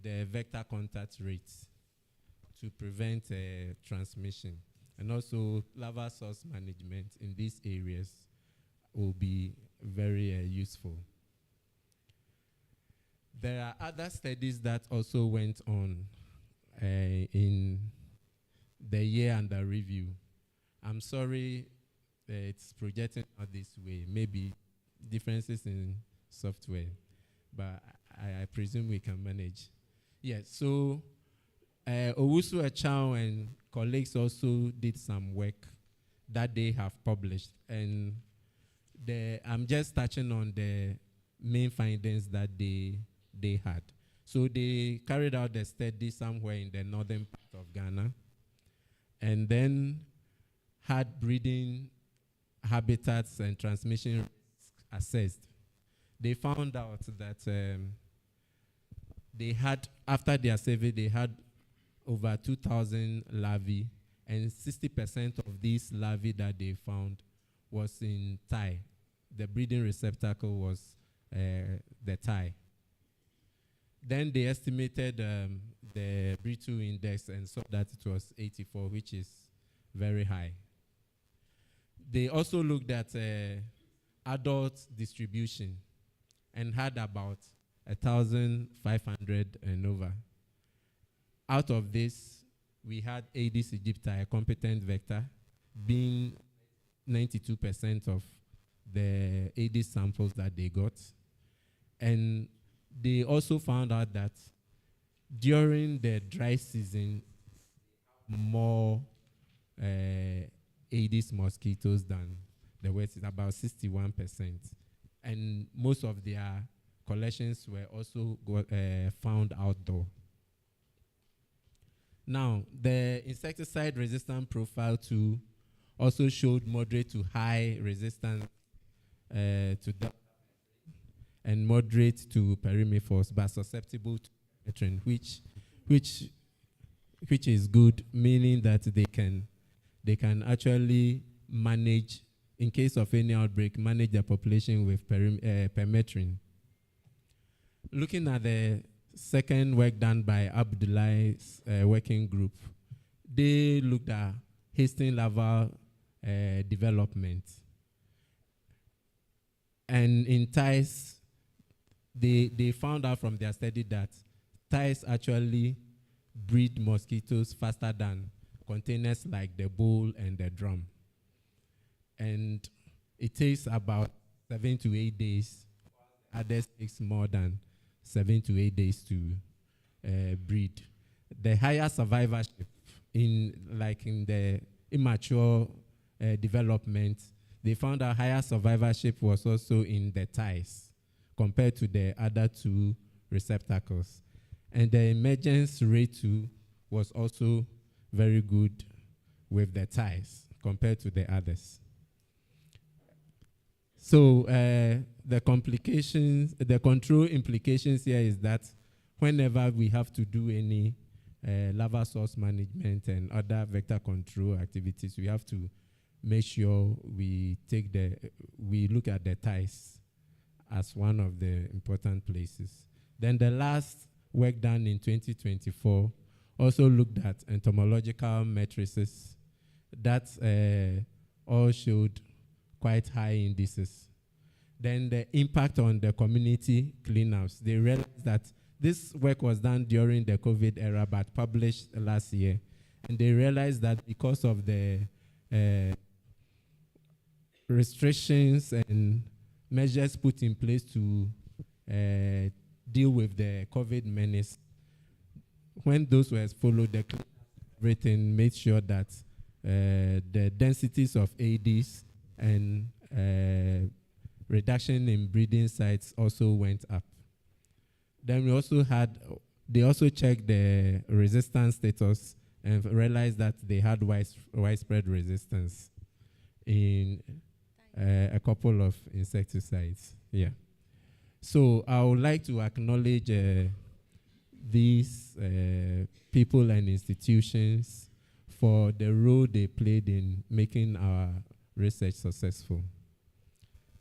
the vector contact rates to prevent transmission. And also larval source management in these areas will be very useful. There are other studies that also went on in the year under review. I'm sorry it's projecting out this way, maybe differences in software, but I presume we can manage. Yes, so Owusu Echao and colleagues also did some work that they have published, and I'm just touching on the main findings that they had. So they carried out the study somewhere in the northern part of Ghana and then had breeding habitats and transmission risks assessed. They found out that they had, after their survey, they had over 2,000 larvae, and 60% of these larvae that they found was in Thai. The breeding receptacle was the Thai. Then they estimated the breed-to index and saw that it was 84, which is very high. They also looked at adult distribution and had about 1,500 and over. Out of this, we had Aedes aegypti, a competent vector, being 92% of the Aedes samples that they got. And they also found out that during the dry season, more Aedes mosquitoes than the wet season, about 61%. And most of their collections were also found outdoor. Now, the insecticide resistant profile 2 also showed moderate to high resistance to and moderate to perimifos, but susceptible to permethrin, which is good, meaning that they can actually manage, in case of any outbreak, manage the population with permethrin. Looking at the second work done by Abdullah's working group, they looked at hasting larval development. And in ties, they found out from their study that ties actually breed mosquitoes faster than containers like the bowl and the drum. And it takes about 7 to 8 days. Others takes more than 7 to 8 days to breed. The higher survivorship in the immature development, they found a higher survivorship was also in the ties compared to the other two receptacles. And the emergence rate too was also very good with the ties compared to the others. So the complications, the control implications here is that whenever we have to do any larval source management and other vector control activities, we have to make sure we look at the ties as one of the important places. Then the last work done in 2024 also looked at entomological matrices that all showed quite high indices. Then the impact on the community cleanups. They realized that this work was done during the COVID era but published last year. And they realized that because of the restrictions and measures put in place to deal with the COVID menace, when those were followed, everything made sure that the densities of Aedes and reduction in breeding sites also went up. Then they also checked the resistance status and realized that they had widespread resistance in a couple of insecticides. Yeah. So I would like to acknowledge these people and institutions for the role they played in making our research successful.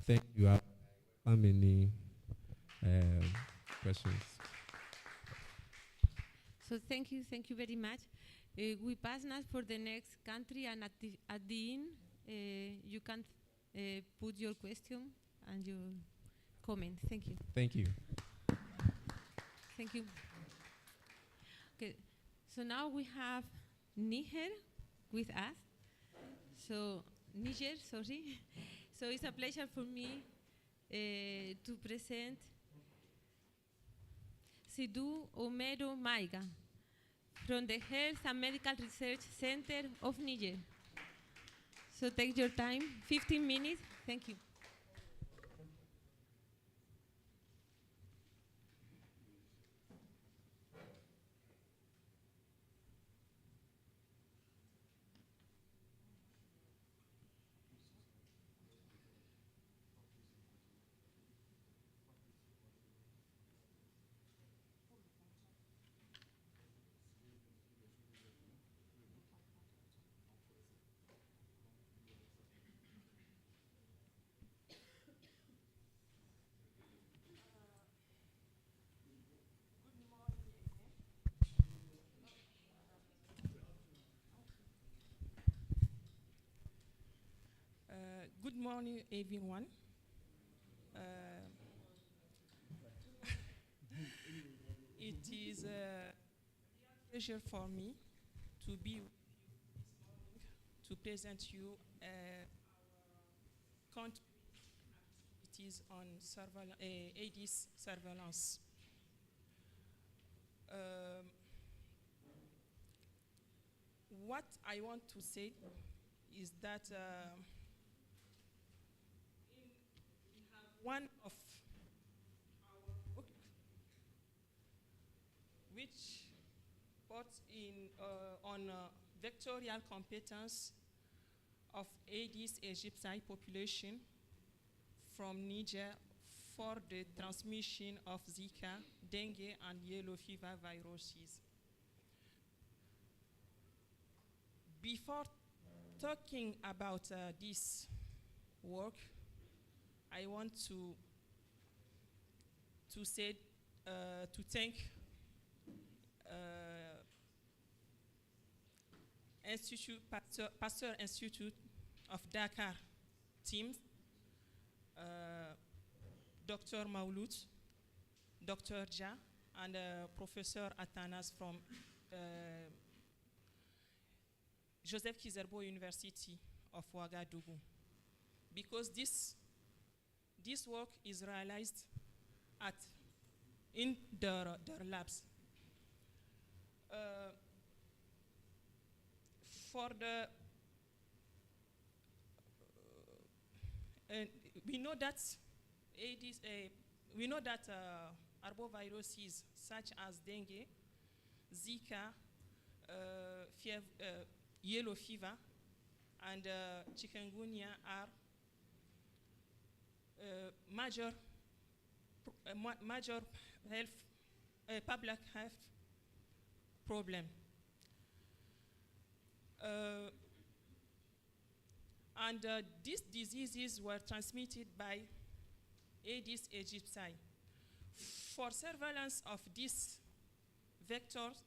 Thank you. How many questions? So thank you very much. We pass now for the next country, and at the end, you can put your question and your comment. Thank you. Thank you. Thank you. Okay, so now we have Niger with us. So Niger, sorry. So it's a pleasure for me to present Sidou Omero Maiga from the Health and Medical Research Center of Niger. So take your time, 15 minutes. Thank you. morning, everyone. It is a pleasure for me to be with you this morning to present you country activities on Aedes surveillance. What I want to say is that we have one of our book which puts in on vectorial competence of Aedes aegypti population from Niger for the transmission of Zika, dengue, and yellow fever viruses. Before talking about this work, I want to thank Pasteur Institute of Dakar team, Dr. Maouloud, Dr. Ja, and Professor Atanas from Joseph Kizerbo University of Ouagadougou, because this work is realized in their labs. We know that Aedes, arboviruses such as dengue, Zika, yellow fever, and chikungunya are major public health problem. These diseases were transmitted by Aedes aegypti. For surveillance of these vectors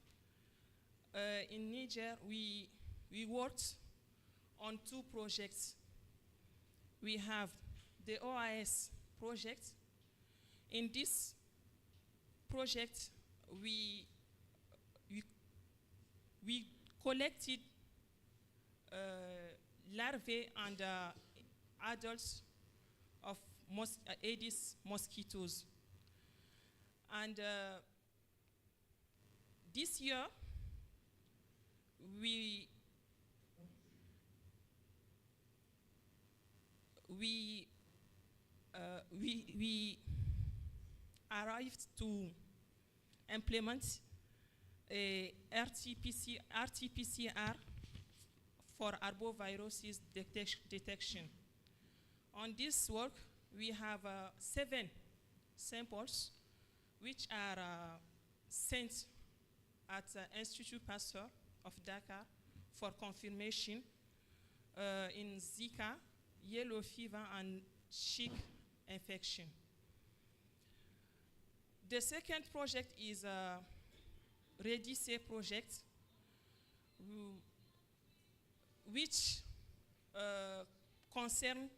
in Niger, we worked on 2 projects. We have the OAS project. In this project, we collected larvae and adults of Aedes mosquitoes. And this year, we arrived to implement a RT-PCR for arboviruses detection. On this work, we have 7 samples which are sent at Institut Pasteur of Dakar for confirmation in Zika, yellow fever, and chick infection. The second project is a REDICE project, which concern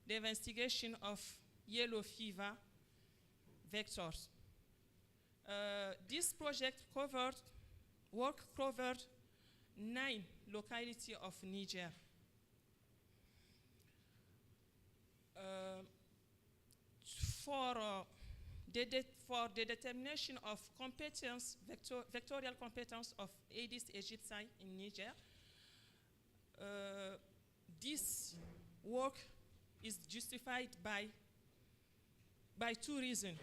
the investigation of yellow fever vectors. This project covered 9 localities of Niger. For the determination of competence, vectorial competence of Aedes aegypti in Niger, this work is justified by 2 reasons.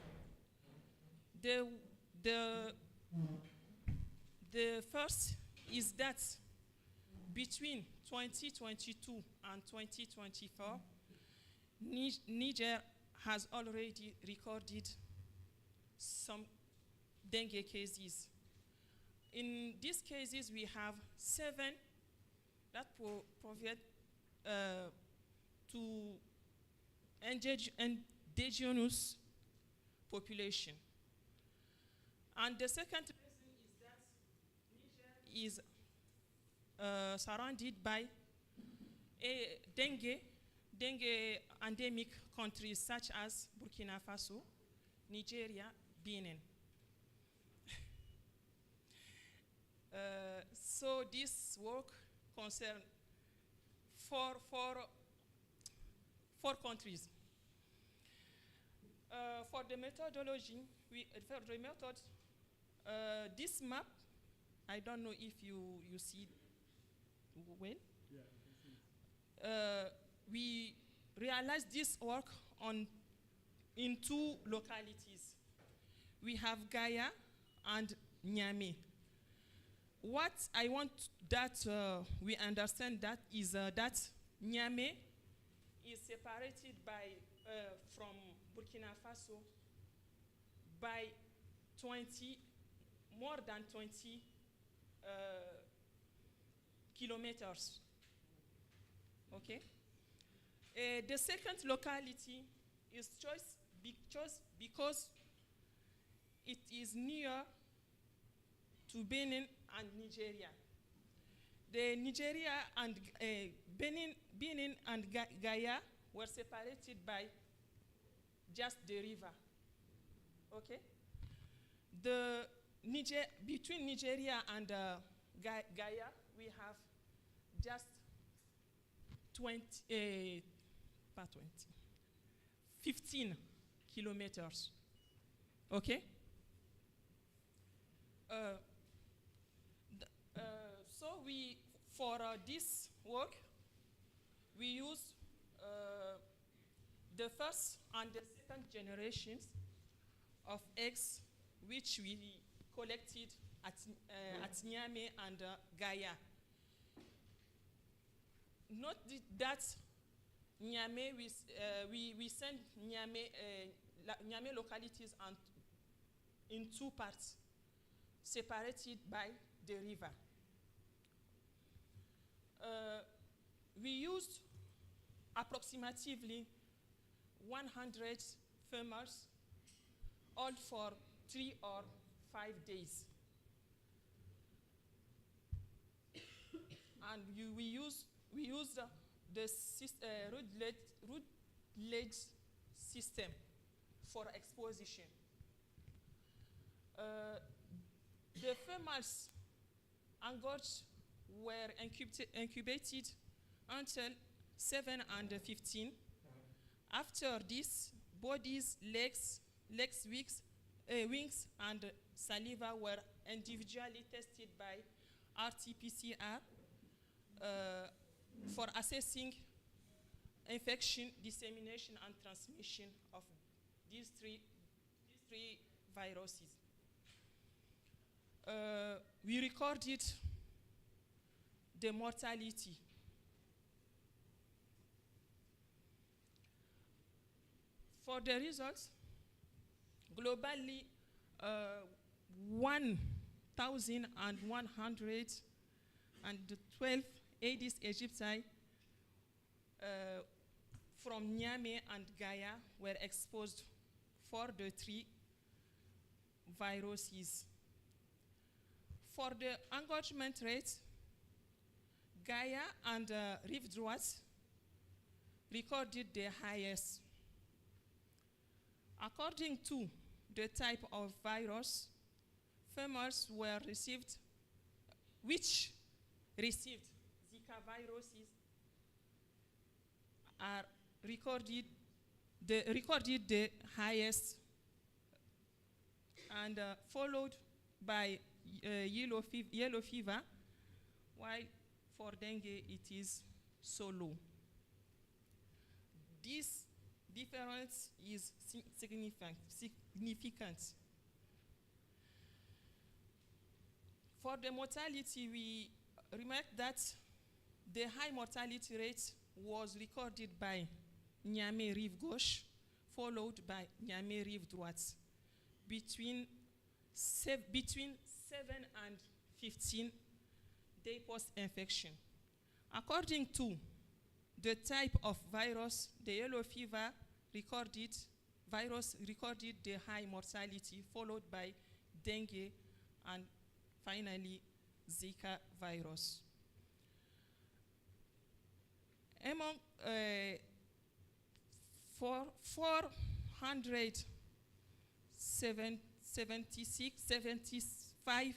The first is that between 2022 and 2024, Niger has already recorded some dengue cases. In these cases, we have 7 that provide to indigenous population. And the second reason is that Niger is surrounded by dengue dengue endemic countries such as Burkina Faso, Nigeria, Benin. So this work concerns four countries. For the methodology, for the method, this map, I don't know if you see well. Yeah, we realized this work in two localities. We have Gaia and Niamey. What I want that we understand that is that Niamey is separated by from Burkina Faso by more than 20 kilometers. Okay. The second locality is choice because it is near to Benin and Nigeria. The Nigeria and Benin and Gaia were separated by just the river. Okay. Between Nigeria and Gaia, we have just 15 kilometers. Okay? So for this work, we use the first and the second generations of eggs which we collected at Niamey and Gaia. Not that Niamey, we send Niamey localities in two parts, separated by the river. We used approximately 100 femurs, all for 3 or 5 days. And we used the root ledge system for exposition. The femurs engorged were incubated until 7 and 15. After this, bodies, legs, wings, and saliva were individually tested by RT-PCR for assessing infection, dissemination, and transmission of these three viruses. We recorded the mortality. For the results, globally, 1,112 Aedes aegypti from Niamey and Gaia were exposed for the 3 viruses. For the engorgement rate, Gaia and Rive Droite recorded the highest. According to the type of virus, femurs were which received Zika viruses recorded the highest, and followed by yellow fever, while for dengue it is so low. This difference is significant. For the mortality, we remarked that the high mortality rate was recorded by Niamey Rive Gauche, followed by Niamey Rive Droite, between 7 and 15 days post-infection. According to the type of virus, the yellow fever virus recorded the high mortality, followed by dengue, and finally Zika virus. Among 475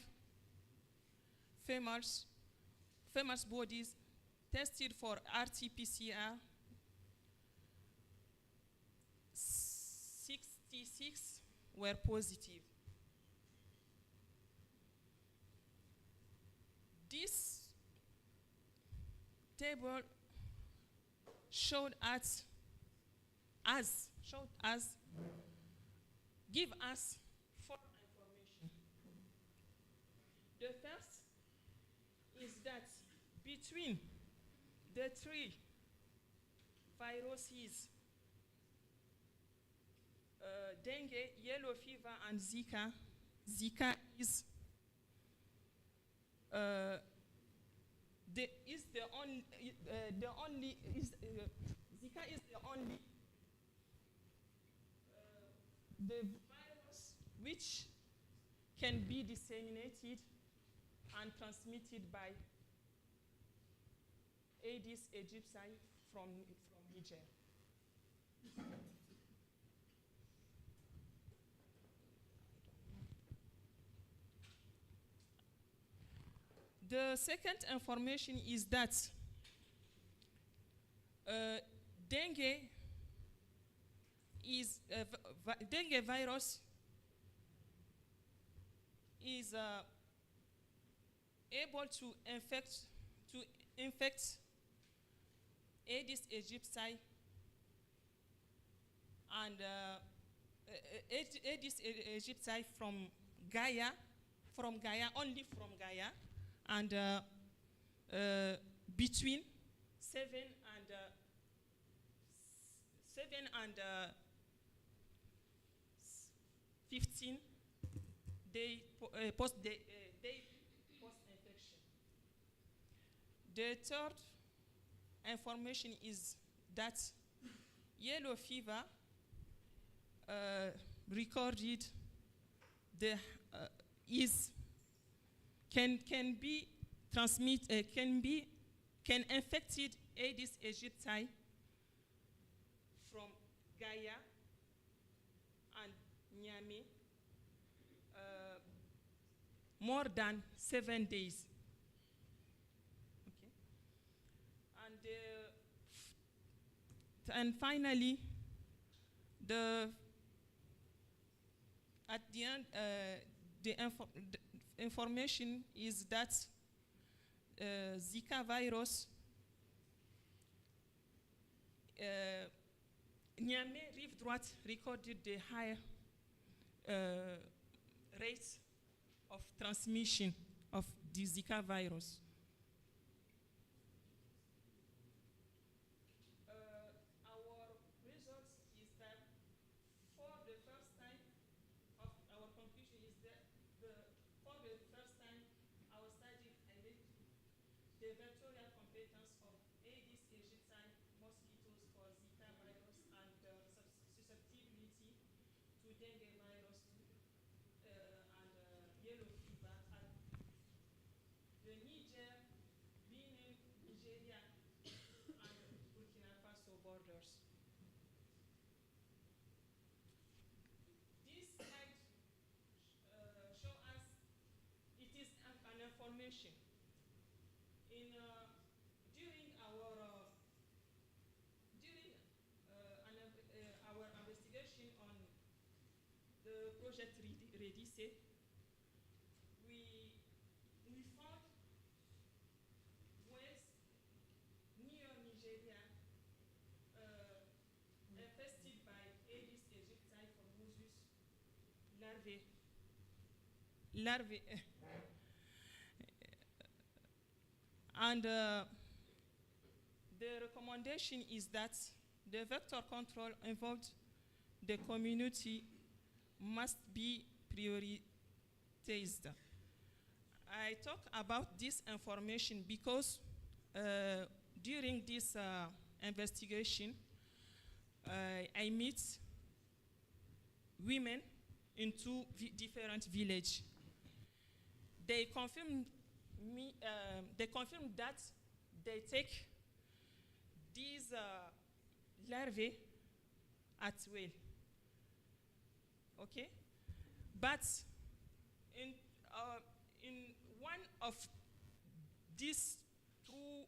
females bodies tested for RT-PCR. 66 were positive. This table showed us give us 4 information. The first is that between the 3 viruses, dengue, yellow fever, and Zika, Zika is Zika is the only the virus which can be disseminated and transmitted by Aedes aegypti from Niger. The second information is that dengue virus is able to infect Aedes aegypti and Aedes aegypti from Gaia, only from Gaia, and between 7 and 15 day post-infection. The third information is that yellow fever recorded can infected Aedes aegypti from Gaia and Niamey more than 7 days. Okay. And finally, at the end, the information is that Zika virus, Niamey Rive Droite recorded the higher rate of transmission of the Zika virus. Our results is that for the first time, our conclusion is that for the first time, our study highlighted the vectorial competence of Aedes aegypti mosquitoes for Zika virus and susceptibility to dengue virus and yellow fever at the Niger, Benin, Nigeria, and Burkina Faso borders. This slide show us it is an information. During our investigation on the project Redice, we found wells near Nigeria infested by Aedes aegypti formosus larvae. And the recommendation is that the vector control involved the community must be prioritized. I talk about this information because during this investigation, I meet women in 2 different villages. They confirmed that they take these larvae at will. Okay? But in one of these two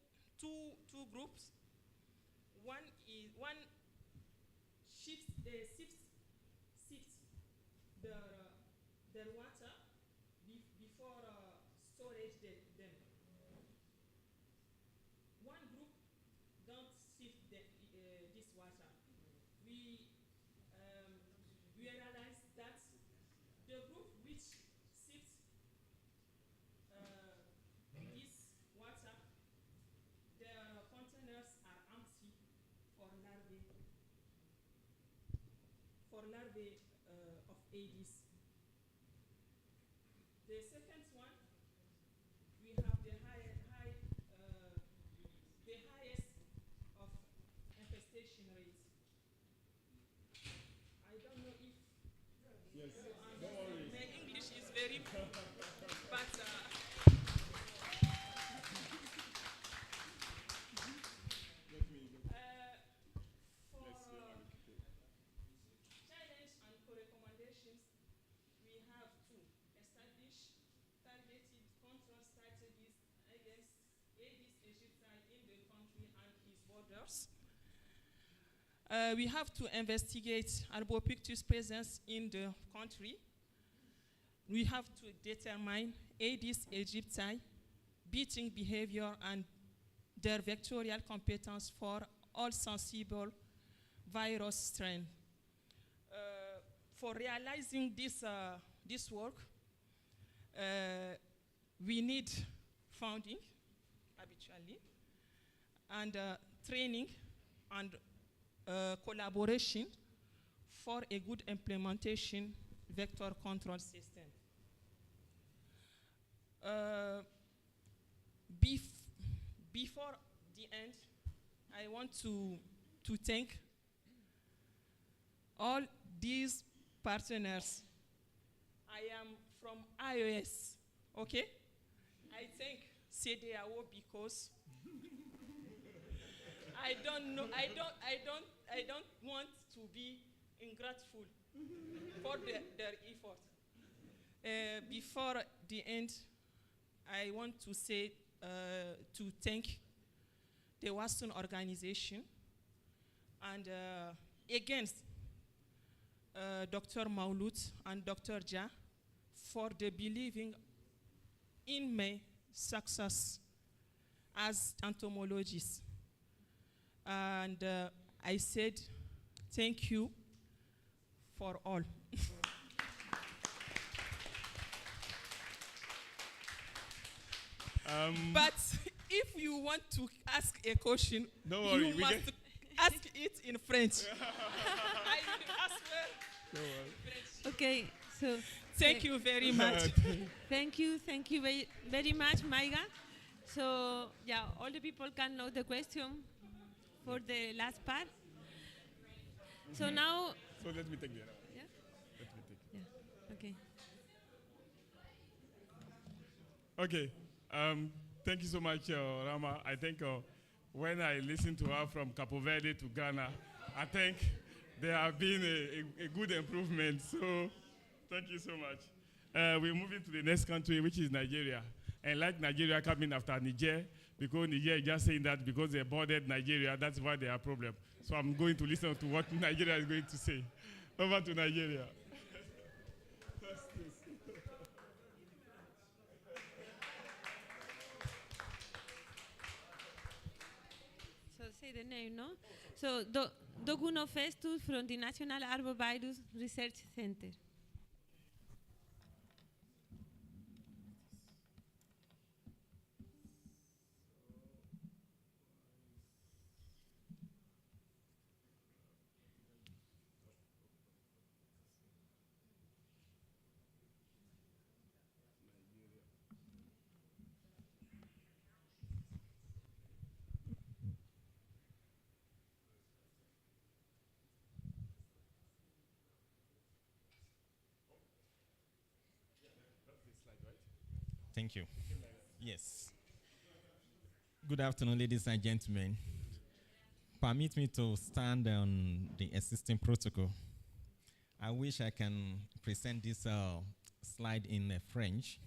groups, one shifts their water before storage them. One group don't sift this water. We realized that the group which sifts this water, their containers are empty for larvae of Aedes. The second one, we have the highest of infestation rate. I don't know if Yes. you Don't worry. my English is very poor, but challenge and recommendations, we have to establish targeted control strategies against Aedes aegypti in the country and its borders. We have to investigate Albopictus presence in the country. We have to determine Aedes aegypti, beating behavior, and their vectorial competence for all sensible virus strains. For realizing this work, we need funding, habitually, and training and collaboration for a good implementation vector control system. Before the end, I want to thank all these partners. I am from iOS, okay? I thank CDAO because I don't want to be ungrateful for their effort. Before the end, I want to say to thank the WAASuN organization and against Dr. Maulud and Dr. Ja for the believing in my success as entomologist. And I said thank you for all. But if you want to ask a question, don't worry, you must ask it in French. I ask Don't worry. Okay, so thank you very much. Thank you very much, Maiga. So yeah, all the people can know the question for the last part. So now. So let me take the other one. Yeah. Let me take it. Yeah. Okay. Okay. Thank you so much, Rama. I think when I listened to her from Capo Verde to Ghana, I think there have been a good improvement. So thank you so much. We're moving to the next country, which is Nigeria. And like Nigeria coming after Niger, because Niger is just saying that because they bordered Nigeria, that's why they have problem. So I'm going to listen to what Nigeria is going to say. Over to Nigeria. So say the name, no? So Doguno Festus from the National Arbovirus Research Center. Thank you. Yes. Good afternoon, ladies and gentlemen. permit me to stand on the existing protocol. I wish I can present this slide in French,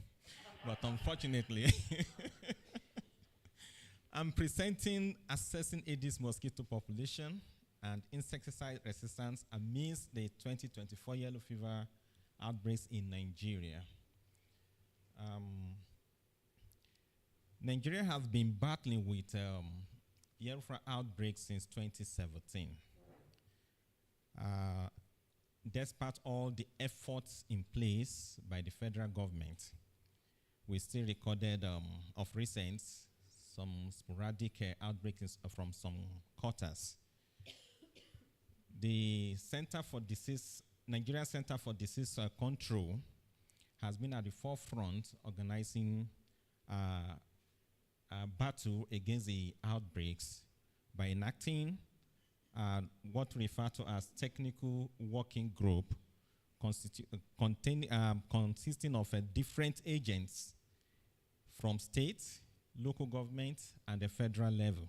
but unfortunately, I'm presenting assessing Aedes mosquito population and insecticide resistance amidst the 2024 yellow fever outbreaks in Nigeria. Nigeria has been battling with yellow fever outbreaks since 2017. Despite all the efforts in place by the federal government, we still recorded of recent some sporadic outbreaks from some quarters. The Nigeria Center for Disease Control has been at the forefront organizing a battle against the outbreaks by enacting what we refer to as technical working group consisting of different agents from states, local government, and the federal level.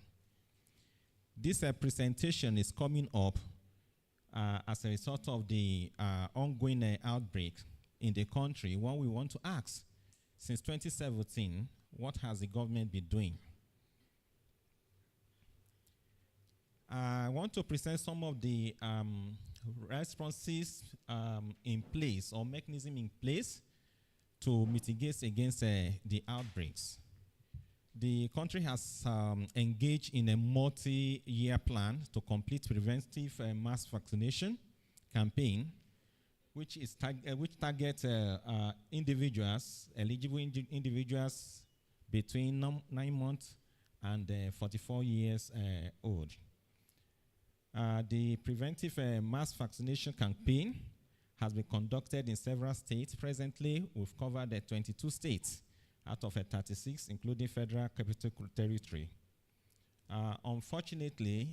This presentation is coming up as a result of the ongoing outbreak in the country. What we want to ask, since 2017, what has the government been doing? I want to present some of the responses in place or mechanism in place to mitigate against the outbreaks. The country has engaged in a multi-year plan to complete preventive mass vaccination campaign, which targets individuals, eligible individuals between 9 months and 44 years old. The preventive mass vaccination campaign has been conducted in several states. Presently, we've covered 22 states out of 36, including Federal Capital Territory. Unfortunately,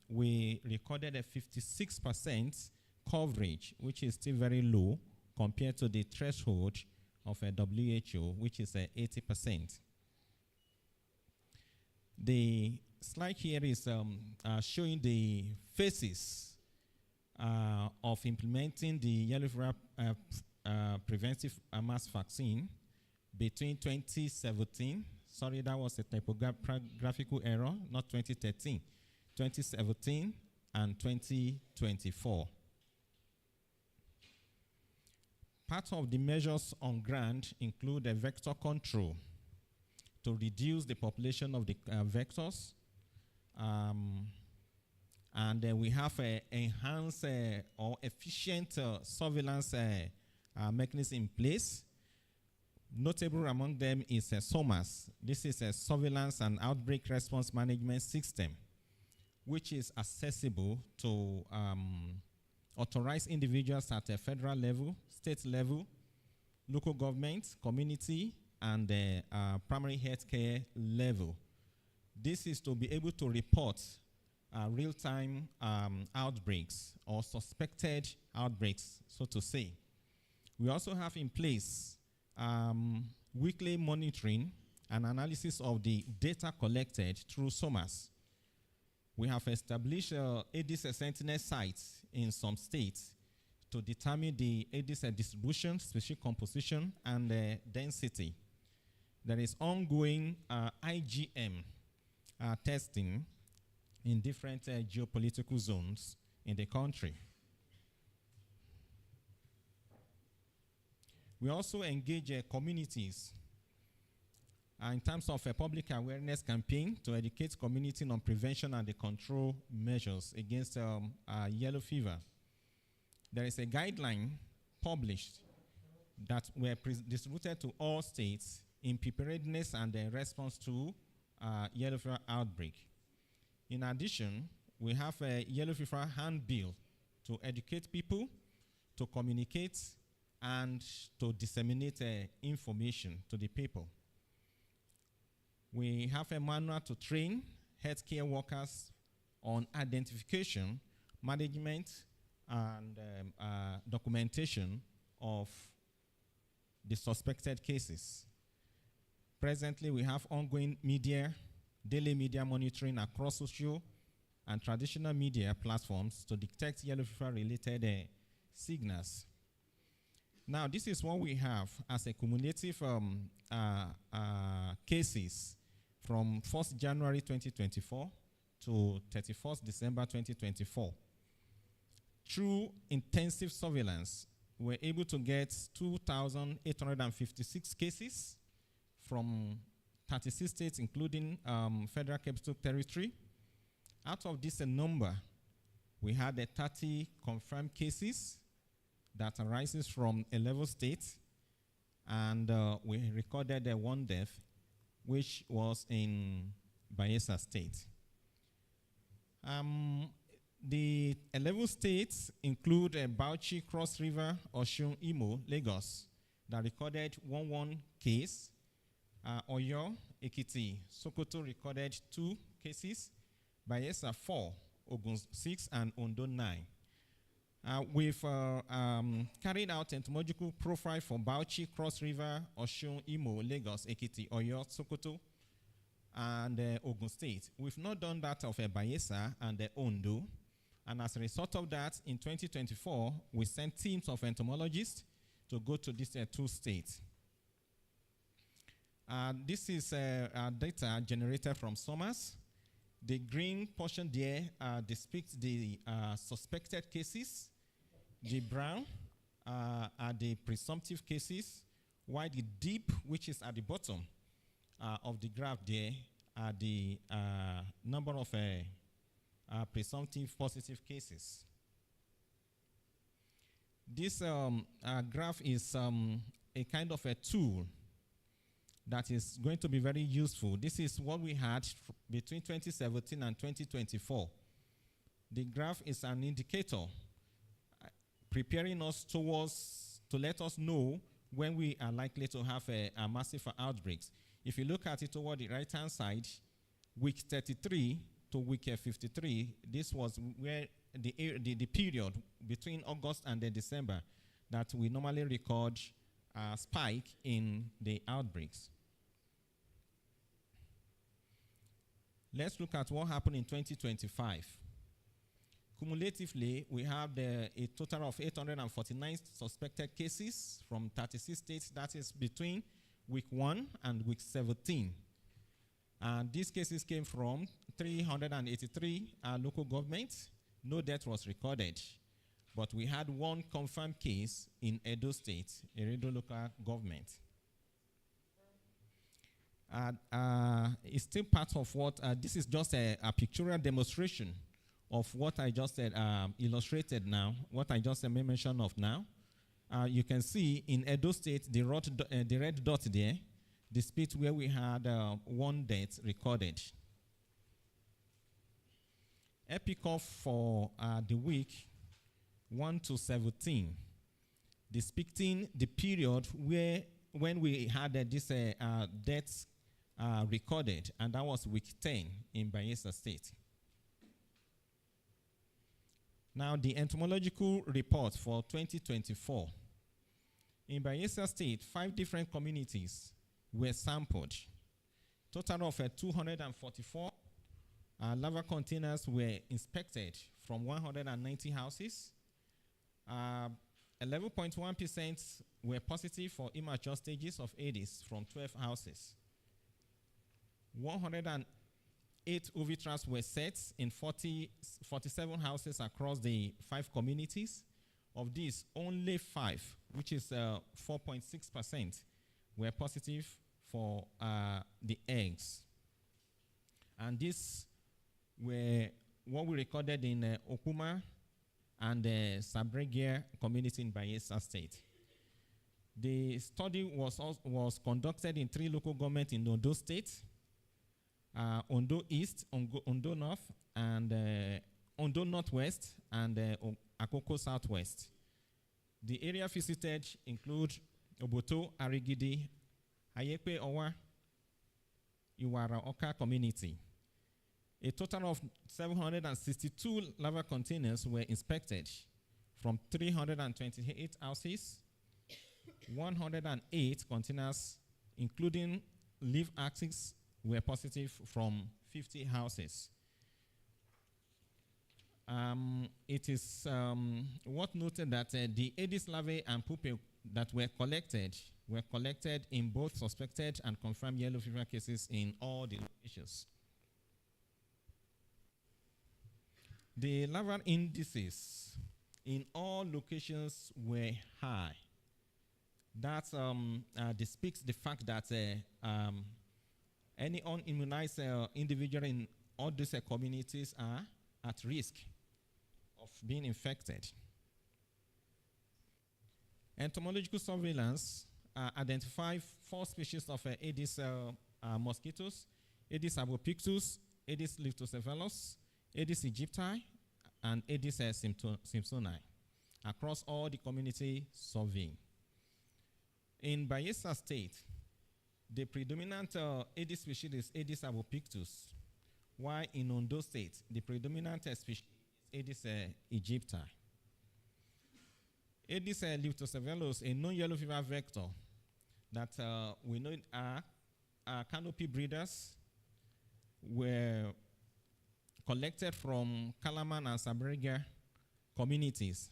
we recorded a 56% coverage, which is still very low compared to the threshold of a WHO, which is 80%. The slide here is showing the phases of implementing the yellow fever preventive mass vaccine between 2017, sorry, that was a typographical error, not 2013, 2017 and 2024. Part of the measures on ground include a vector control to reduce the population of the vectors. And we have enhanced or efficient surveillance mechanism in place. Notable among them is SOMAS. This is a surveillance and outbreak response management system, which is accessible to authorized individuals at a federal level, state level, local government, community, and primary health care level. This is to be able to report real-time outbreaks or suspected outbreaks, so to say. We also have in place weekly monitoring and analysis of the data collected through SOMAS. We have established Aedes Sentinel sites in some states to determine the Aedes distribution, species composition, and density. There is ongoing IgM testing in different geopolitical zones in the country. We also engage communities in terms of a public awareness campaign to educate community on prevention and the control measures against yellow fever. There is a guideline published that were distributed to all states in preparedness and response to yellow fever outbreak. In addition, we have a yellow fever handbill to educate people, to communicate, and to disseminate information to the people. We have a manual to train healthcare workers on identification, management, and documentation of the suspected cases. Presently, we have ongoing daily media monitoring across social and traditional media platforms to detect yellow fever-related signals. Now, this is what we have as a cumulative cases from 1st January 2024 to 31st December 2024. Through intensive surveillance, we're able to get 2,856 cases from 36 states, including Federal Capital Territory. Out of this number, we had 30 confirmed cases that arises from 11 states, and we recorded one death, which was in Bayelsa State. The 11 states include Bauchi, Cross River, Osun, Imo, Lagos, that recorded 1 case. Oyo, Ekiti, Sokoto recorded 2 cases. Bayelsa 4, Ogun 6, and Ondo 9. We've carried out entomological profile for Bauchi, Cross River, Osun, Imo, Lagos, Ekiti, Oyo, Sokoto, and Ogun State. We've not done that of Bayelsa and Ondo. And as a result of that, in 2024, we sent teams of entomologists to go to these 2 states. This is data generated from SOMAS. The green portion there depicts the suspected cases. The brown are the presumptive cases, while the deep, which is at the bottom of the graph there, are the number of presumptive positive cases. This graph is a kind of a tool that is going to be very useful. This is what we had between 2017 and 2024. The graph is an indicator preparing us to let us know when we are likely to have a massive outbreaks. If you look at it toward the right-hand side, week 33 to week 53, this was where the period between August and December that we normally record a spike in the outbreaks. Let's look at what happened in 2025. Cumulatively, we have a total of 849 suspected cases from 36 states. That is between week 1 and week 17. And these cases came from 383 local governments. No death was recorded. But we had 1 confirmed case in Edo State, Edo local government. It's still part of what, this is just a pictorial demonstration of what I just said, illustrated now, what I just made mention of now. You can see in Edo State, the red dot there, the split where we had 1 death recorded. Epic off for the week 1 to 17, depicting the period when we had this deaths recorded, and that was week 10 in Bayelsa State. Now, the entomological report for 2024. In Bayelsa State, 5 different communities were sampled. Total of 244 lava containers were inspected from 190 houses. 11.1% were positive for immature stages of Aedes from 12 houses. 108 UV traps were set in 47 houses across the 5 communities. Of these, only 5, which is 4.6%, were positive for the eggs. And these were what we recorded in Okuma and the Sabregia community in Bayelsa State. The study was conducted in 3 local governments in Ondo State, Ondo East, Ondo North, and Ondo Northwest, and Akoko Southwest. The area visited include Oboto, Arigidi, Ayekwe Owa, Iwara Oka community. A total of 762 lava containers were inspected from 328 houses. 108 containers, including leaf axes, were positive from 50 houses. It is worth noting that the Aedes larvae and pupae that were collected in both suspected and confirmed yellow fever cases in all the locations. The larval indices in all locations were high. That depicts the fact that any unimmunized individual in all these communities are at risk of being infected. Entomological surveillance identified 4 species of Aedes mosquitoes: Aedes albopictus, Aedes leucocephalus, Aedes aegypti, and Aedes simpsoni across all the community surveying. In Bayelsa State, the predominant Aedes species is Aedes albopictus, while in Ondo State, the predominant species is Aedes aegypti. Aedes leucocephalus, a known yellow fever vector that we know are canopy breeders, were collected from Kalaman and Saberiga communities.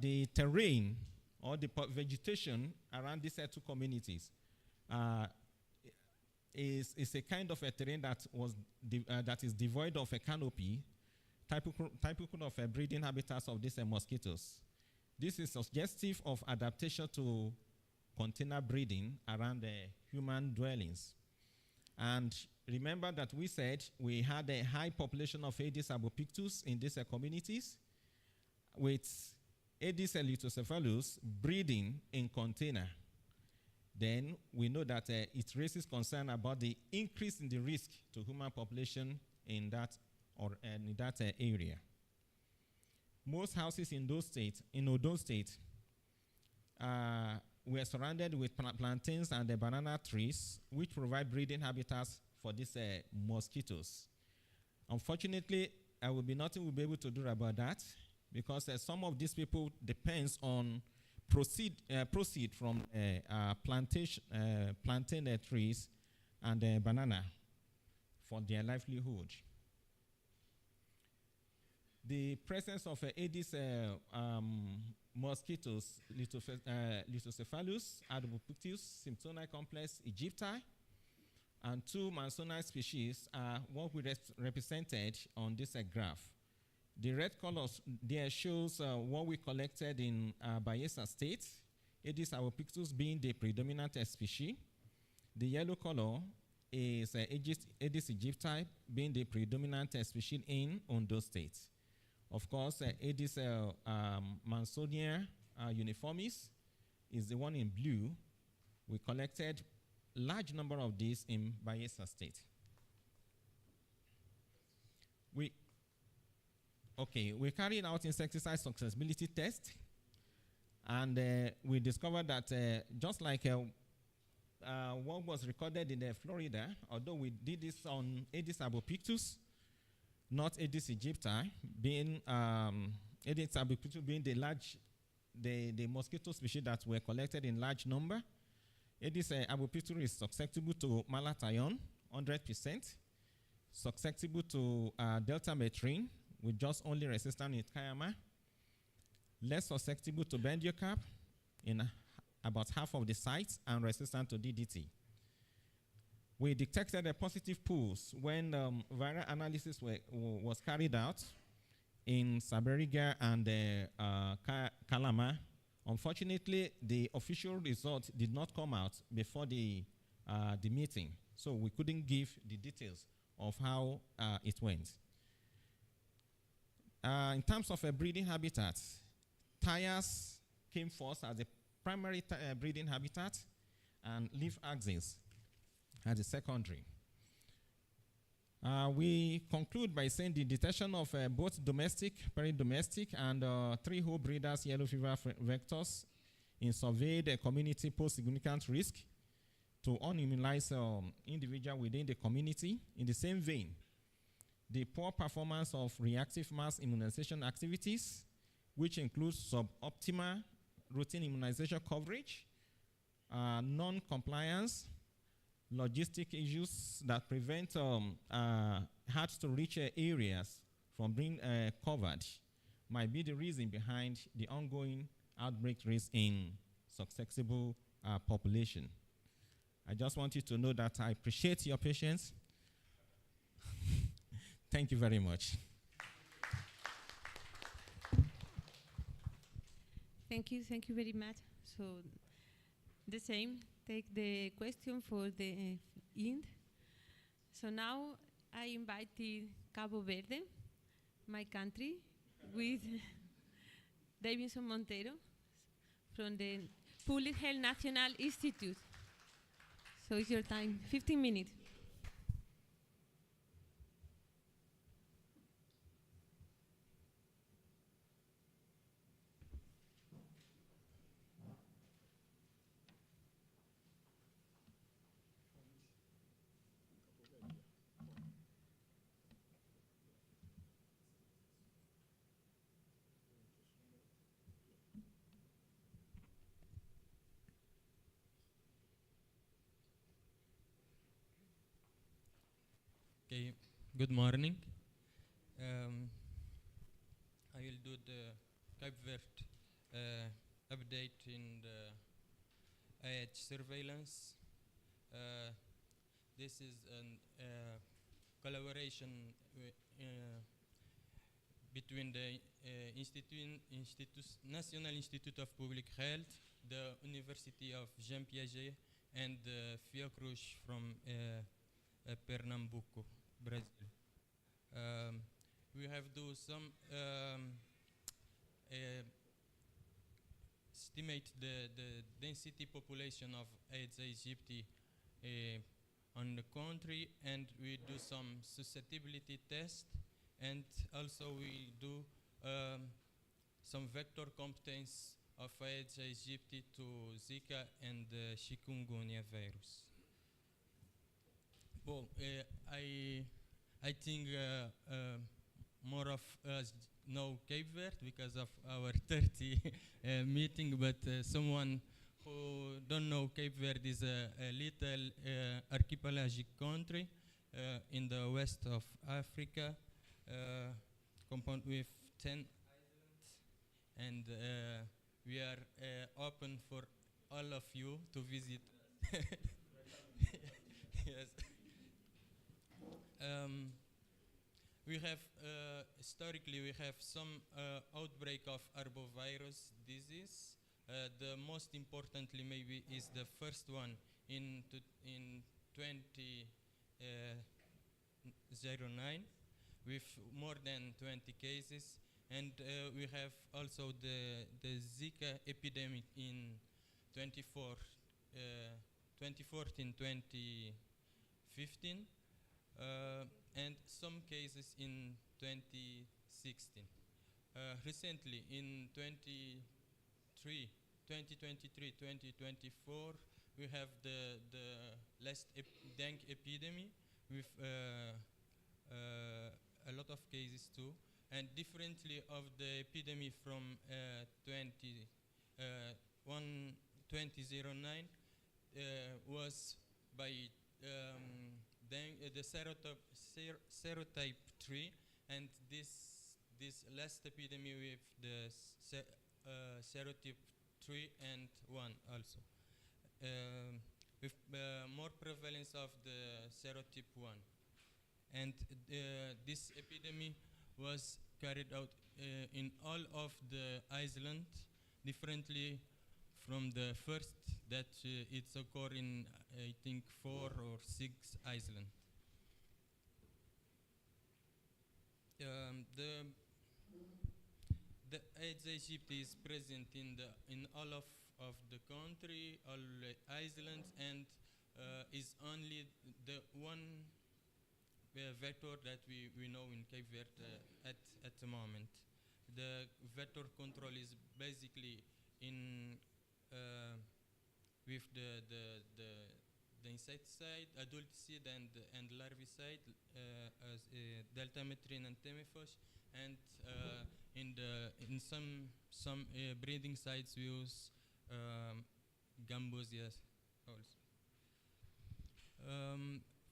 The terrain or the vegetation around these 2 communities is a kind of a terrain that is devoid of a canopy, typical of breeding habitats of these mosquitoes. This is suggestive of adaptation to container breeding around the human dwellings. And remember that we said we had a high population of Aedes albopictus in these communities, with Aedes leucocephalus breeding in container. Then we know that it raises concern about the increase in the risk to human population in that area. Most houses in Odo State, were surrounded with plantains and banana trees, which provide breeding habitats for these mosquitoes. Unfortunately, nothing will be able to do about that, because some of these people depends on proceed from plantain trees and banana for their livelihood. The presence of Aedes mosquitoes, Leucocephalus, Albopictus, Simpsoni complex, Aegypti, and 2 Mansoni species are what we represented on this graph. The red colors there shows what we collected in Bayelsa State, Aedes albopictus being the predominant species. The yellow color is Aedes aegypti being the predominant species in Ondo State. Of course, Aedes Mansonia uniformis is the one in blue. We collected large number of these in Bayelsa State. We carried out insecticide susceptibility test, and we discovered that just like what was recorded in Florida, although we did this on Aedes albopictus, not Aedes aegypti, being Aedes albopictus being the mosquito species that were collected in large number. Aedes albopictus is susceptible to malathion, 100%, susceptible to deltametrine, with just only resistant in Kayama, less susceptible to bendiocarp in about half of the sites, and resistant to DDT. We detected a positive pulse when viral analysis was carried out in Saberiga and Kalama. Unfortunately, the official result did not come out before the meeting, so we couldn't give the details of how it went. In terms of a breeding habitat, tires came first as the primary breeding habitat, and leaf axis as the secondary. We conclude by saying the detection of both domestic, peri-domestic, and 3-hole breeders yellow fever vectors in surveyed community pose significant risk to unimmunized individuals within the community. In the same vein, the poor performance of reactive mass immunization activities, which includes suboptimal routine immunization coverage, non-compliance, logistic issues that prevent hard-to-reach areas from being covered might be the reason behind the ongoing outbreak risk in susceptible population. I just want you to know that I appreciate your patience. Thank you very much. Thank you very much. So, the same, take the question for the end. So now I invited Cabo Verde, my country, with Davidson Montero from the Public Health National Institute. So it's your time, 15 minutes. Okay, good morning. I will do the Cape Verde update in the AH surveillance. This is a collaboration between the National Institute of Public Health, the University of Jean Piaget, and Fiocruz from Pernambuco, Brazil. We have do some estimate the density population of Aedes aegypti on the country, and we do some susceptibility test, and also we do some vector competence of Aedes aegypti to Zika and chikungunya virus. Well, I think more of us know Cape Verde because of our 30 meeting, but someone who don't know Cape Verde is a little archipelagic country in the west of Africa, compound with 10 islands, and we are open for all of you to visit. Yes. We have, historically, we have some outbreak of arbovirus disease. The most importantly maybe is the first one in 2009 with more than 20 cases. And we have also the Zika epidemic in 2014, 2015. And some cases in 2016. Recently, in 2023, 2024, we have the last dengue epidemic with a lot of cases too. And differently of the epidemic from 2009 was by the serotype 3, and this last epidemic with the serotype 3 and 1 also, with more prevalence of the serotype 1. And this epidemic was carried out in all of the islands, differently from the first that it's occurred in, I think, 4 or 6 islands. The Aedes aegypti is present in all of the country, all the islands, and is only the one vector that we know in Cape Verde at the moment. The vector control is basically in with the insecticide, adulticide, and larvicide, as deltamethrin and temifosh, and in some breeding sites we use gambusia also.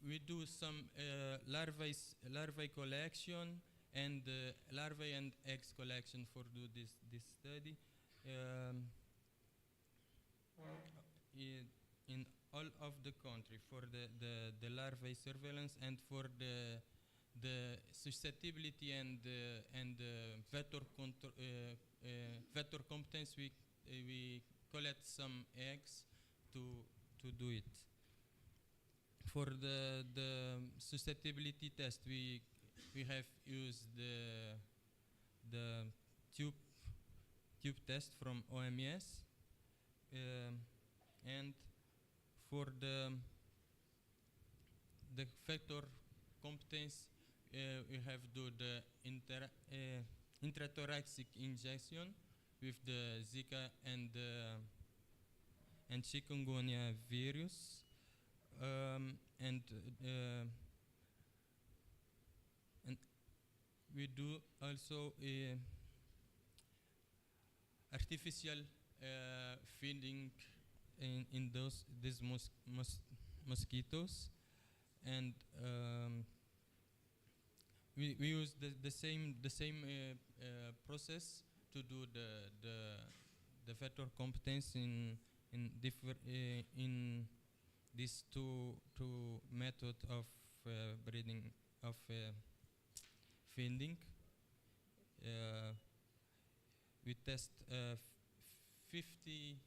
We do some larvae collection and larvae and eggs collection for do this study. In all of the country for the larvae surveillance and for the susceptibility and vector competence, we collect some eggs to do it. For the susceptibility test, we have used the tube test from OMS, and for the vector competence, we have do the intrathoracic injection with the Zika and chikungunya virus, and we do also artificial feeding in these mosquitoes, and we use the same process to do the vector competence in these two methods of breeding of feeding. We test 50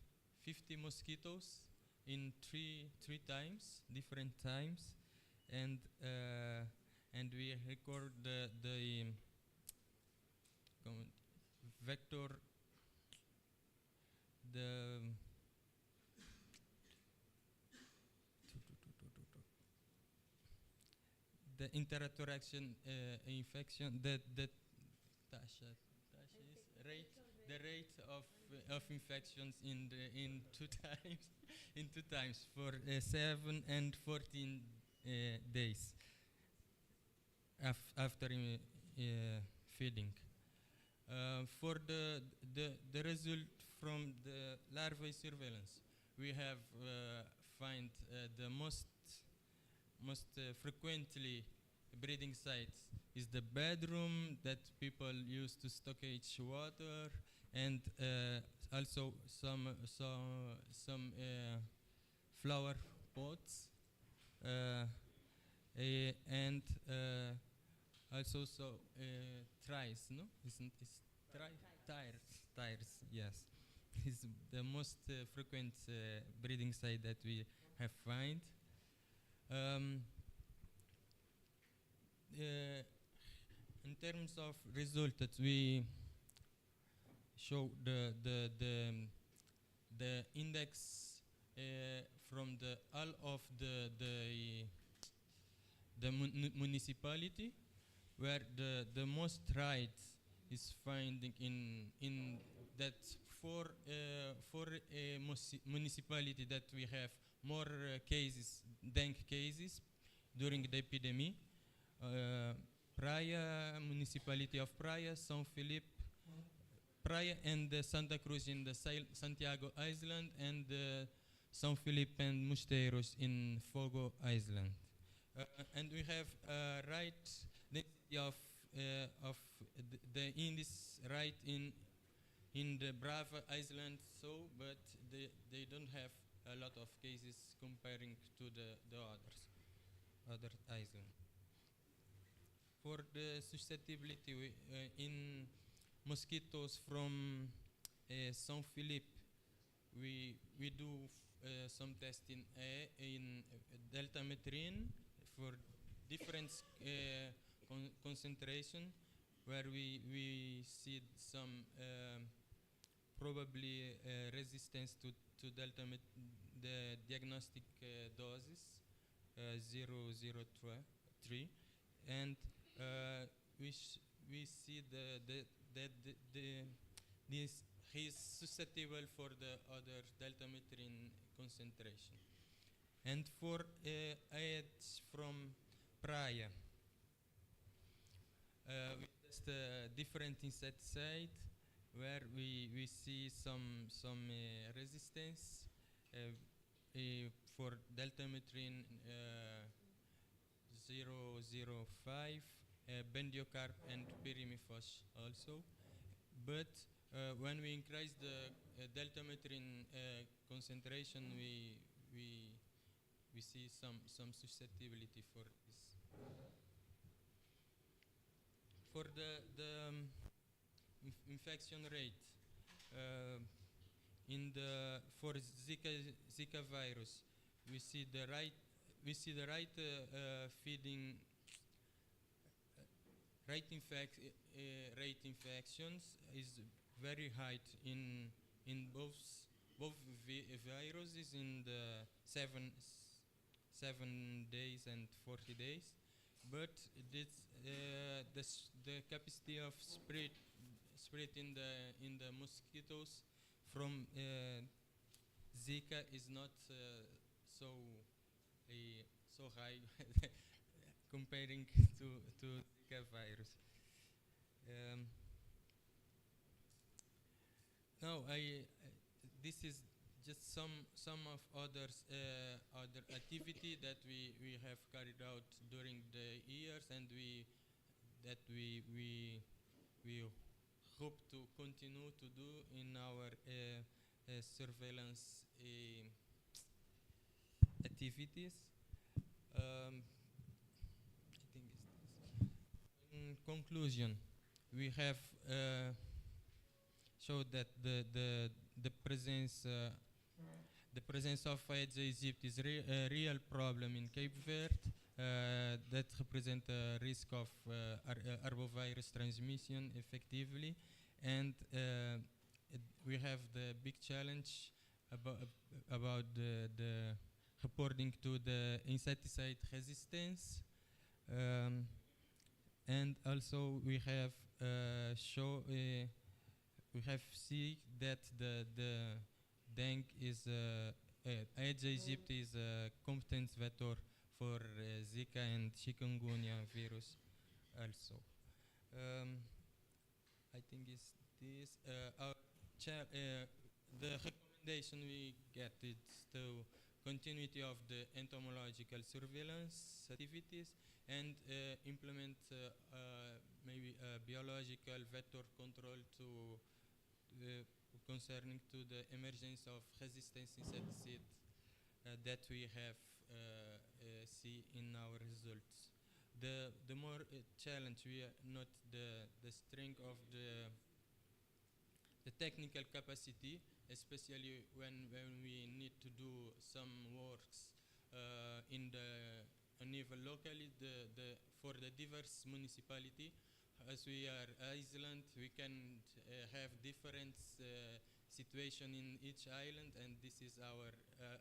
mosquitoes in three times, different times, and we record the vector, the interaction infection, the rate of infections in two times for 7 and 14 days after feeding. For the result from the larvae surveillance, we have find the most frequently breeding sites is the bedroom that people use to storage water, and also some flower pots, and also tires, no? Isn't tires? Yes, is the most frequent breeding site that we have find. In terms of result that we show the index from all of the municipality, where the most right is finding in that for municipality that we have more cases, dengue cases during the epidemic. Praia, municipality of Praia, São Felipe, Praia, and Santa Cruz in the Santiago Island, and São Felipe and Mosteiros in Fogo Island. And we have right density of the index right in the Brava Island, but they don't have a lot of cases comparing to the other islands. For the susceptibility in mosquitoes from São Felipe, we do some testing in deltametrin for different concentration, where we see some probably resistance to the diagnostic doses 003, and we see he's susceptible for the other deltametrin concentration. And for Aedes from Praia, we test different insecticide, where we see some resistance for deltametrin 005 bendiocarp and pyrimifos also. But when we increase the deltametrin concentration, we see some susceptibility for this. For the infection rate, for Zika virus, we see the right feeding rate infections is very high in both viruses in the 7 days and 40 days, but the capacity of spread in the mosquitoes from Zika is not so high comparing to Zika virus. Now this is just some of other activity that we have carried out during the years, and we hope to continue to do in our surveillance activities. I think it's this. In conclusion, we have showed that the presence of Aedes aegypti is a real problem in Cape Verde that represent a risk of arbovirus transmission effectively, and we have the big challenge about the reporting to the insecticide resistance, and also we have see that the dengue is Aedes aegypti is a competent vector for Zika and chikungunya virus also. I think it's this. The recommendation we get is the continuity of the entomological surveillance activities and implement maybe biological vector control to concerning to the emergence of resistance insecticide that we have see in our results. The more challenge we are not the strength of the technical capacity, especially when we need to do some works in the even locally for the diverse municipality. As we are island, we can have different situation in each island, and this is our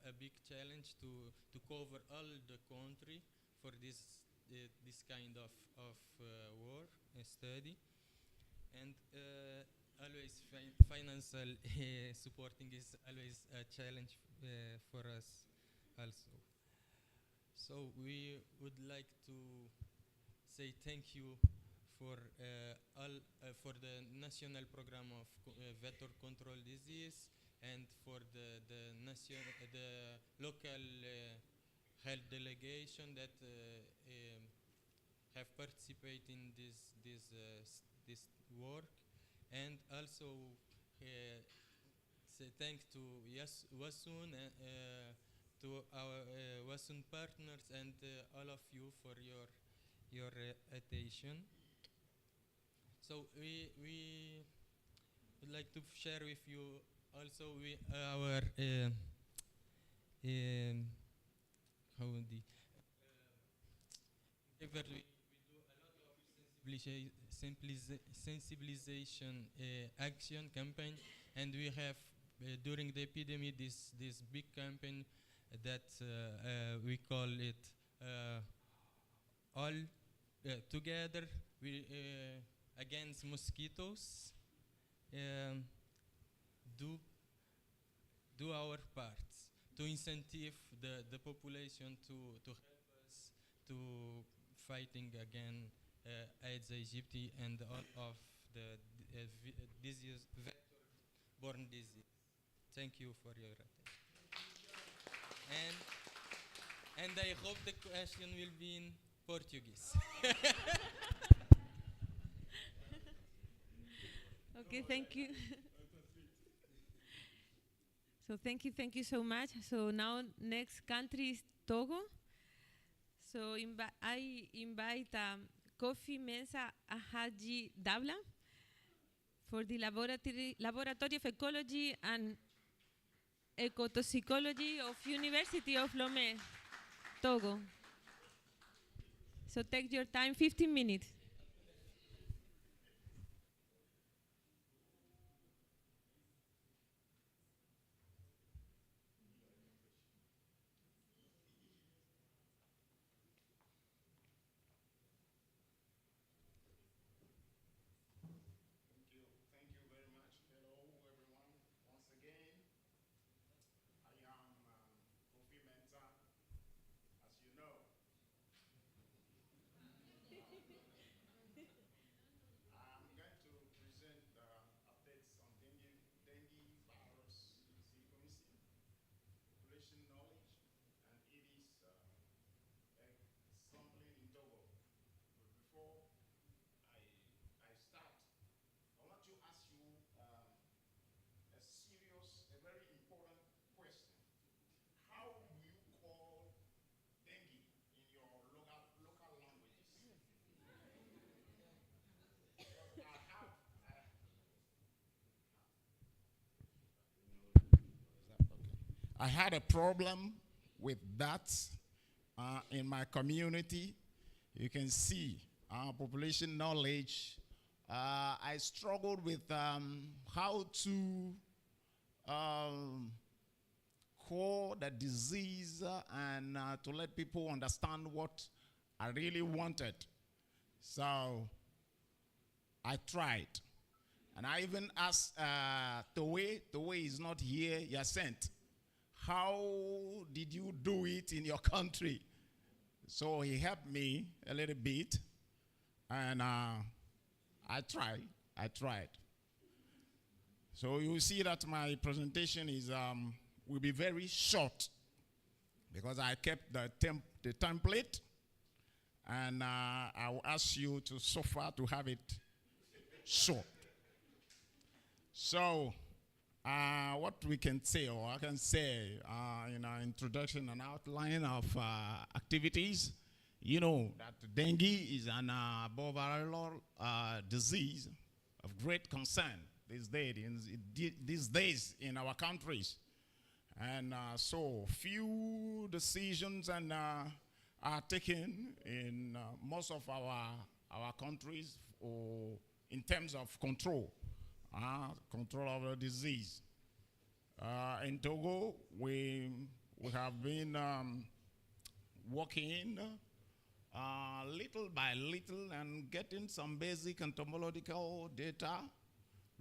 a big challenge to cover all the country for this kind of work study, and always financial supporting is always a challenge for us also. So we would like to say thank you for for the national program of vector control disease, and for the local health delegation that have participated in this work, and also say thanks to WAASuN, to our WAASuN partners, and all of you for your attention. So we would like to share with you also our how would we do a lot of sensibilization action campaign, and we have during the epidemic this big campaign that we call it all together we against mosquitoes. Do our parts to incentive the population to help us to fighting again Aedes aegypti and all of the disease, vector-borne disease. Thank you for your attention. And I hope the question will be in Portuguese. Okay, thank you. So thank you so much. So now next country is Togo. So I invite Kofi Mensah Ahaji Dabla for the laboratory of ecology and ecotoxicology of University of Lomé, Togo. So take your time, 15 minutes. I had a problem with that in my community. You can see population knowledge. I struggled with how to call the disease and to let people understand what I really wanted. So I tried. And I even asked Towe is not here, you're sent. How did you do it in your country? So he helped me a little bit, and I tried. So you see that my presentation is will be very short because I kept the template, and I will ask you to suffer to have it short. So what we can say, or I can say in our introduction and outline of activities, you know that dengue is an viral disease of great concern these days in our countries. And so few decisions are taken in most of our countries or in terms of control of the disease. In Togo, we have been working little by little and getting some basic entomological data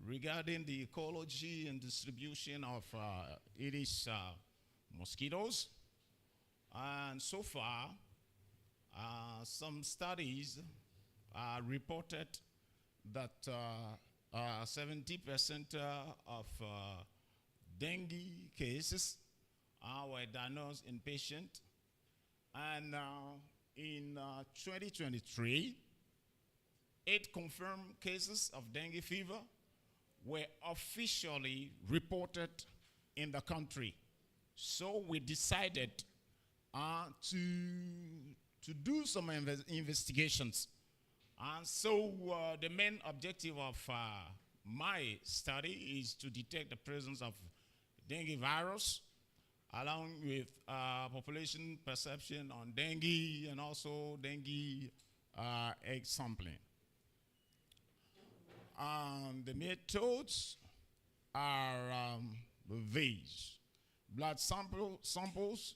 regarding the ecology and distribution of Aedes mosquitoes. And so far, some studies reported that 70% of dengue cases were diagnosed in patients. And in 2023, 8 confirmed cases of dengue fever were officially reported in the country. So we decided to do some investigations. And so the main objective of my study is to detect the presence of dengue virus along with population perception on dengue and also dengue egg sampling. The methods are these. Blood samples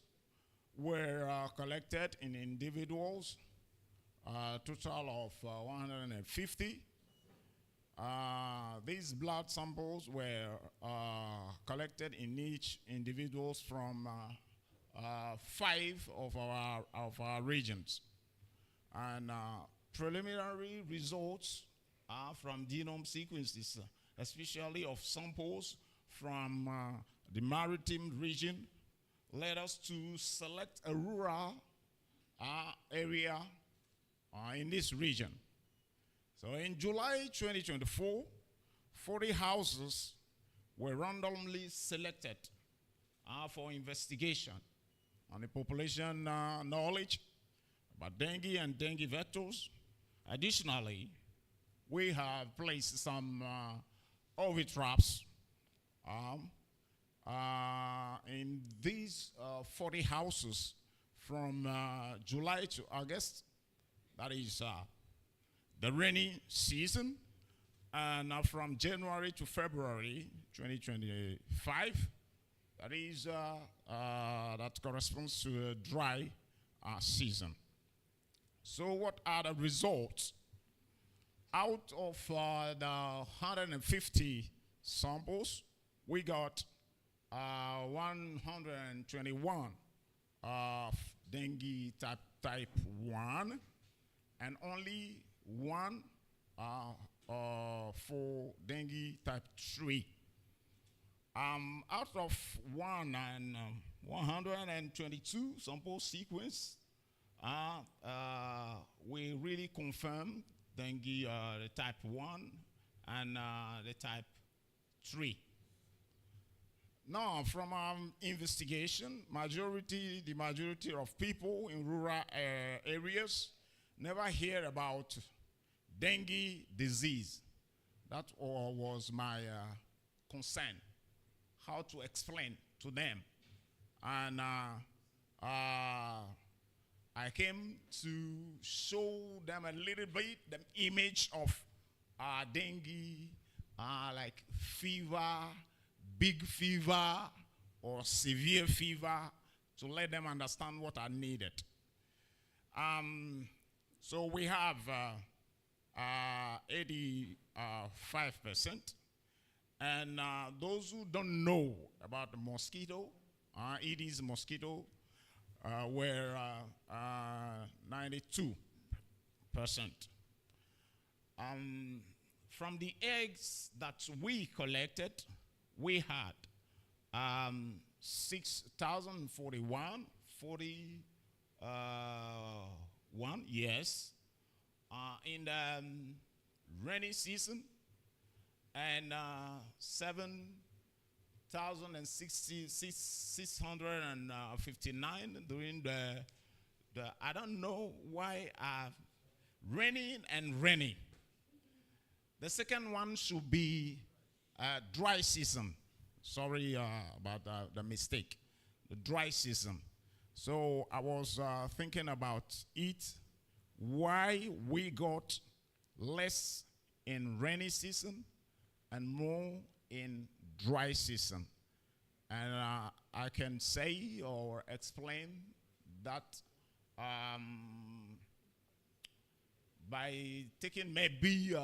were collected in individuals, total of 150. These blood samples were collected in each individuals from 5 of our regions. And preliminary results from genome sequences, especially of samples from the maritime region, led us to select a rural area in this region. So in July 2024, 40 houses were randomly selected for investigation on the population knowledge about dengue and dengue vectors. Additionally, we have placed some ovi traps in these 40 houses from July to August. That is the rainy season. And from January to February 2025, that is that corresponds to a dry season. So what are the results? Out of the 150 samples, we got 121 of dengue type 1 and only one for dengue type 3. Out of 122 sample sequence, we really confirm dengue the type 1 and the type 3. Now, from our investigation, the majority of people in rural areas never hear about dengue disease. That was my concern, how to explain to them. And I came to show them a little bit the image of dengue, like fever, big fever, or severe fever, to let them understand what are needed. So we have 85%. And those who don't know about the mosquito, Aedes mosquito, were 92%. From the eggs that we collected, we had 6,041, 41, yes, in the rainy season, and 7,659 during the I don't know why raining and rainy. The second one should be dry season. Sorry about the mistake. The dry season. So I was thinking about it, why we got less in rainy season and more in dry season. And I can say or explain that by taking maybe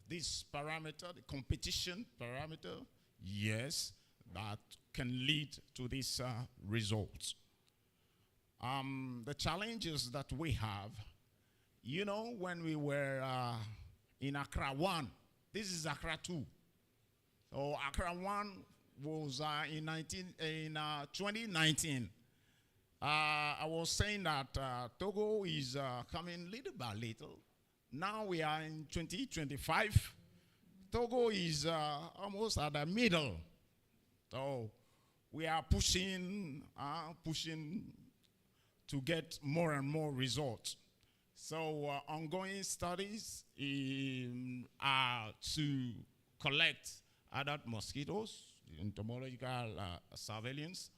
this parameter, the competition parameter, yes, that can lead to these results. The challenges that we have, you know, when we were in Accra 1, this is Accra 2. So Accra 1 was in 2019. I was saying that Togo is coming little by little. Now we are in 2025. Togo is almost at the middle. So we are pushing to get more and more results. So ongoing studies are to collect adult mosquitoes, entomological surveillance,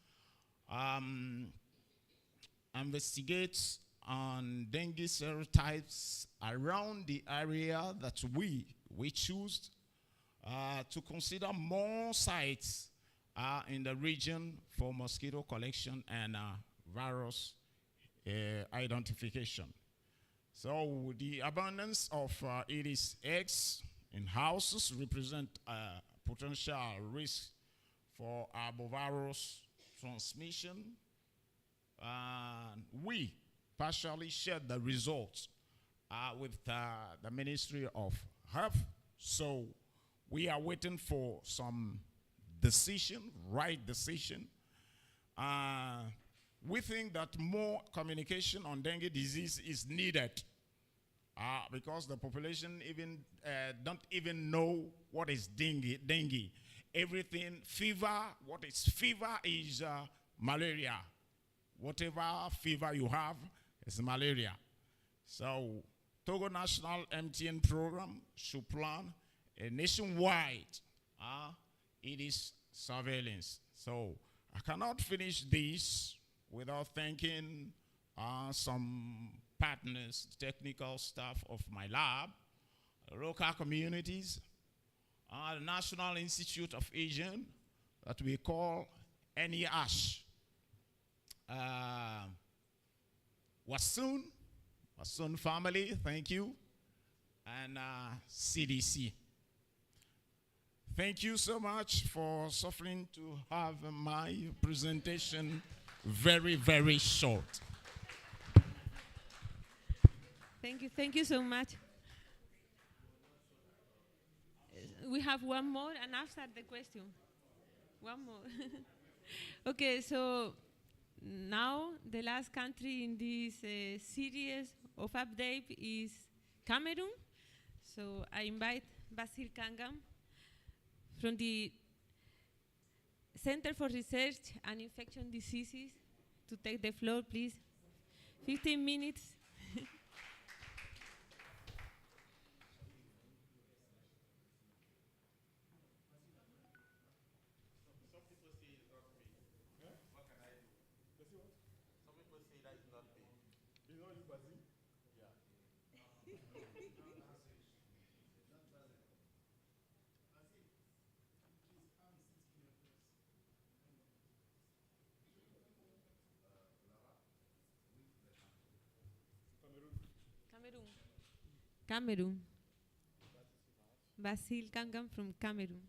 investigate on dengue serotypes around the area that we choose, to consider more sites in the region for mosquito collection and virus identification. So the abundance of Aedes eggs in houses represent a potential risk for arbovirus transmission. We partially shared the results with the Ministry of Health. So we are waiting for some decision, right decision. We think that more communication on dengue disease is needed because the population even don't even know what is dengue. Everything, fever, what is fever is malaria. Whatever fever you have is malaria. So Togo National MTN program should plan a nationwide Aedes surveillance. So I cannot finish this without thanking some partners, technical staff of my lab, local communities, the National Institute of Asian that we call NEASH, WAASuN family, thank you, and CDC. Thank you so much for suffering to have my presentation very, very short. Thank you so much. We have one more and after the question. One more. Okay, so now the last country in this series of update is Cameroon. So I invite Basil Kangam from the Center for Research and Infection Diseases to take the floor, please. 15 minutes. Cameroon. Basil Kangam from Cameroon.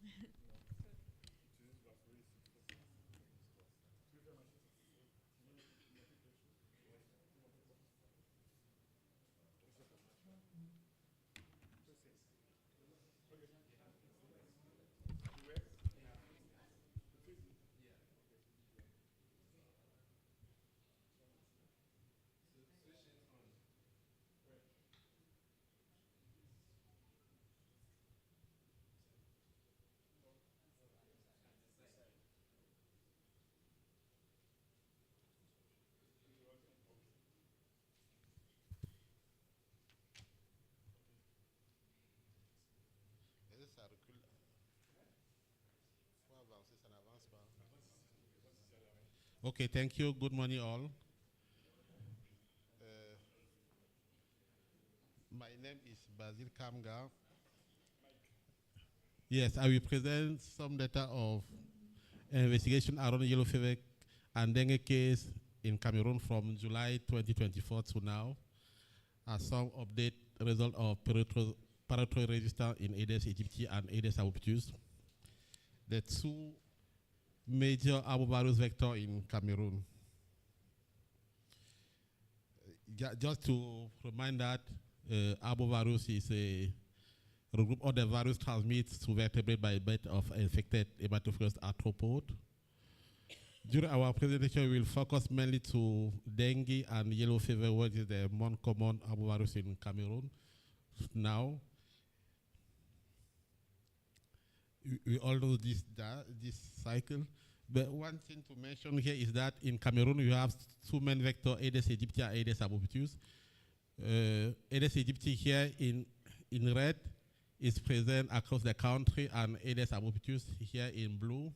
Okay, thank you. Good morning, all. My name is Basil Kamga. Yes, I will present some data of investigation around yellow fever and dengue case in Cameroon from July 2024 to now. Some update result of paratoid resistance in Aedes aegypti and Aedes albopictus. The two major arbovirus vector in Cameroon. Just to remind that arbovirus is a group of the virus transmits to vertebrate by bite of infected hematophilus arthropod. During our presentation, we will focus mainly to dengue and yellow fever, which is the more common arbovirus in Cameroon now. We all know this cycle. But one thing to mention here is that in Cameroon, you have two main vectors, Aedes aegypti and Aedes albopictus. Aedes aegypti here in red is present across the country, and Aedes albopictus here in blue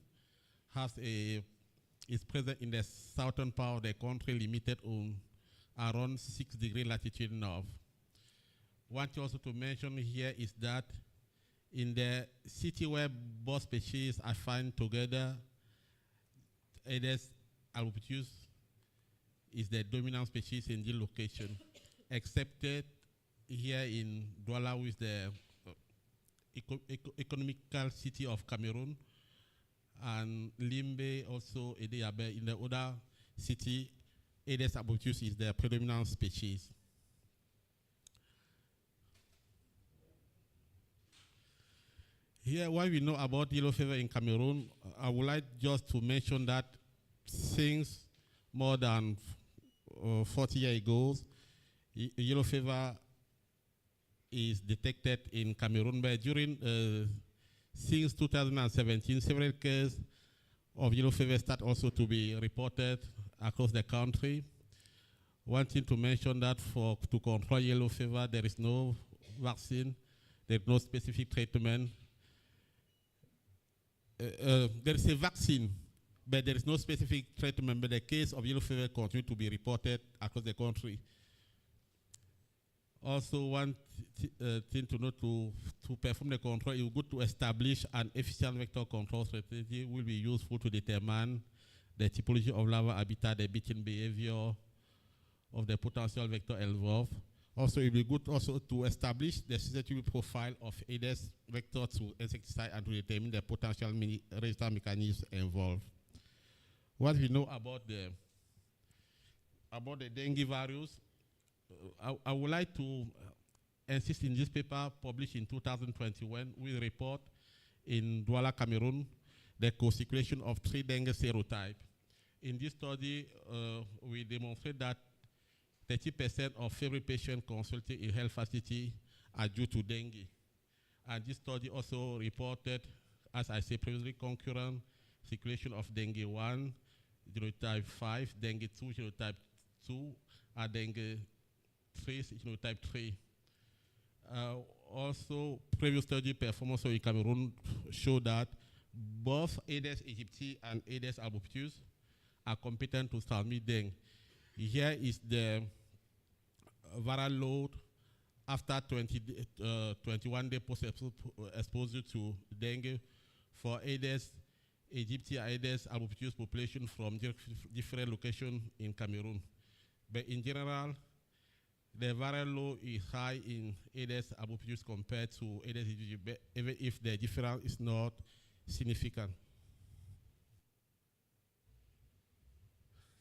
is present in the southern part of the country, limited on around 6 degrees latitude north. One thing also to mention here is that in the city where both species are found together, Aedes albopictus is the dominant species in this location, except here in Douala, with the economical city of Cameroon, and Limbe, also Edeyabe. In the other city, Aedes albopictus is the predominant species. Here, what we know about yellow fever in Cameroon, I would like just to mention that since more than 40 years ago, yellow fever is detected in Cameroon, but since 2017, several cases of yellow fever start also to be reported across the country. One thing to mention that to control yellow fever, there is no vaccine, there is no specific treatment. There is a vaccine, but there is no specific treatment, but the case of yellow fever continue to be reported across the country. Also, one thing to note, to perform the control, it is good to establish an efficient vector control strategy will be useful to determine the typology of larval habitat, the beating behavior of the potential vector involved. Also, it will be good also to establish the susceptibility profile of Aedes vector to insecticide and to determine the potential resistant mechanisms involved. What we know about the dengue virus, I would like to insist in this paper published in 2021, we report in Douala, Cameroon, the co-circulation of 3 dengue serotypes. In this study, we demonstrate that 30% of every patient consulted in health facility are due to dengue. And this study also reported, as I said previously, concurrent circulation of dengue 1, genotype 5, dengue 2, genotype 2, and dengue 3, genotype 3. Also, previous study performance in Cameroon showed that both Aedes aegypti and Aedes albopictus are competent to transmit dengue. Here is the viral load after 21 days post-exposure to dengue for Aedes aegypti and Aedes albopictus population from different locations in Cameroon. But in general, the viral load is high in Aedes albopictus compared to Aedes aegypti, even if the difference is not significant.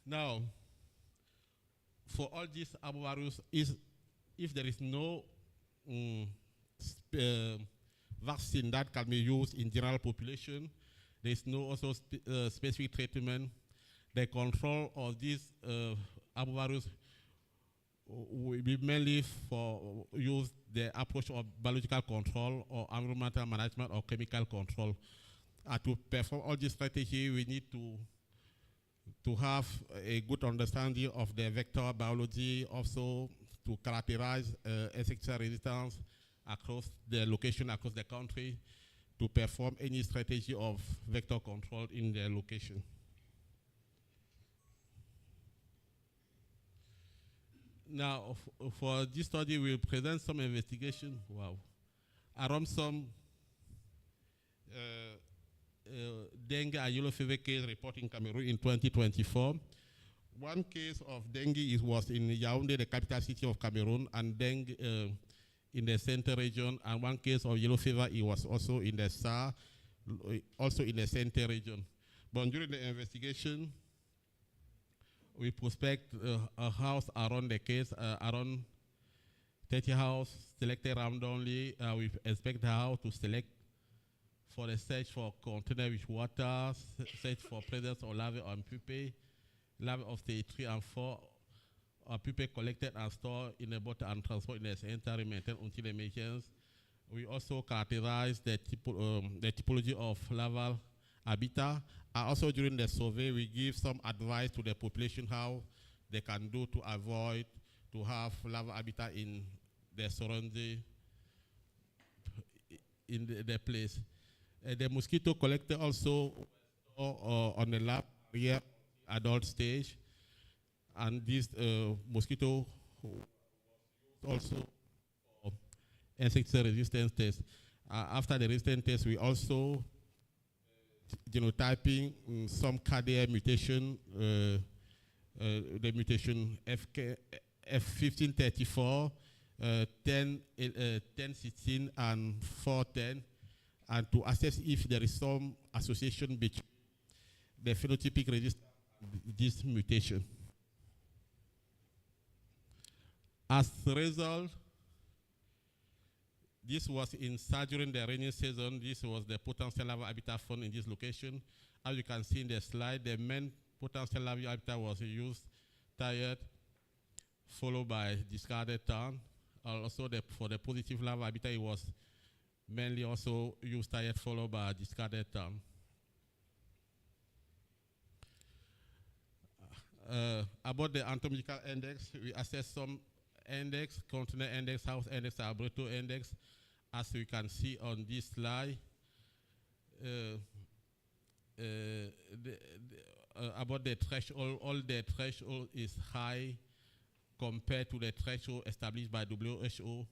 Now, for all these arbovirus, if there is no vaccine that can be used in general population, there is no also specific treatment. The control of these arbovirus will be mainly for use the approach of biological control or environmental management or chemical control. To perform all this strategy, we need to have a good understanding of the vector biology, also to characterize insecticide resistance across the location, across the country, to perform any strategy of vector control in the location. Now, for this study, we'll present some investigation, around some dengue and yellow fever case reported in Cameroon in 2024. One case of dengue was in Yaoundé, the capital city of Cameroon, and dengue in the center region, and one case of yellow fever, it was also in the SAR, also in the center region. But during the investigation, we prospect a house around the case, around 30 houses selected randomly. We expect the house to select for the search for container with water, search for presence of larvae and pupae, larvae of stage 3 and 4, are pupae collected and stored in a bottle and transported in the center, maintained until emergence. We also characterize the typology of larval habitat. Also during the survey, we give some advice to the population how they can do to avoid to have larval habitat in the surrounding, in the place. The mosquito collector also on the lab area adult stage, and this mosquito also insecticide resistance test. After the resistance test, we also genotyping some cardiac mutation, the mutation F1534, 1016, and 410, and to assess if there is some association between the phenotypic resistance and this mutation. As a result, this was in SAR during the rainy season. This was the potential larval habitat found in this location. As you can see in the slide, the main potential larval habitat was used, tired, followed by discarded town. also for the positive larva habitat, it was mainly also used diet followed by discarded about the anatomical index, we assess some index, continent index, house index, arboretum index. As we can see on this slide, about the threshold, all the threshold is high compared to the threshold established by WHO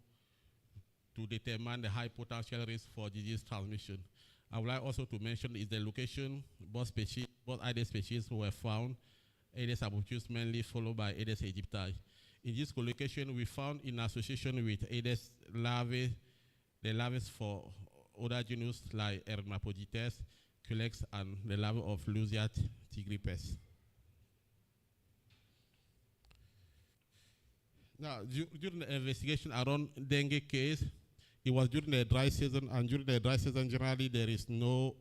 to determine the high potential risk for disease transmission. I would like also to mention is the location, both Aedes species were found, Aedes albopictus mainly followed by Aedes aegypti. In this collocation, we found in association with Aedes larvae, the larvae for other genus like Hermaphrodites, Culex, and the larvae of Lusia tigripes. Now, during the investigation around dengue case, it was during the dry season, and during the dry season, generally there is no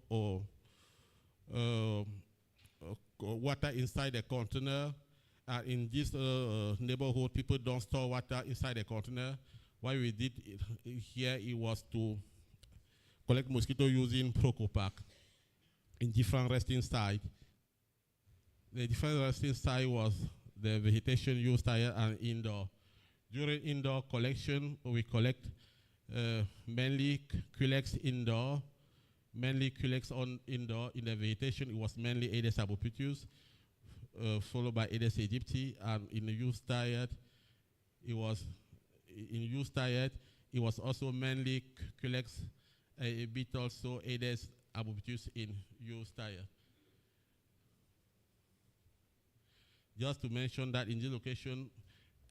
water inside the container. In this neighborhood, people don't store water inside the container. What we did here, it was to collect mosquito using Procopac in different resting sites. The different resting site was the vegetation used here and indoor. During indoor collection, we collect mainly Culex indoor, mainly Culex on indoor. In the vegetation, it was mainly Aedes albopictus, followed by Aedes aegypti, and in the used diet, it was also mainly Culex, a bit also Aedes albopictus in used diet. Just to mention that in this location,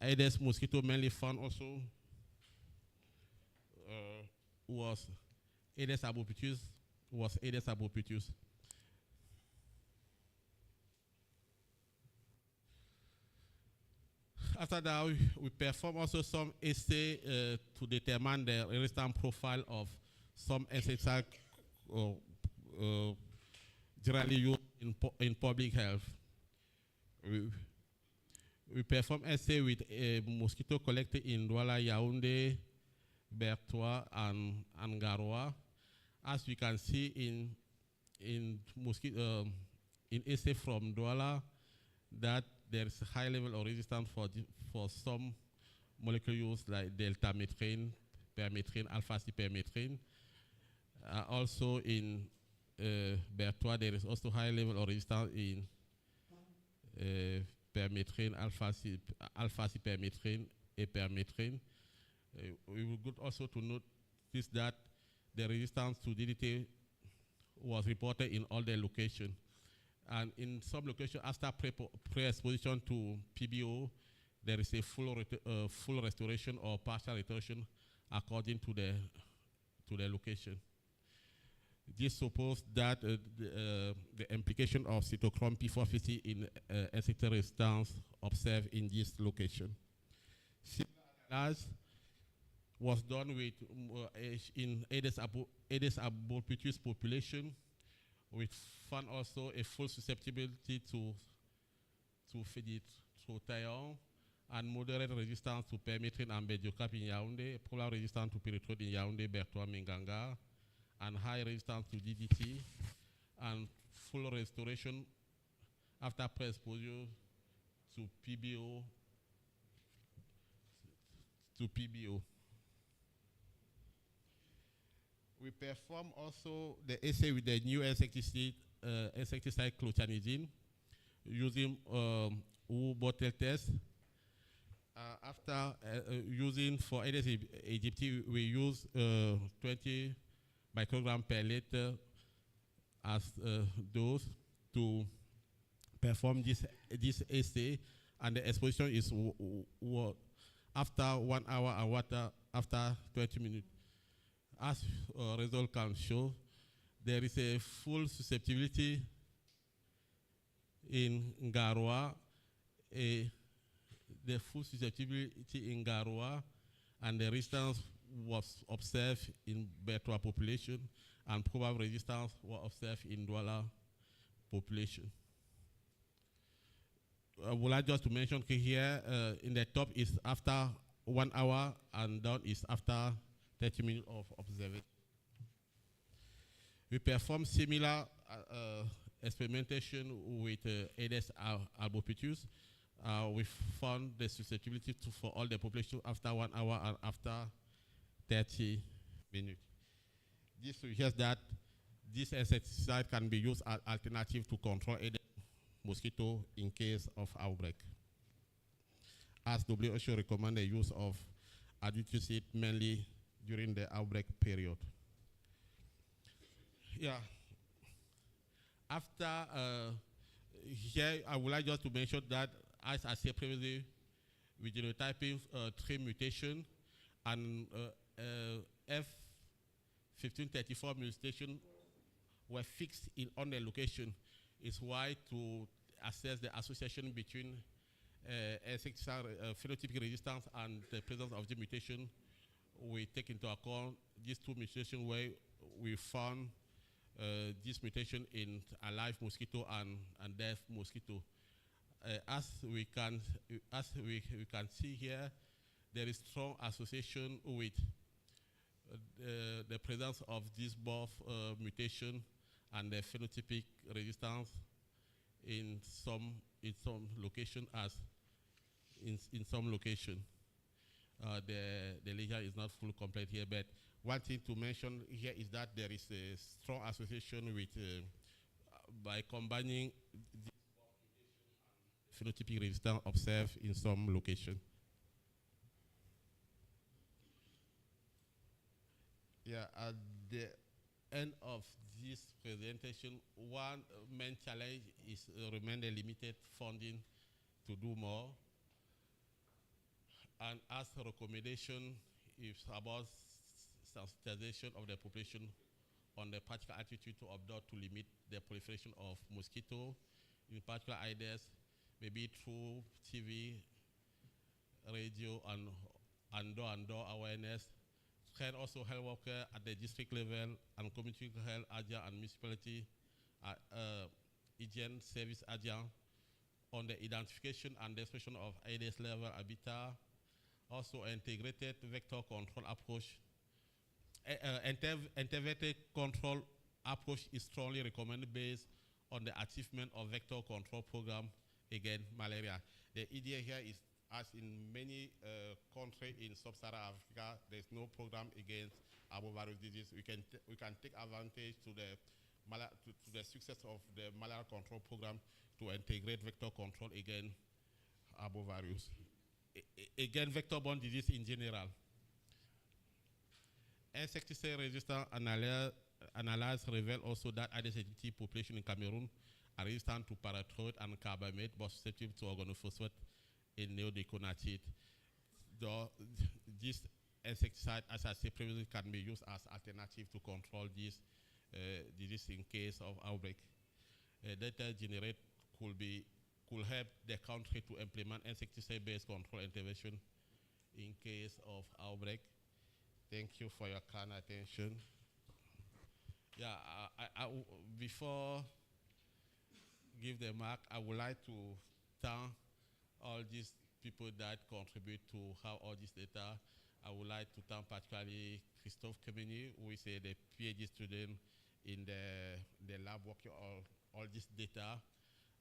Aedes mosquito mainly found also was Aedes albopictus. After that, we perform also some assay to determine the resistant profile of some insecticide generally used in public health. We perform assay with a mosquito collected in Douala, Yaoundé, Bertois, and Garoua. As we can see in assay from Douala, that there is a high level of resistance for some molecules like deltametrine, permetrine, alpha-C permetrine. Also in Bertois, there is also high level of resistance in permetrine, alpha-C permetrine, and permetrine. We would good also to notice that the resistance to DDT was reported in all the locations. And in some locations, after pre-exposition to PBO, there is a full restoration or partial restoration according to the location. This supports that the implication of cytochrome P450 in insect resistance observed in this location. Similar analysis was done with in Aedes albopictus population. We found also a full susceptibility to Phéditrophthaon and moderate resistance to permetrine and Bediocap in Yaoundé, polar resistance to pyrethroid in Yaoundé, Bertois, Minganga, and high resistance to DDT, and full restoration after pre-exposure to PBO. We perform also the assay with the new insecticide clothianidin using bottle test. After using for Aedes aegypti, we use 20 microgram per liter as dose to perform this assay, and the exposition is after 1 hour and water after 20 minutes. As result can show, there is a full susceptibility in Garoua, the full susceptibility in Garoua, and the resistance was observed in Bertois population, and probable resistance was observed in Douala population. I would like just to mention here in the top is after 1 hour, and down is after 30 minutes of observation. We perform similar experimentation with Aedes albopictus. We found the susceptibility for all the population after 1 hour and after 30 minutes. This suggests that this insecticide can be used as alternative to control Aedes mosquito in case of outbreak. As WHO recommend the use of adulticide mainly during the outbreak period. Yeah. After here, I would like just to mention that, as I said previously, with genotyping 3 mutation and F1534 mutation were fixed on the location. Is why to assess the association between insecticide phenotypic resistance and the presence of the mutation, we take into account these 2 mutations where we found this mutation in alive mosquito and dead mosquito. As we can see here, there is strong association with the presence of this both mutation and the phenotypic resistance in some location as in some location. The lesion is not fully complete here, but one thing to mention here is that there is a strong association with by combining the phenotypic resistance observed in some location. Yeah, at the end of this presentation, one main challenge is remain the limited funding to do more. And as a recommendation is about sensitization of the population on the practical attitude to adopt to limit the proliferation of mosquito, in particular Aedes, maybe through TV, radio, and door awareness. Train also health worker at the district level and community health agent and municipality hygiene service agent on the identification and description of Aedes level habitat. Also integrated vector control approach. Integrated control approach is strongly recommended based on the achievement of vector control program against malaria. The idea here is, as in many countries in sub-Saharan Africa, there's no program against arbovirus disease. We can take advantage to the success of the malaria control program to integrate vector control against arbovirus. Again, vector-borne disease in general. Insecticide-resistant analysis reveal also that Aedes aegypti population in Cameroon are resistant to parathyroid and carbamate, but susceptible to organophosphate in neonicotinoid. This insecticide, as I said previously, can be used as alternative to control this disease in case of outbreak. Data generated could help the country to implement insecticide-based control intervention in case of outbreak. Thank you for your kind attention. Yeah, before give the mark, I would like to thank all these people that contribute to have all this data. I would like to thank particularly Christophe Kemeni, who is the PhD student in the lab working on all this data.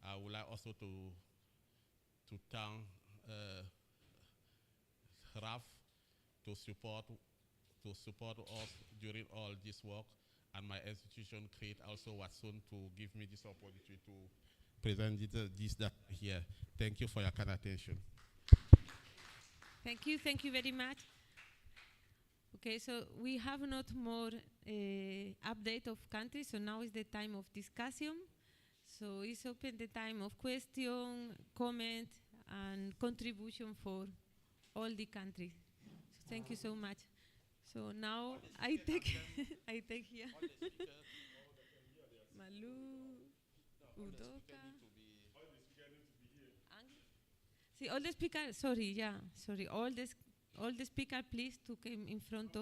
I would like also to thank Raf to support us during all this work, and my institution create also WAASuN to give me this opportunity to present this data here. Thank you for your kind attention. Thank you very much. Okay, so we have not more update of countries, so now is the time of discussion. So it's open the time of question, comment, and contribution for all the countries. So thank you so much. So now I take here Malu, Udoka. See, all the speakers. Sorry. All the speakers, please, to come in front.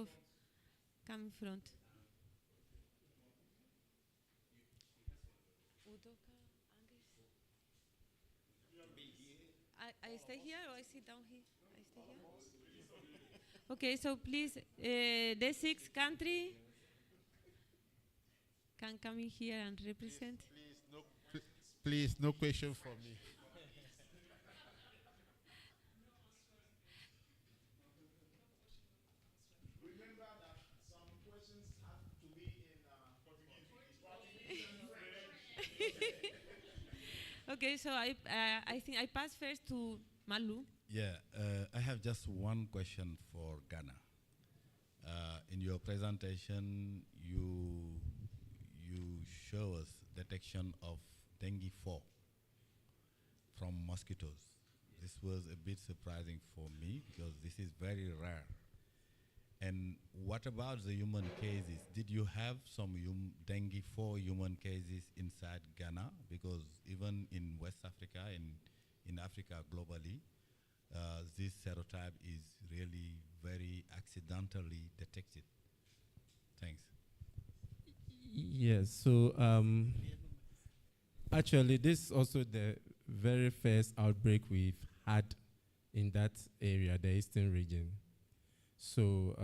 I stay here or I sit down here? I stay here. Okay, so please, the sixth country can come in here and represent. Please, no question for me. Okay, so I think I pass first to Malu. Yeah, I have just one question for Ghana. In your presentation, you show us detection of dengue 4 from mosquitoes. This was a bit surprising for me because this is very rare. And what about the human cases? Did you have some dengue 4 human cases inside Ghana? Because even in West Africa and in Africa globally, this serotype is really very accidentally detected. Thanks. Yes, so actually this is also the very first outbreak we've had in that area, the eastern region. So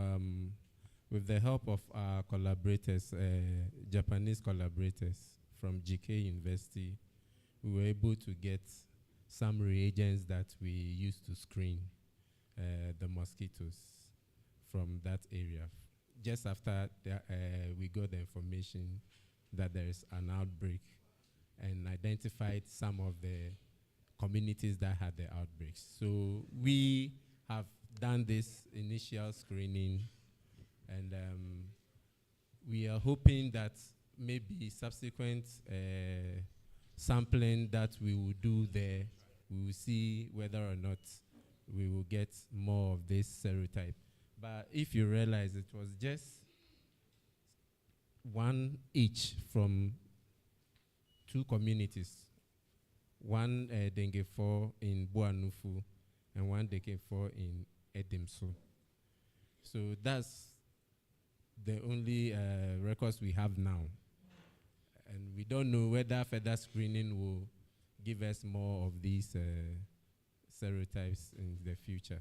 with the help of our collaborators, Japanese collaborators from GK University, we were able to get some reagents that we use to screen the mosquitoes from that area. Just after we got the information that there is an outbreak and identified some of the communities that had the outbreaks. So we have done this initial screening, and we are hoping that maybe subsequent sampling that we will do there, we will see whether or not we will get more of this serotype. But if you realize it was just one each from 2 communities, one dengue 4 in Boanufu and one dengue 4 in Edimso. So that's the only records we have now. And we don't know whether further screening will give us more of these serotypes in the future.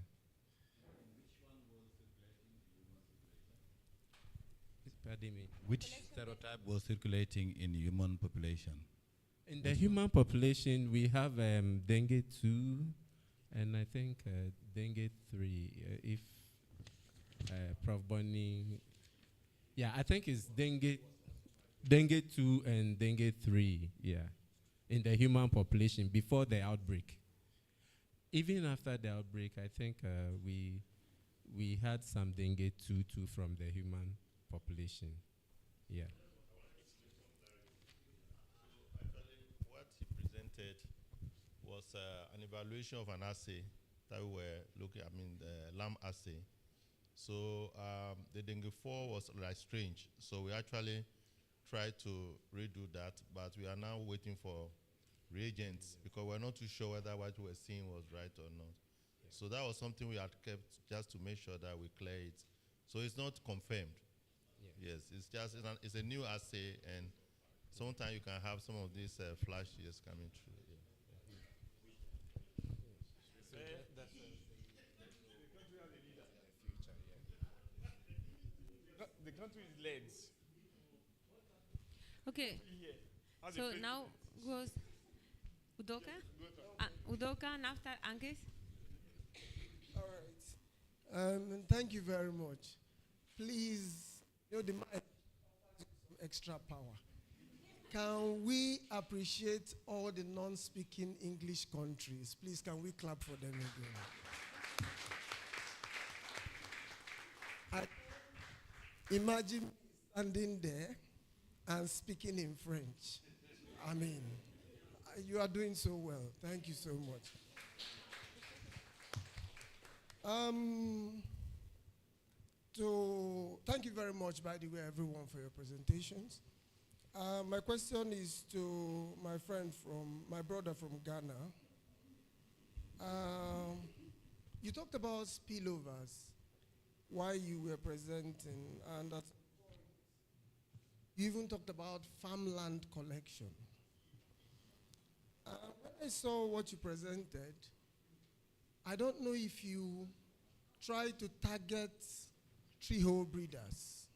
Pardon me. Which serotype was circulating in human population? In the human population, we have dengue 2 and I think dengue 3. If Prof. Bonnie, yeah, I think it's dengue 2 and dengue 3, yeah, in the human population before the outbreak. Even after the outbreak, I think we had some dengue 2 too from the human population, yeah. What he presented was an evaluation of an assay that we were looking at, the lamb assay. So the dengue 4 was like strange. So we actually tried to redo that, but we are now waiting for reagents because we're not too sure whether what we were seeing was right or not. Yeah. So that was something we had kept just to make sure that we clear it. So it's not confirmed. Yeah. Yes, it's just it's a new assay, and sometimes you can have some of these flashes coming through. The country is legs. Okay. So now goes Udoka. Udoka and after Angus. All right. Thank you very much. Please, the mic offers some extra power. Can we appreciate all the non-speaking English countries? Please, can we clap for them again? Imagine standing there and speaking in French. I mean, you are doing so well. Thank you so much. Thank you very much, by the way, everyone, for your presentations. My question is to my brother from Ghana. You talked about spillovers while you were presenting, and that you even talked about farmland collection. When I saw what you presented, I don't know if you tried to target tree-hole breeders.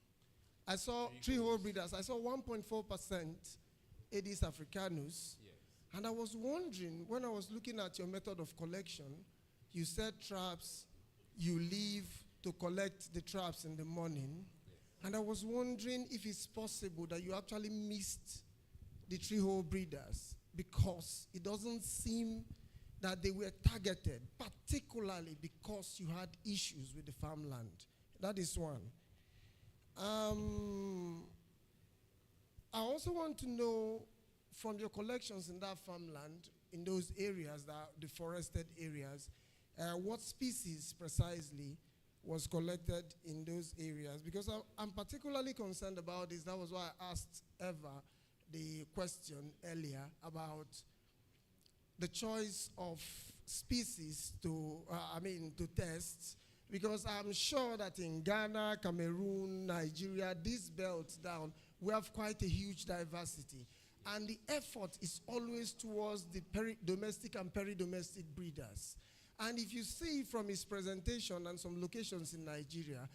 I saw tree-hole breeders. I saw 1.4% Aedes africanus. And I was wondering, when I was looking at your method of collection, you set traps, you leave to collect the traps in the morning. And I was wondering if it's possible that you actually missed the tree-hole breeders, because it doesn't seem that they were targeted, particularly because you had issues with the farmland. That is one. I also want to know, from your collections in that farmland, in those areas, that the forested areas, what species precisely was collected in those areas? Because I'm particularly concerned about this. That was why I asked Eva the question earlier about the choice of species to test, because I'm sure that in Ghana, Cameroon, Nigeria, this belt down, we have quite a huge diversity. And the effort is always towards the domestic and peri-domestic breeders. And if you see from his presentation and some locations in Nigeria,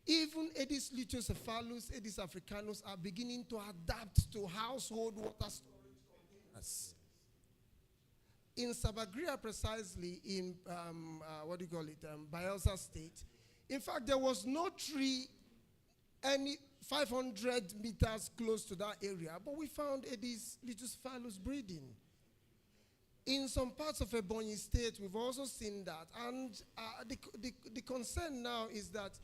even Aedes luteocephalus, Aedes africanus are beginning to adapt to household water storage containers. In Sabagria, precisely, in, Bayelsa State, in fact, there was no tree any 500 meters close to that area, but we found Aedes luteocephalus breeding. In some parts of Ebonyi State, we've also seen that. And the concern now is that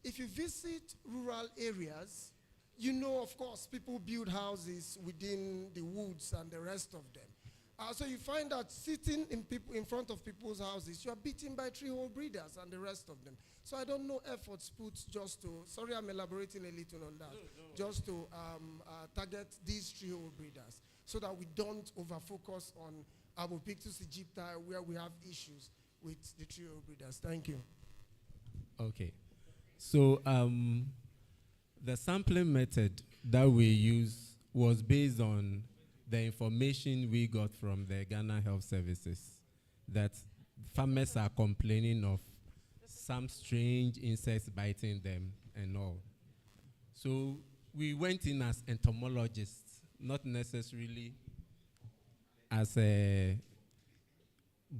if you visit rural areas, you know, of course, people build houses within the woods and the rest of them. So you find that sitting in front of people's houses, you are beaten by tree-hole breeders and the rest of them. So I don't know efforts put just to, sorry I'm elaborating a little on that, just to target these tree-hole breeders so that we don't over-focus on Albopictus aegypti, where we have issues with the tree-hole breeders. Thank you. Okay. So the sampling method that we use was based on the information we got from the Ghana Health Services, that farmers are complaining of some strange insects biting them and all. So we went in as entomologists, not necessarily as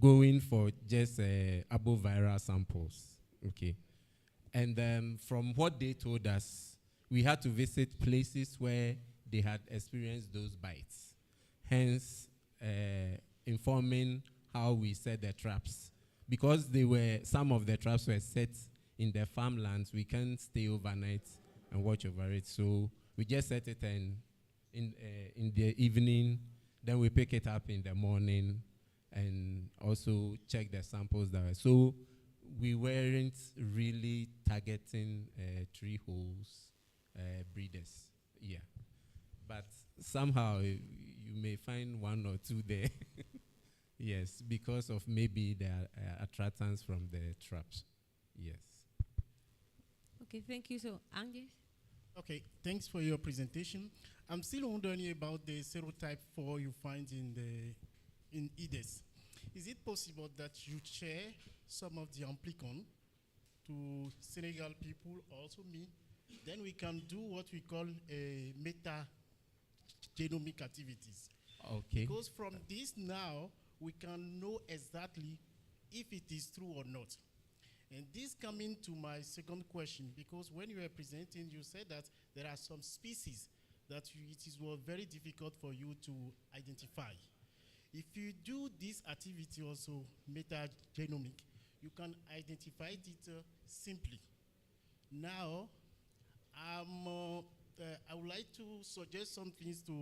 going for just arboviral samples, okay? And from what they told us, we had to visit places where they had experienced those bites, hence informing how we set the traps. Because some of the traps were set in the farmlands, we can't stay overnight and watch over it. So we just set it in the evening, then we pick it up in the morning and also check the samples that way. So we weren't really targeting tree holes breeders, yeah. But somehow you may find one or two there. Yes, because of maybe the attractants from the traps. Yes. Okay, thank you. So, Angus? Okay, thanks for your presentation. I'm still wondering about the serotype 4 you find in Aedes. Is it possible that you share some of the amplicon to Senegal people, also me? Then we can do what we call a meta-genomic activities. Okay. Because from this now, we can know exactly if it is true or not. And this coming to my second question, because when you were presenting, you said that there are some species that it was very difficult for you to identify. If you do this activity also, metagenomic, you can identify it simply. Now, I would like to suggest some things to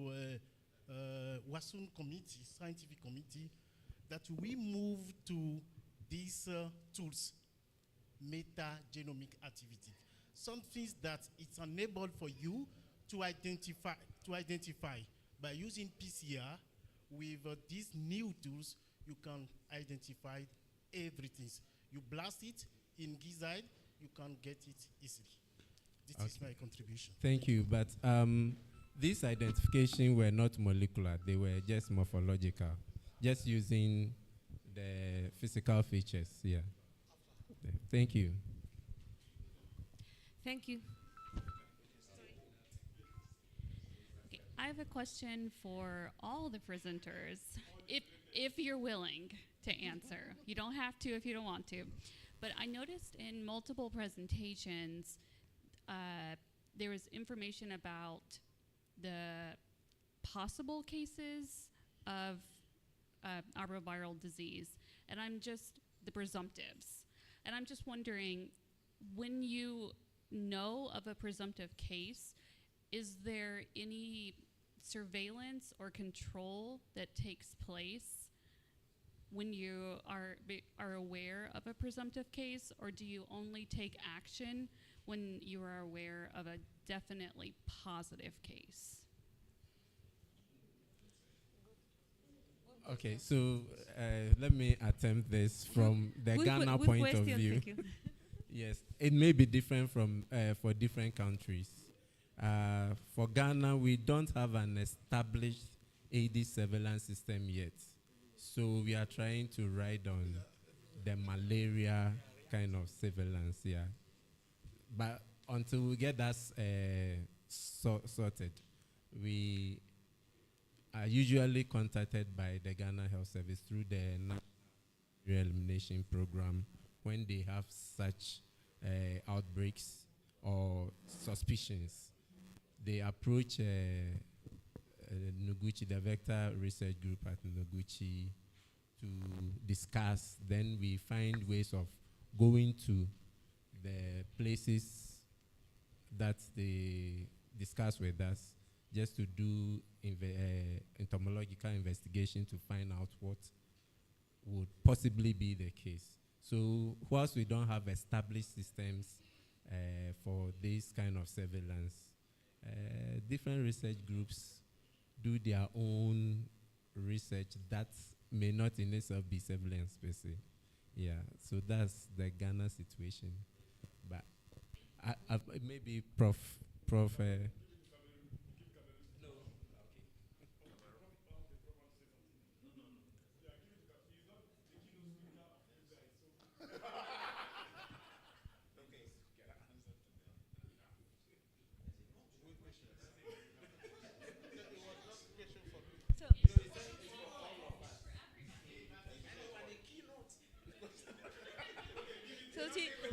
WAASuN committee, scientific committee, that we move to these tools, metagenomic activity. Some things that it's enabled for you to identify by using PCR. With these new tools, you can identify everything. You blast it in Gizzard, you can get it easily. This is my contribution. Thank you. But these identifications were not molecular. They were just morphological, just using the physical features, yeah. Thank you. Thank you. Okay, I have a question for all the presenters, if you're willing to answer. You don't have to if you don't want to. But I noticed in multiple presentations, there was information about the possible cases of arboviral disease, and the presumptives. And I'm just wondering, when you know of a presumptive case, is there any surveillance or control that takes place when you are aware of a presumptive case, or do you only take action when you are aware of a definitely positive case? Okay, so let me attempt this from the Ghana point of question, view. thank you. Yes, it may be different from for different countries. For Ghana, we don't have an established Aedes surveillance system yet. So we are trying to ride on the malaria kind of surveillance, yeah. But until we get that sorted, we are usually contacted by the Ghana Health Service through the National Elimination Program when they have such outbreaks or suspicions. They approach Noguchi, the vector research group at Noguchi, to discuss. Then we find ways of going to the places that they discuss with us, just to do entomological investigation to find out what would possibly be the case. So whilst we don't have established systems for this kind of surveillance, different research groups do their own research that may not in itself be surveillance per se. Yeah, so that's the Ghana situation. But maybe Prof.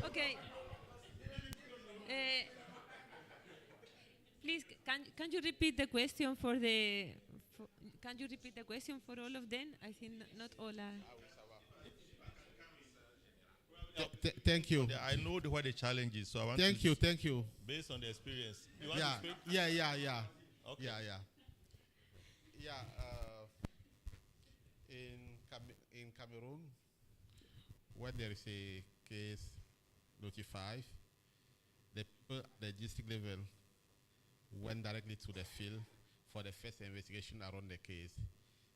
Okay. Please, can you repeat the question for the? Can you repeat the question for all of them? I think not all are. Thank you. I know what the challenge is, so I want to. Thank you. Based on the experience. You want Yeah, to speak? yeah. Okay. Yeah. In Cameroon, when there is a case notified, the people at the district level went directly to the field for the first investigation around the case.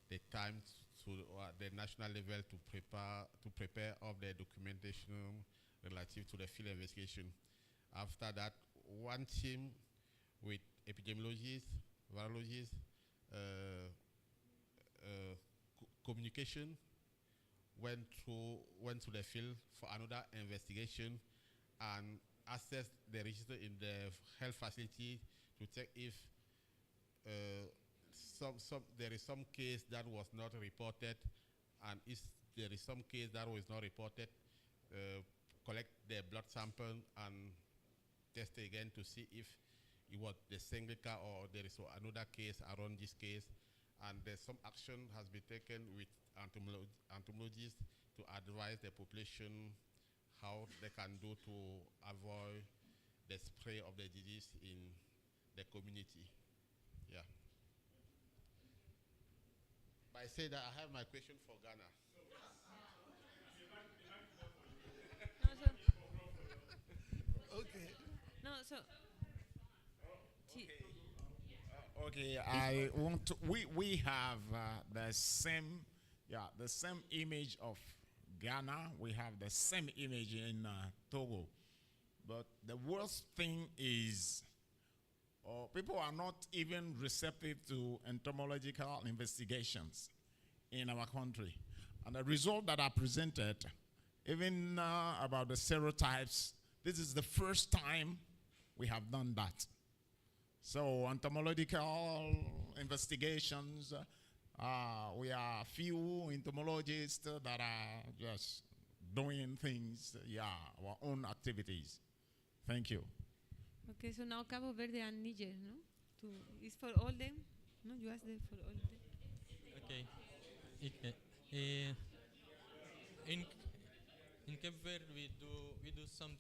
The time to the national level to prepare all the documentation relative to the field investigation. After that, one team with epidemiologists, virologists, communication went to the field for another investigation and assessed the register in the health facility to check if there is some case that was not reported, and if there is some case that was not reported, collect the blood sample and test again to see if it was the single case or there is another case around this case. And some action has been taken with entomologists to advise the population how they can do to avoid the spread of the disease in the community. Yeah. But I say that I have my question for Ghana. Okay. No, so. Okay, I want to. We have the same image of Ghana. We have the same image in Togo, but the worst thing is people are not even receptive to entomological investigations in our country, and the result that are presented even about the serotypes. This is the first time we have done that. So entomological investigations, we are few entomologists that are just doing things, our own activities. Thank you. Okay, so now Cabo Verde and Niger, no? Is for all them? No, you asked them for all of them. Okay. In Cape Verde we do some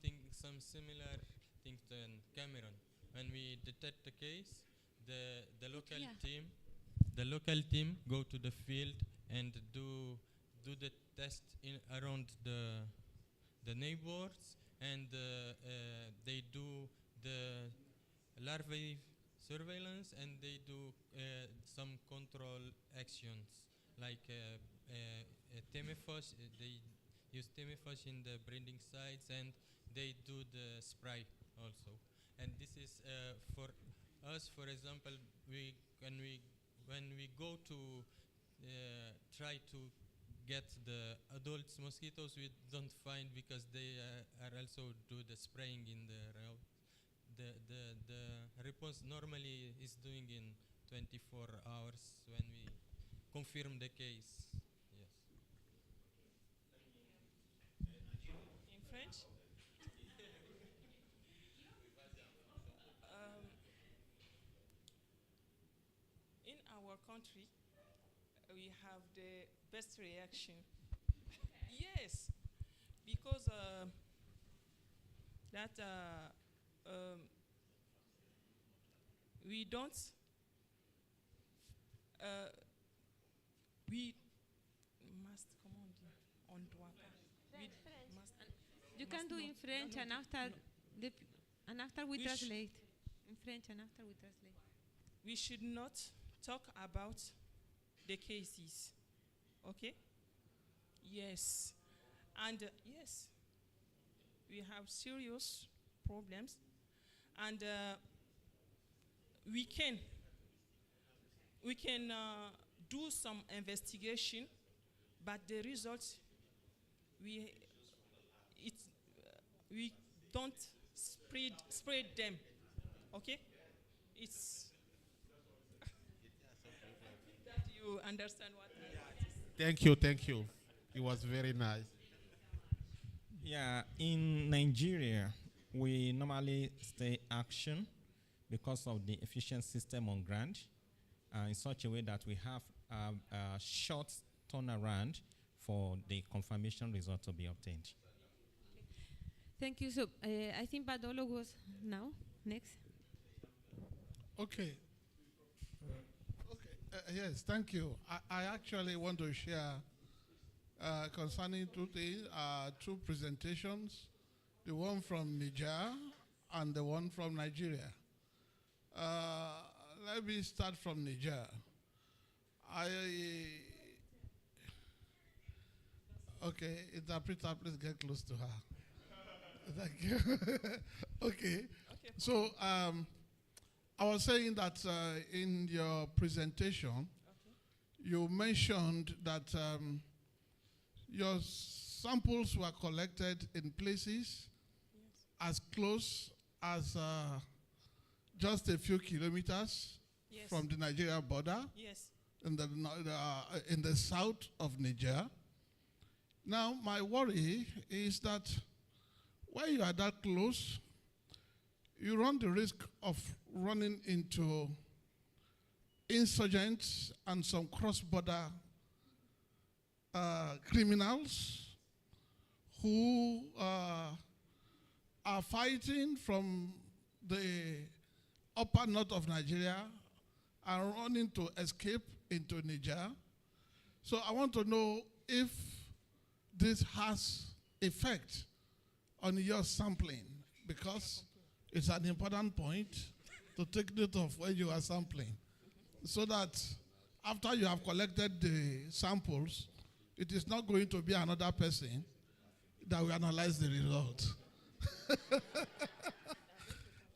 similar things than Cameroon. When we detect the case, the local team go to the field and do the test around the neighbors, and they do the larvae surveillance, and they do some control actions like Temefos. They use Temefos in the breeding sites, and they do the spray also. And this is for us, for example, when we go to try to get the adult mosquitoes, we don't find, because they are also do the spraying in the route. The response normally is doing in 24 hours when we confirm the case. Yes. In French? In our country, we have the best reaction. Yes, because we don't, we must, comment on dit, on doit pas. We must, You can do in French, and after we We translate. In French, and after we translate. we should not talk about the cases, okay? Yes, and yes, we have serious problems, and we can do some investigation, but the results we don't spread them, okay? It's that you understand what I Thank you, thank you. It was very nice. Yeah, in Nigeria, we normally stay action because of the efficient system on ground, in such a way that we have a short turnaround for the confirmation result to be obtained. Thank you. So I think Badolo was now next. Okay. Yes, thank you. I actually want to share concerning two things, two presentations, the one from Niger and the one from Nigeria. Let me start from Niger. Okay, interpreter, please get close to her. Thank you. Okay. So I was saying that in your presentation, you mentioned that your samples were collected in places as close as just a few kilometers from the Nigeria border, in the south of Niger. Now, my worry is that when you are that close, you run the risk of running into insurgents and some cross-border criminals who are fighting from the upper north of Nigeria and running to escape into Niger. So I want to know if this has effect on your sampling, because it's an important point to take note of when you are sampling, so that after you have collected the samples, it is not going to be another person that will analyze the result.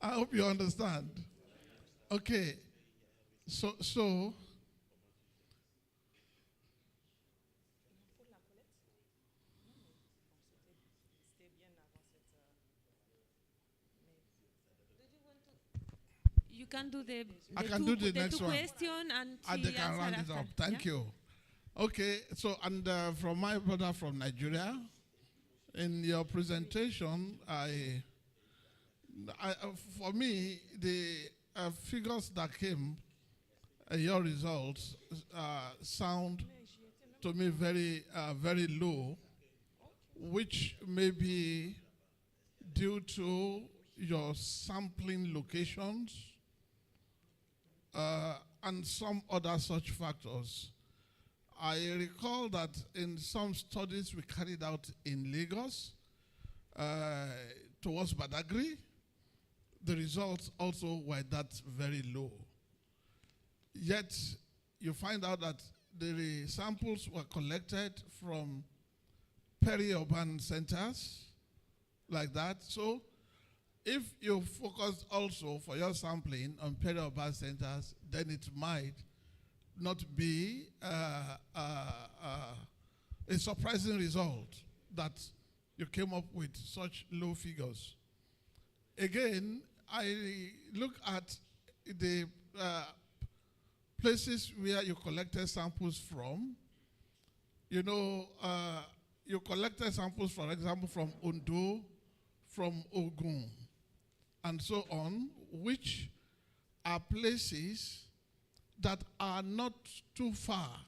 I hope you understand. Okay, so You can do the I can do the next two one. question and And she they can answer round it after. up. Thank Yeah? you. Okay, so and from my brother from Nigeria, in your presentation, for me, the figures that came, your results sound to me very, very low, which may be due to your sampling locations and some other such factors. I recall that in some studies we carried out in Lagos towards Badagry, the results also were that very low. Yet you find out that the samples were collected from peri-urban centers like that. So if you focus also for your sampling on peri-urban centers, then it might not be a surprising result that you came up with such low figures. Again, I look at the places where you collected samples from. You know, you collected samples, for example, from Ondo, from Ogun, and so on, which are places that are not too far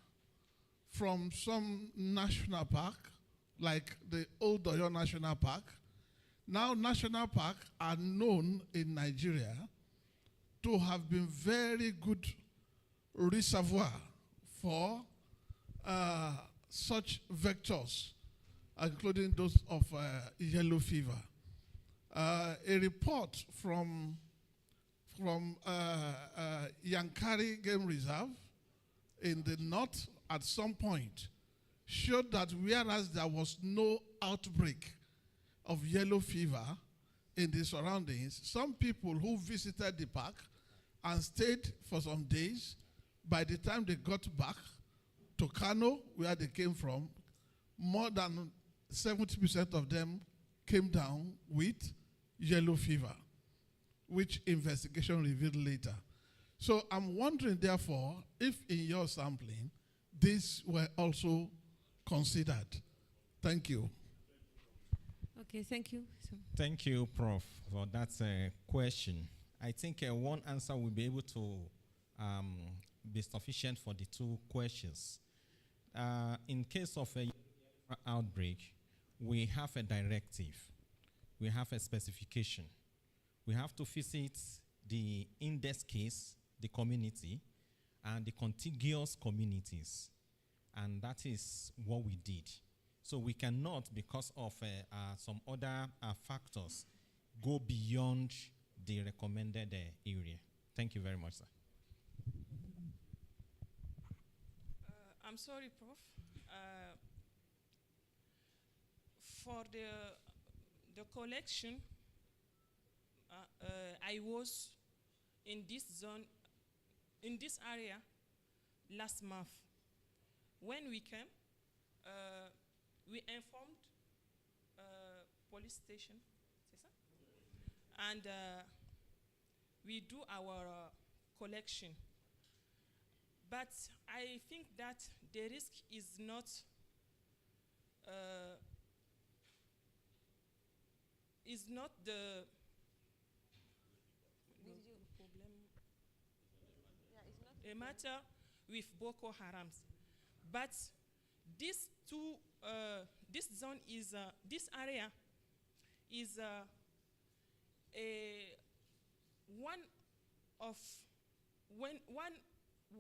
from some national park, like the Old Oyo National Park. Now, national parks are known in Nigeria to have been very good reservoir for such vectors, including those of yellow fever. A report from Yankari Game Reserve in the north at some point showed that whereas there was no outbreak of yellow fever in the surroundings, some people who visited the park and stayed for some days, by the time they got back to Kano, where they came from, more than 70% of them came down with yellow fever, which investigation revealed later. So I'm wondering, therefore, if in your sampling, these were also considered. Thank you. Okay, thank you. Thank you, Prof, for that question. I think one answer will be able to be sufficient for the two questions. In case of a outbreak, we have a directive. We have a specification. We have to visit the index case, the community, and the contiguous communities. And that is what we did. So we cannot, because of some other factors, go beyond the recommended area. Thank you very much, sir. I'm sorry, Prof. For the collection, I was in this zone, in this area, last month. When we came, we informed police station, and we do our collection. But I think that the risk is not the a matter with Boko Harams, but this zone is this area is a one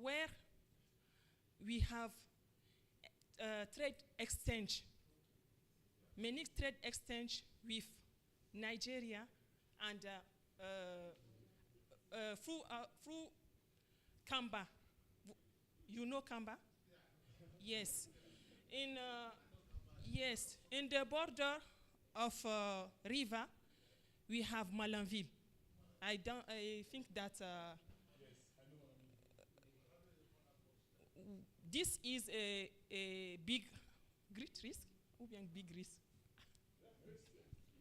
where we have trade exchange, many trade exchange with Nigeria and through Kamba. You know Kamba? Yeah. Yes. In the border of river, we have Malanville. I think that this is a big, great risk, or big risk.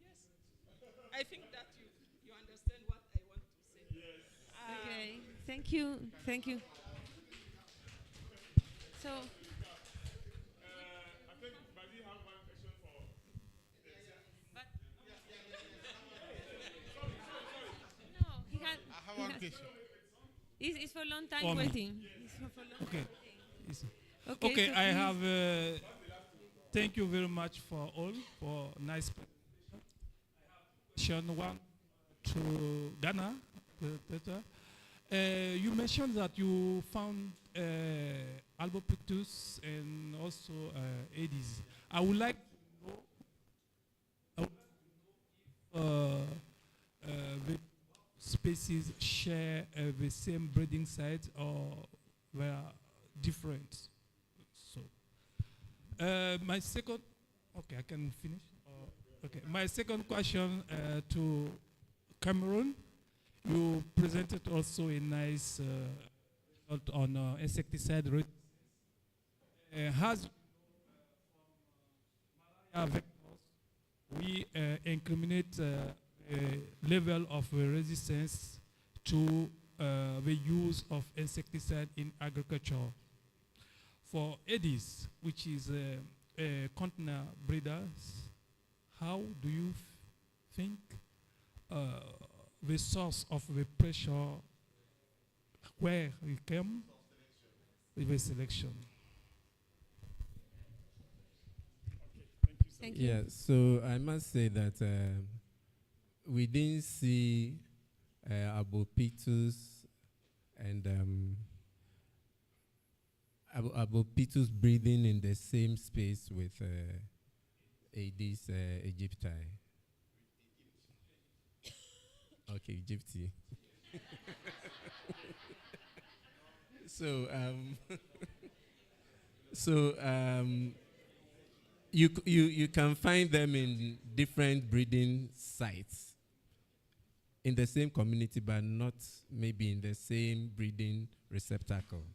Yes. I think that you understand what I want to say. Yes. Thank you. Thank you. So, I think Bazi have one question for. no, he had. I have he one has- question. It's for long time For me. waiting. It's for long Okay. time waiting. Yes. Okay, Okay, so I please. have. Thank you very much for all for nice presentation. Question one to Ghana. You mentioned that you found Albopictus and also Aedes. I would like to know, the species share the same breeding site or they are different. So, my second, okay, I can finish. Okay, my second question to Cameroon. You presented also a nice result on insecticide. Has malaria vectors, we incriminate a level of resistance to the use of insecticide in agriculture. For Aedes, which is a container breeders, how do you think the source of the pressure where we came with the selection? Thank you. Yeah, so I must say that we didn't see Albopictus and Albopictus breathing in the same space with Aedes aegypti. Okay, Egypti. So, you can find them in different breeding sites in the same community, but not maybe in the same breeding receptacle.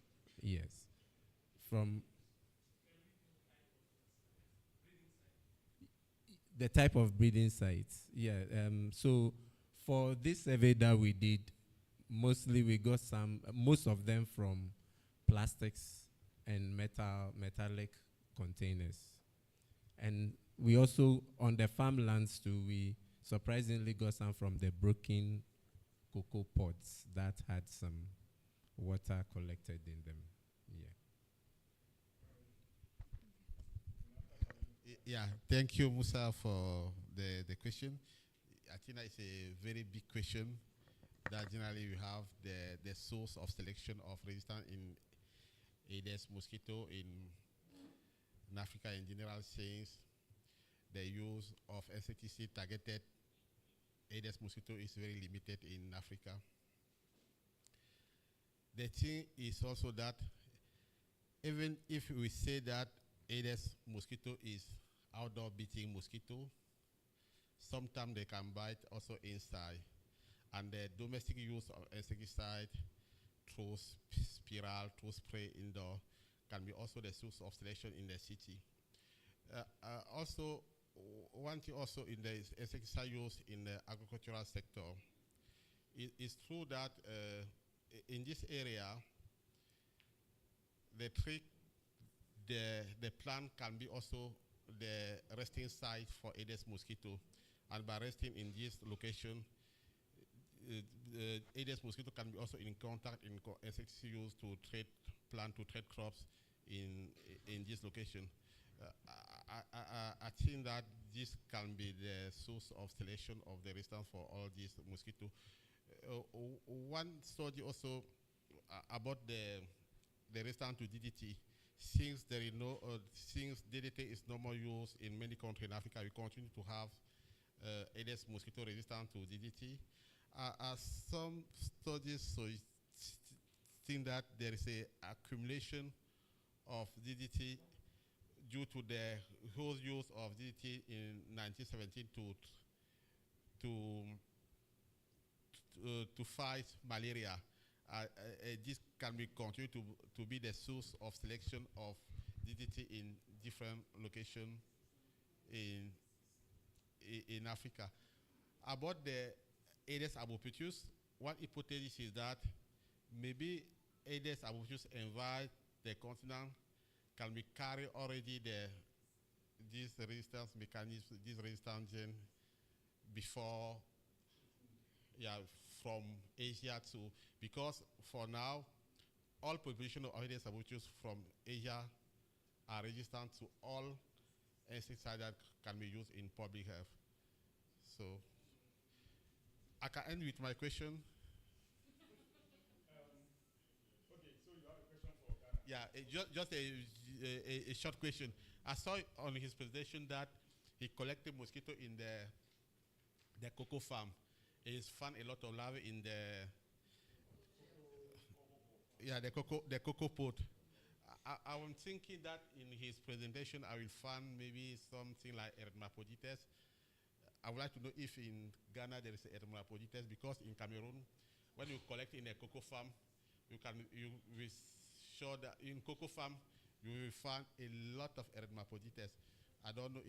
Yes, from the type of breeding sites. Yeah. So for this survey that we did, mostly we got most of them from plastics and metallic containers. And we also, on the farmlands too, we surprisingly got some from the broken cocoa pods that had some water collected in them. Yeah, thank you, Musa, for the question. I think it's a very big question that generally we have the source of selection of resistance in Aedes mosquito in Africa in general, since the use of insecticide targeted Aedes mosquito is very limited in Africa. The thing is also that even if we say that Aedes mosquito is outdoor beating mosquito, sometimes they can bite also inside. And the domestic use of insecticide through spiral, through spray indoor, can be also the source of selection in the city. Also, one thing also in the insecticide use in the agricultural sector, it's true that in this area, the plant can be also the resting site for Aedes mosquito. And by resting in this location, Aedes mosquito can be also in contact in insecticide use to treat plant, to treat crops in this location. I think that this can be the source of selection of the resistance for all these mosquito. One study also about the resistance to DDT. Since there is since DDT is no more used in many countries in Africa, we continue to have Aedes mosquito resistant to DDT. Some studies think that there is a accumulation of DDT due to the whole use of DDT in 1917 to fight malaria. This can be continue to be the source of selection of DDT in different locations in Africa. About the Aedes albopictus, one hypothesis is that maybe Aedes abortus invite the continent can be carry already this resistance mechanism, this resistance gene before, from Asia to, because for now, all population of Aedes abortus from Asia are resistant to all insecticides that can be used in public health. So I can end with my question. Okay, so you have a question for Ghana? Yeah, just a short question. I saw on his presentation that he collected mosquito in the cocoa farm. He's found a lot of larvae in the cocoa pot. I'm thinking that in his presentation I will find maybe something like Erythemapodites. I would like to know if in Ghana there is Erythemapodites, because in Cameroon, when you collect in a cocoa farm, you will show that in cocoa farm you will find a lot of Erythemapodites. I don't know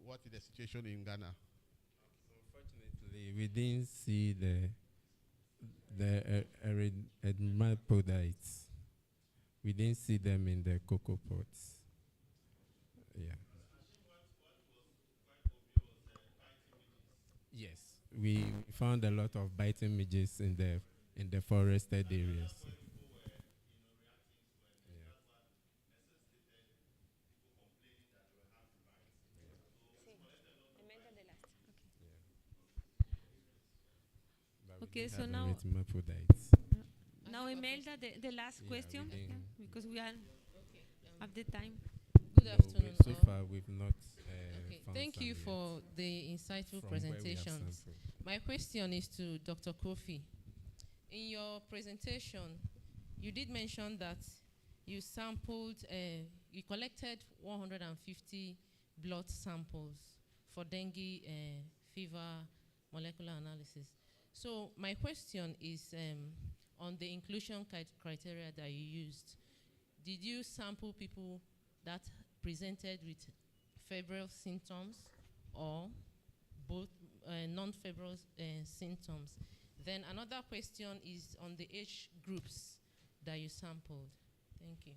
what is the situation in Ghana. Unfortunately, we didn't see the Erythemapodites. We didn't see them in the cocoa pots. Yeah. Yes, we found a lot of biting midges in the forested areas. Okay, so now Imelda, the last question, because we are at the time. Good afternoon. So far, we've not. Okay, thank you for the insightful presentations. My question is to Dr. Kofi. In your presentation, you did mention that you sampled, you collected 150 blood samples for dengue fever molecular analysis. So my question is on the inclusion criteria that you used. Did you sample people that presented with febrile symptoms or both non-febrile symptoms? Then another question is on the age groups that you sampled. Thank you.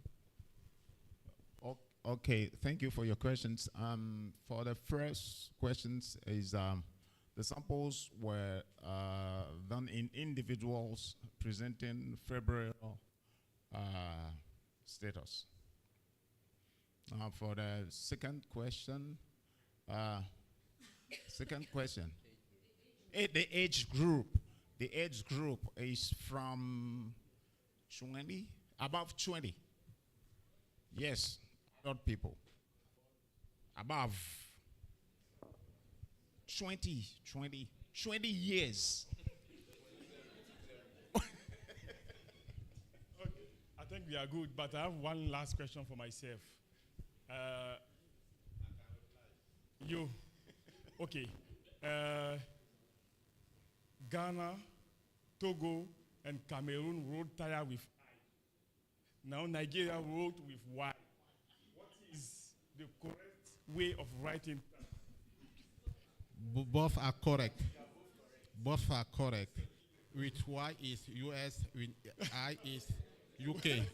Okay, thank you for your questions. For the first questions is the samples were done in individuals presenting febrile status. For the second question, the age group. The age group is from 20, above 20. Yes, adult people. Above 20 years. Okay, I think we are good, but I have one last question for myself. Okay. Ghana, Togo, and Cameroon rode tire with I. Now Nigeria rode with Y. What is the correct way of writing? Both are correct. Both are correct. With Y is US, with I is UK.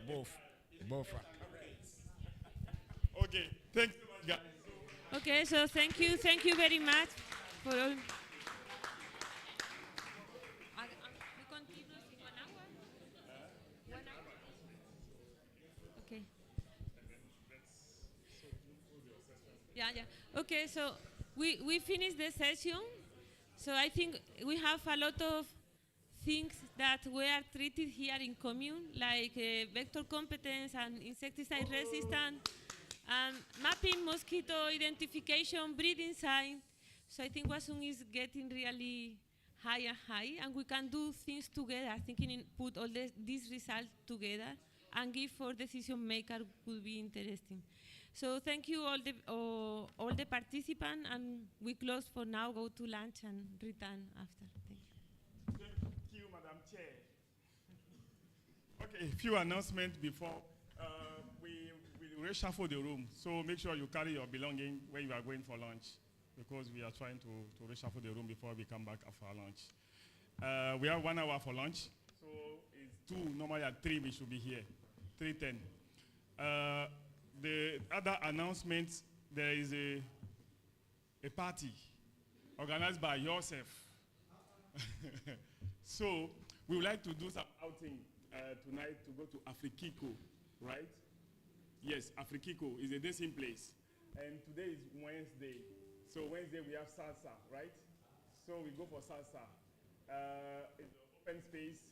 Both are correct. Okay, thank you, guys. Okay, so thank you very much for all. We continue in 1 hour? 1 hour? Okay. Yeah. Okay, so we finished the session. So I think we have a lot of things that were treated here in commune, like vector competence and insecticide resistance, and mapping mosquito identification, breeding sign. So I think WAASuN is getting really high, and we can do things together, thinking in put all these results together and give for decision maker would be interesting. So thank you all the participants, and we close for now, go to lunch and return after. Thank you. Thank you, Madam Chair. Okay, a few announcements before we reshuffle the room. So make sure you carry your belongings when you are going for lunch. because we are trying to reshuffle the room before we come back after our lunch. We have 1 hour for lunch, so it's 2. Normally at 3 we should be here, 3:10. The other announcement, there is a party organized by yourself. So we would like to do some outing tonight to go to Afrikiko, right? Yes, Afrikiko is a dancing place. And today is Wednesday. So Wednesday we have salsa, right? So we go for salsa. It's an open space.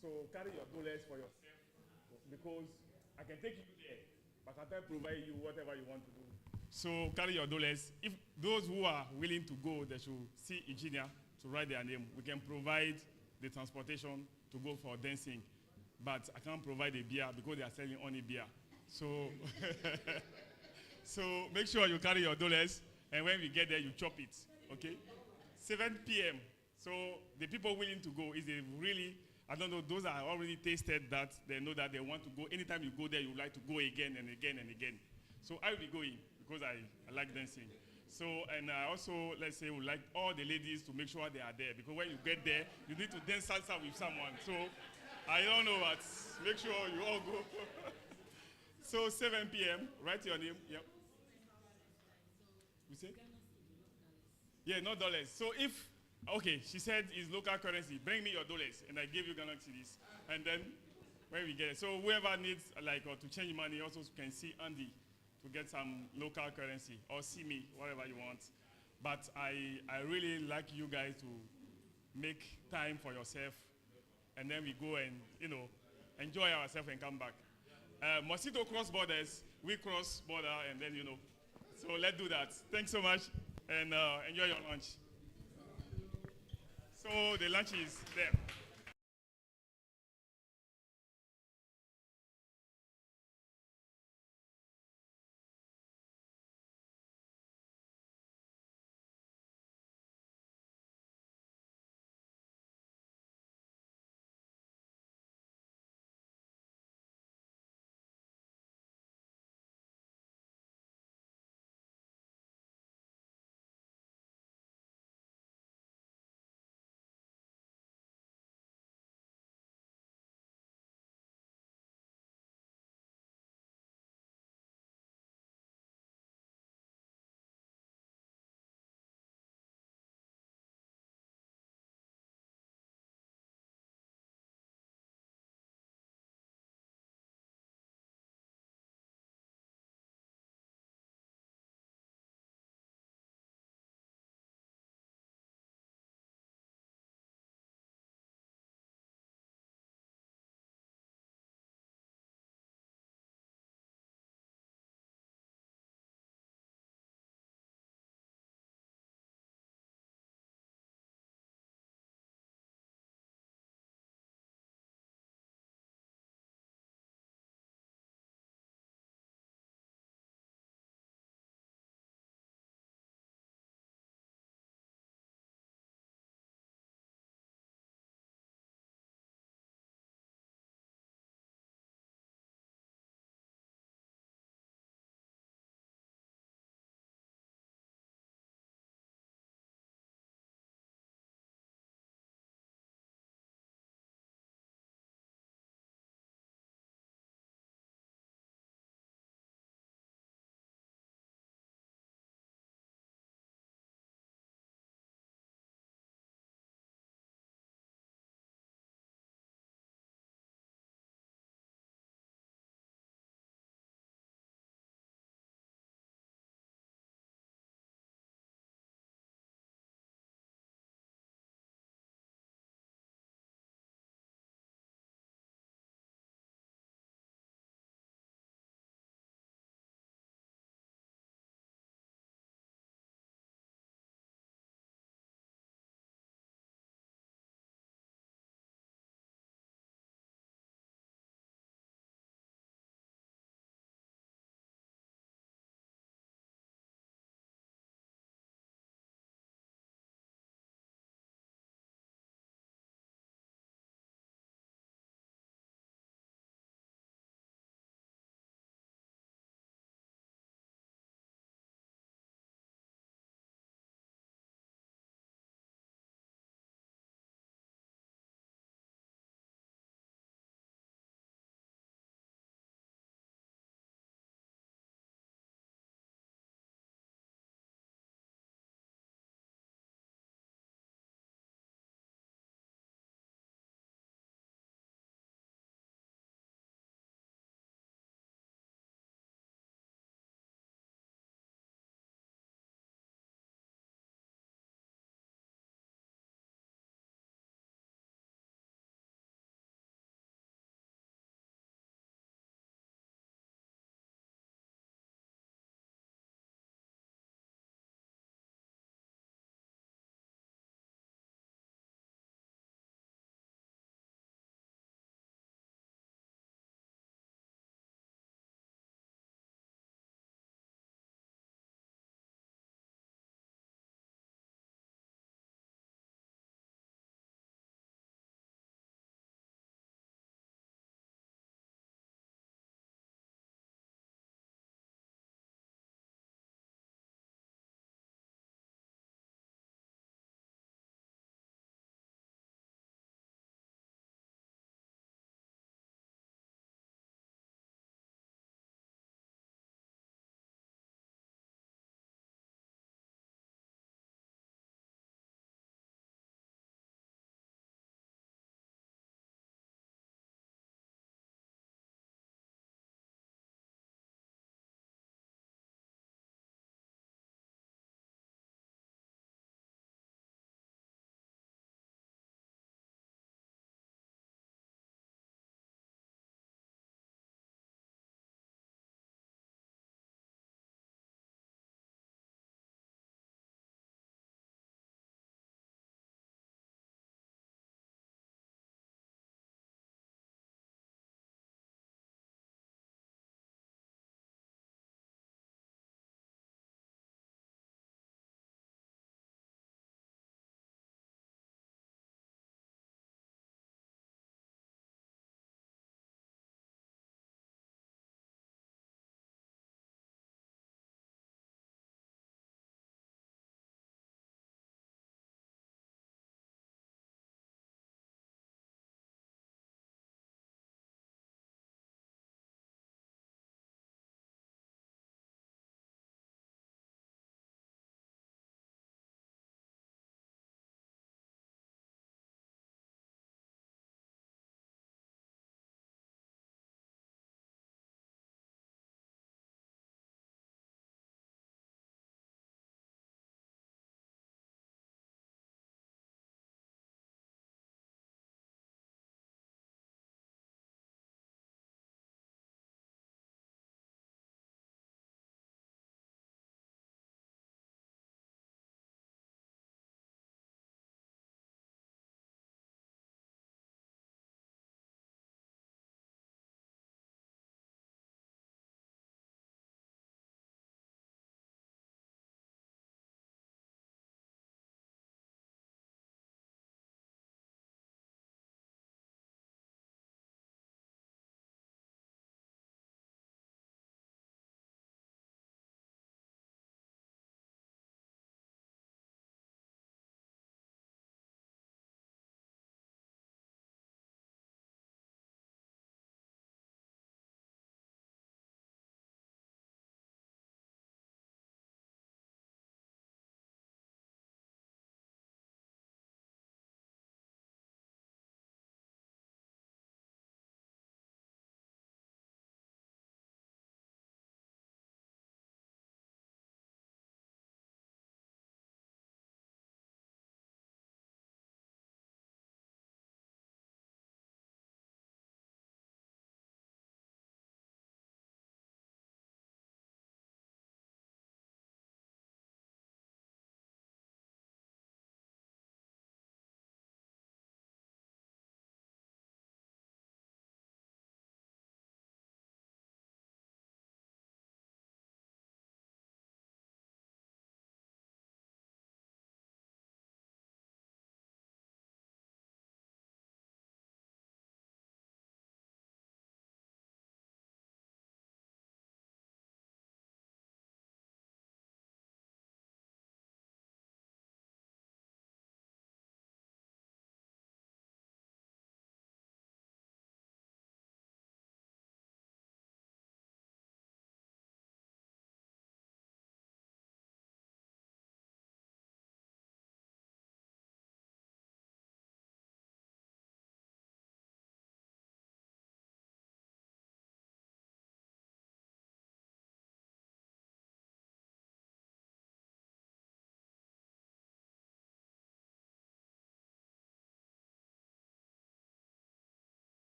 So carry your dollars for yourself because I can take you there, but I can't provide you whatever you want to do. So carry your dollars. If those who are willing to go, they should see engineer to write their name. We can provide the transportation to go for dancing, but I can't provide a beer because they are selling only beer. So, so make sure you carry your dollars, and when we get there, you chop it, okay? 7 p.m. So the people willing to go is a really, I don't know, those are already tasted that they know that they want to go. Anytime you go there, you like to go again and again and again. So I will be going because I like dancing. So, and I also, let's say, would like all the ladies to make sure they are there because when you get there, you need to dance salsa with someone. So, I don't know what. Make sure you all go. So, 7 p.m., write your name. Yep. You say? Yeah, no dollars. So, if, okay, she said it's local currency. Bring me your dollars, and I give you Ghana cedis. And then, when we get it. So, whoever needs, like, or to change money also can see Andy to get some local currency, or see me, whatever you want. But I really like you guys to make time for yourself, and then we go and, enjoy ourselves and come back. Mosquito cross borders, we cross border, and then, So let's do that. Thanks so much, and enjoy your lunch. So the lunch is there.